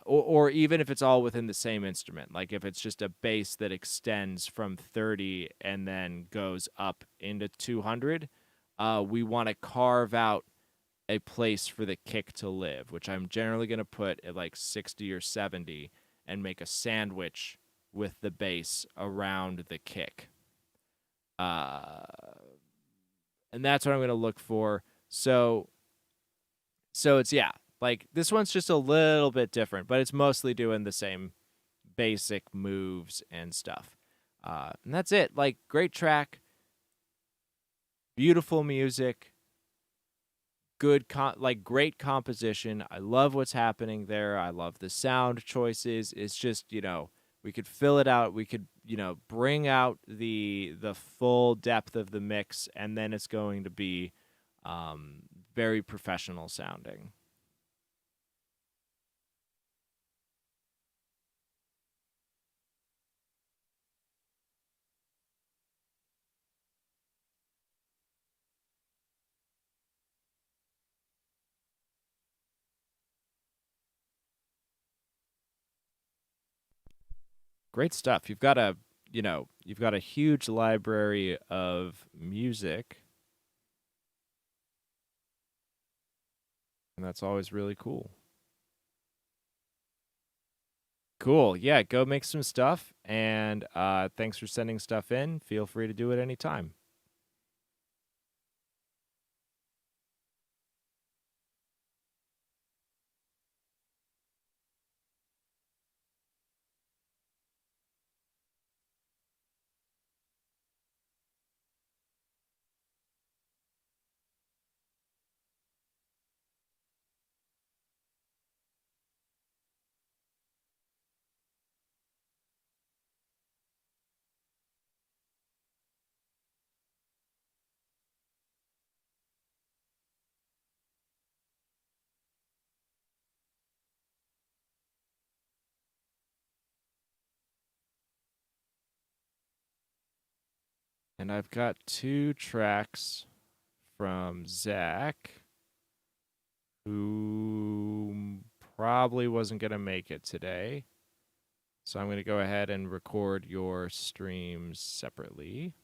or even if it's all within the same instrument, like if it's just a bass that extends from 30 and then goes up into 200, we want to carve out a place for the kick to live, which I'm generally going to put at like 60 or 70 and make a sandwich with the bass around the kick. Uh, and that's what I'm going to look for. So it's yeah, like this one's just a little bit different, but it's mostly doing the same basic moves and stuff. And that's it. Like great track, beautiful music, like great composition. I love what's happening there. I love the sound choices. It's just, we could fill it out. We could, bring out the full depth of the mix and then it's going to be very professional sounding. Great stuff. You've got a huge library of music, and that's always really cool. Cool. Yeah, go make some stuff, and thanks for sending stuff in. Feel free to do it anytime. And I've got 2 tracks from Zach, who probably wasn't going to make it today. So I'm going to go ahead and record your streams separately.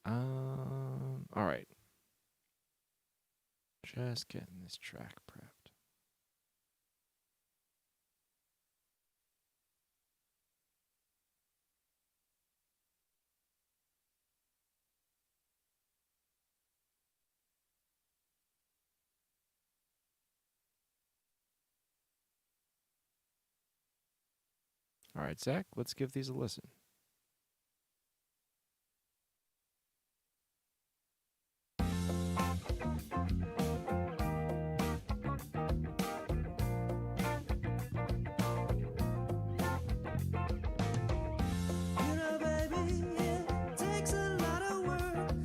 All right. Just getting this track prepped. All right, Zach, let's give these a listen. You know, baby, it takes a lot of work,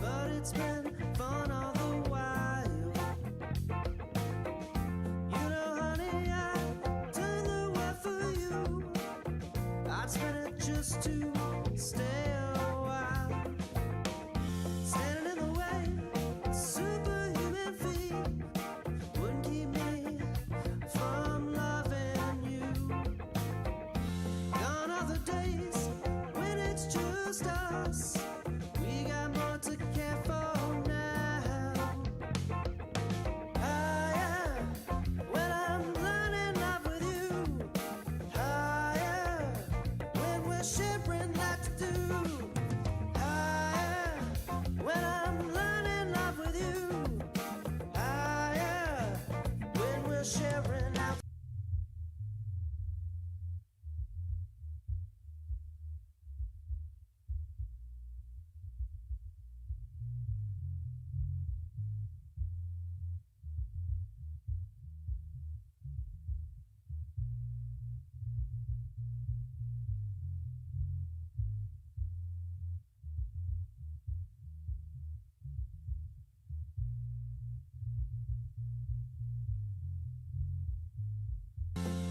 but it's been fun all the while. You know, honey, I turn the world for you. I'd spend it just to stay a while. Standing in the way, superhuman feet wouldn't keep me from loving you. Gone are the days when it's just us. We got more to care for now. Higher, when I'm learning love with you. Higher, when we're sharing that to do. Higher, when I'm learning love with you. Higher, when we're sharing out.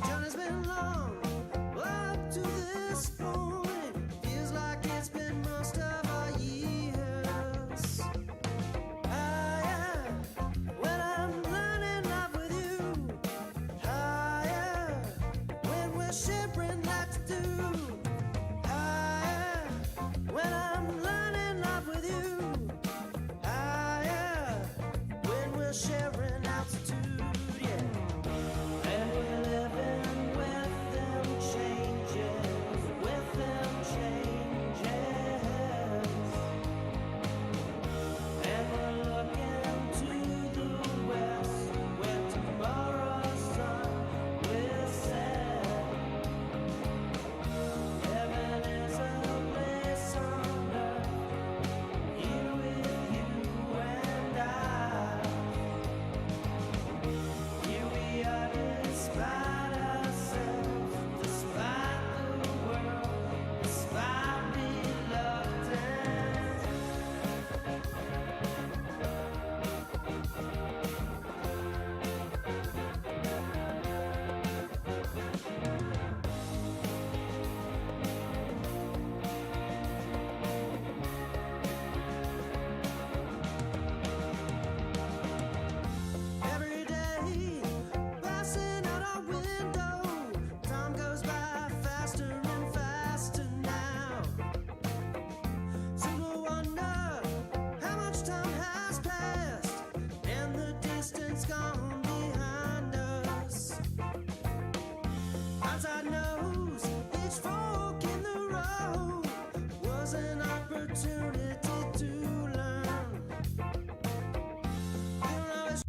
Journey's been long, up to this point. Feels like it's been most of our years. Higher, when I'm learning love with you. Higher, when we're sharing that to do. Higher, when I'm learning love with you. Higher, when we're sharing altitude, yeah. And we're living with them changes, with them changes. And we're looking to the west, where tomorrow's sun will set. Heaven is a place on earth, here with you and I. Here we are despite ourselves, despite the world, despite reluctance. Every day, passing out our window, time goes by faster and faster now. Soon we'll wonder how much time has passed and the distance gone behind us. Hindsight knows each fork in the road was an opportunity to learn. You'll always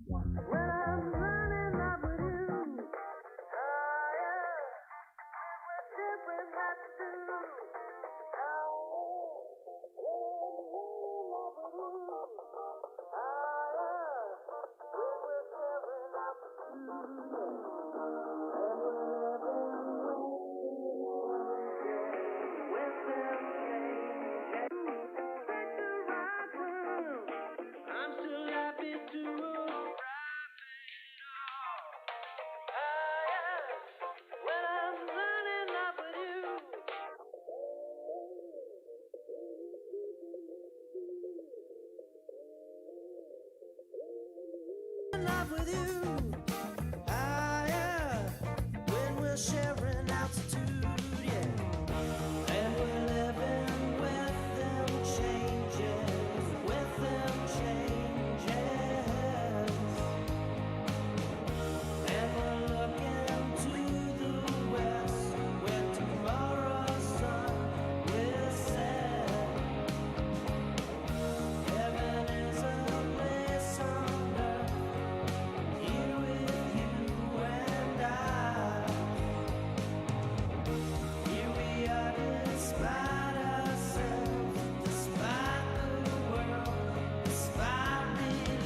when I'm learning love with you. Higher, we're different that to do. Higher, love with you. Higher, we're different that to do. And we're living with them changes. Take the right turn. I'm still happy to arrive. in love with you. Higher when we're sharing altitude, yeah. And we're living with them changes, with them changes. And we're looking to the west, where tomorrow's sun will set. Heaven is a place on earth, here with you and I. Here we are despite ourselves, despite the world, despite reluctance.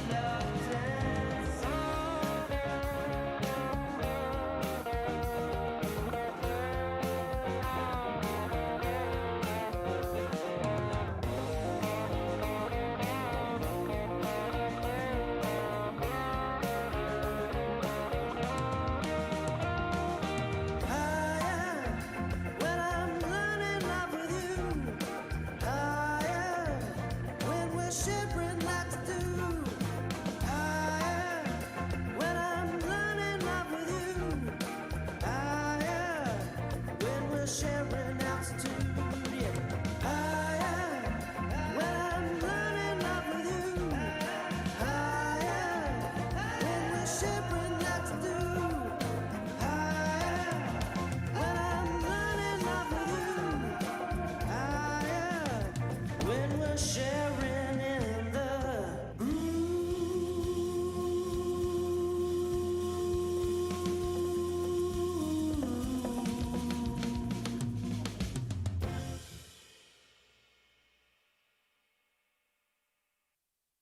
Higher when I'm learning love with you. Higher when we're sharing lots to do. Higher when I'm learning love with you. Higher when we're sharing altitude. Yeah. Higher when I'm learning love with you. Higher when we're sharing lots to do. Higher when I'm learning love with you. Higher when we're sharing in the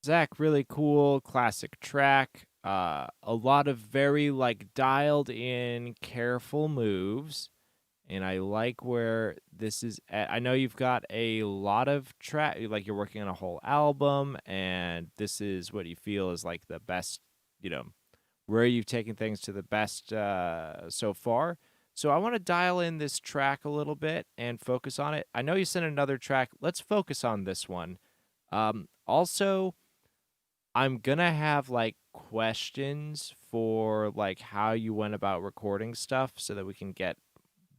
Zach, really cool classic track. A lot of very like dialed in, careful moves, and I like where this is at. I know you've got a lot of track, like you're working on a whole album, and this is what you feel is like the best, you know, where you've taken things to the best so far. So I want to dial in this track a little bit and focus on it. I know you sent another track. Let's focus on this one. Also, I'm gonna have like questions for like how you went about recording stuff so that we can get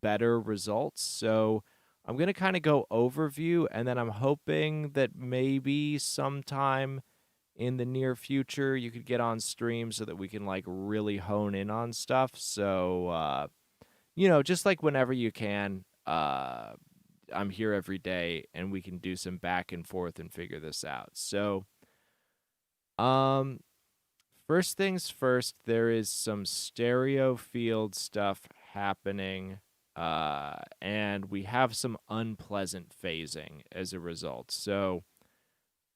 better results. So I'm gonna kind of go overview, and then I'm hoping that maybe sometime in the near future you could get on stream so that we can like really hone in on stuff. So just like whenever you can, I'm here every day and we can do some back and forth and figure this out. So first things first, there is some stereo field stuff happening, and we have some unpleasant phasing as a result. So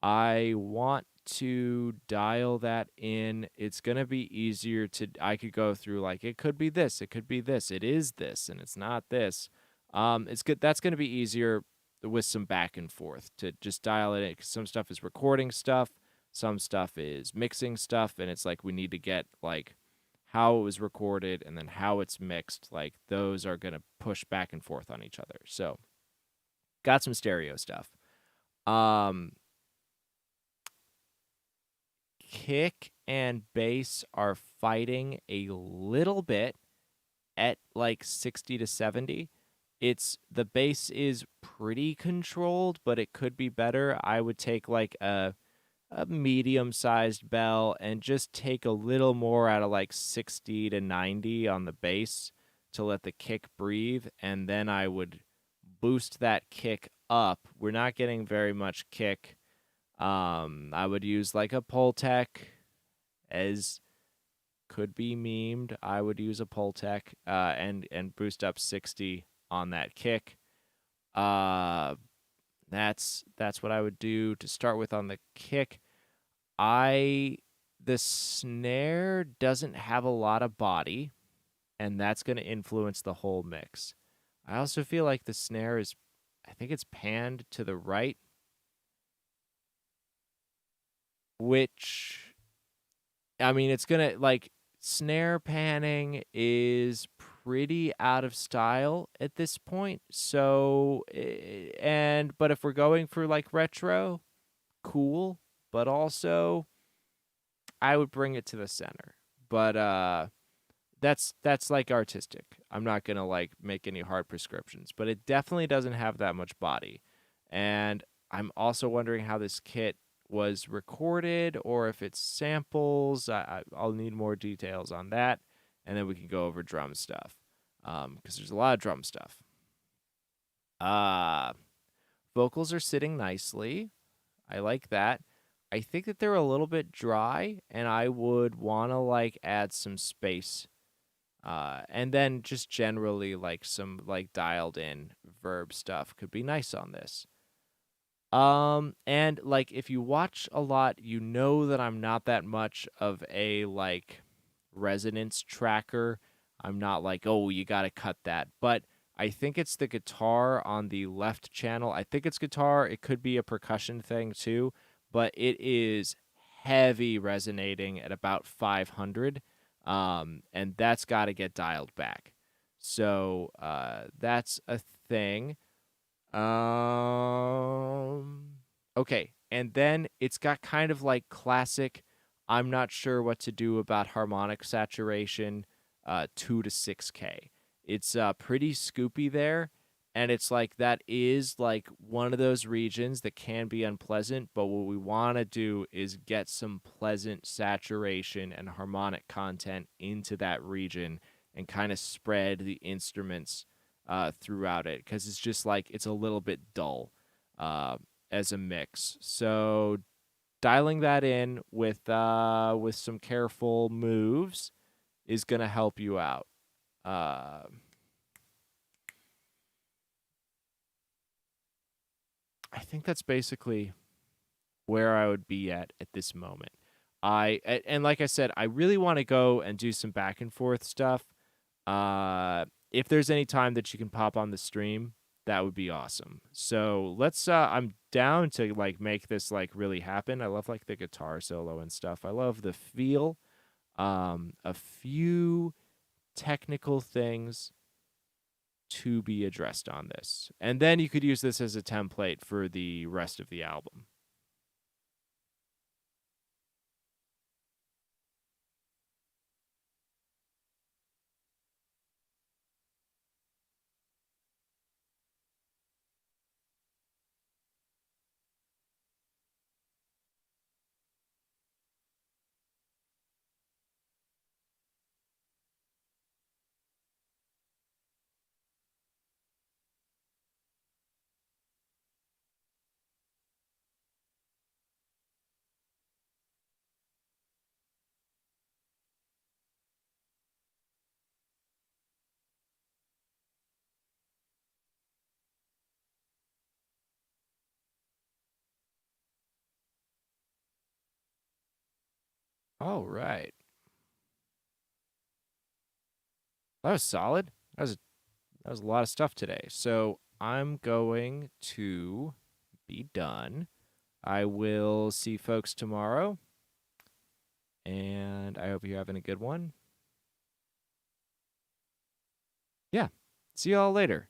I want to dial that in. It's going to be easier I could go through like, it could be this, it could be this, it is this, and it's not this. It's good. That's going to be easier with some back and forth to just dial it in, 'cause some stuff is recording stuff. Some stuff is mixing stuff, and it's like we need to get like how it was recorded and then how it's mixed. Like those are going to push back and forth on each other. So got some stereo stuff. Kick and bass are fighting a little bit at like 60 to 70. The bass is pretty controlled, but it could be better. I would take like a medium-sized bell and just take a little more out of like 60 to 90 on the bass to let the kick breathe, and then I would boost that kick up. We're not getting very much kick. I would use like a Pultec, as could be memed. I would use a Pultec and boost up 60 on that kick. That's what I would do to start with on the kick. The snare doesn't have a lot of body, and that's going to influence the whole mix. I also feel like the snare I think it's panned to the right, which, I mean, it's going to, like, snare panning is pretty out of style at this point. So, but if we're going for, like, retro, cool. But also, I would bring it to the center. But that's like artistic. I'm not gonna like make any hard prescriptions, but it definitely doesn't have that much body. And I'm also wondering how this kit was recorded or if it's samples. I'll need more details on that, and then we can go over drum stuff because there's a lot of drum stuff. Uh, vocals are sitting nicely. I like that. I think that they're a little bit dry, and I would want to like add some space. And then just generally like some like dialed in verb stuff could be nice on this. And like if you watch a lot, you know that I'm not that much of a like resonance tracker. I'm not like, oh, you got to cut that. But I think it's the guitar on the left channel. I think it's guitar. It could be a percussion thing too, but it is heavy resonating at about 500. And that's got to get dialed back. So that's a thing. Okay, and then it's got kind of like classic. I'm not sure what to do about harmonic saturation. 2 to 6K. It's pretty scoopy there, and it's like that is like one of those regions that can be unpleasant. But what we want to do is get some pleasant saturation and harmonic content into that region, and kind of spread the instruments throughout it because it's just like it's a little bit dull as a mix. So dialing that in with some careful moves is gonna help you out. I think that's basically where I would be at this moment. And like I said, I really want to go and do some back and forth stuff. If there's any time that you can pop on the stream, that would be awesome. So let's I'm down to like make this like really happen. I love like the guitar solo and stuff. I love the feel. A few technical things to be addressed on this. And then you could use this as a template for the rest of the album. All right. That was solid. That was a lot of stuff today. So I'm going to be done. I will see folks tomorrow, and I hope you're having a good one. Yeah. See y'all later.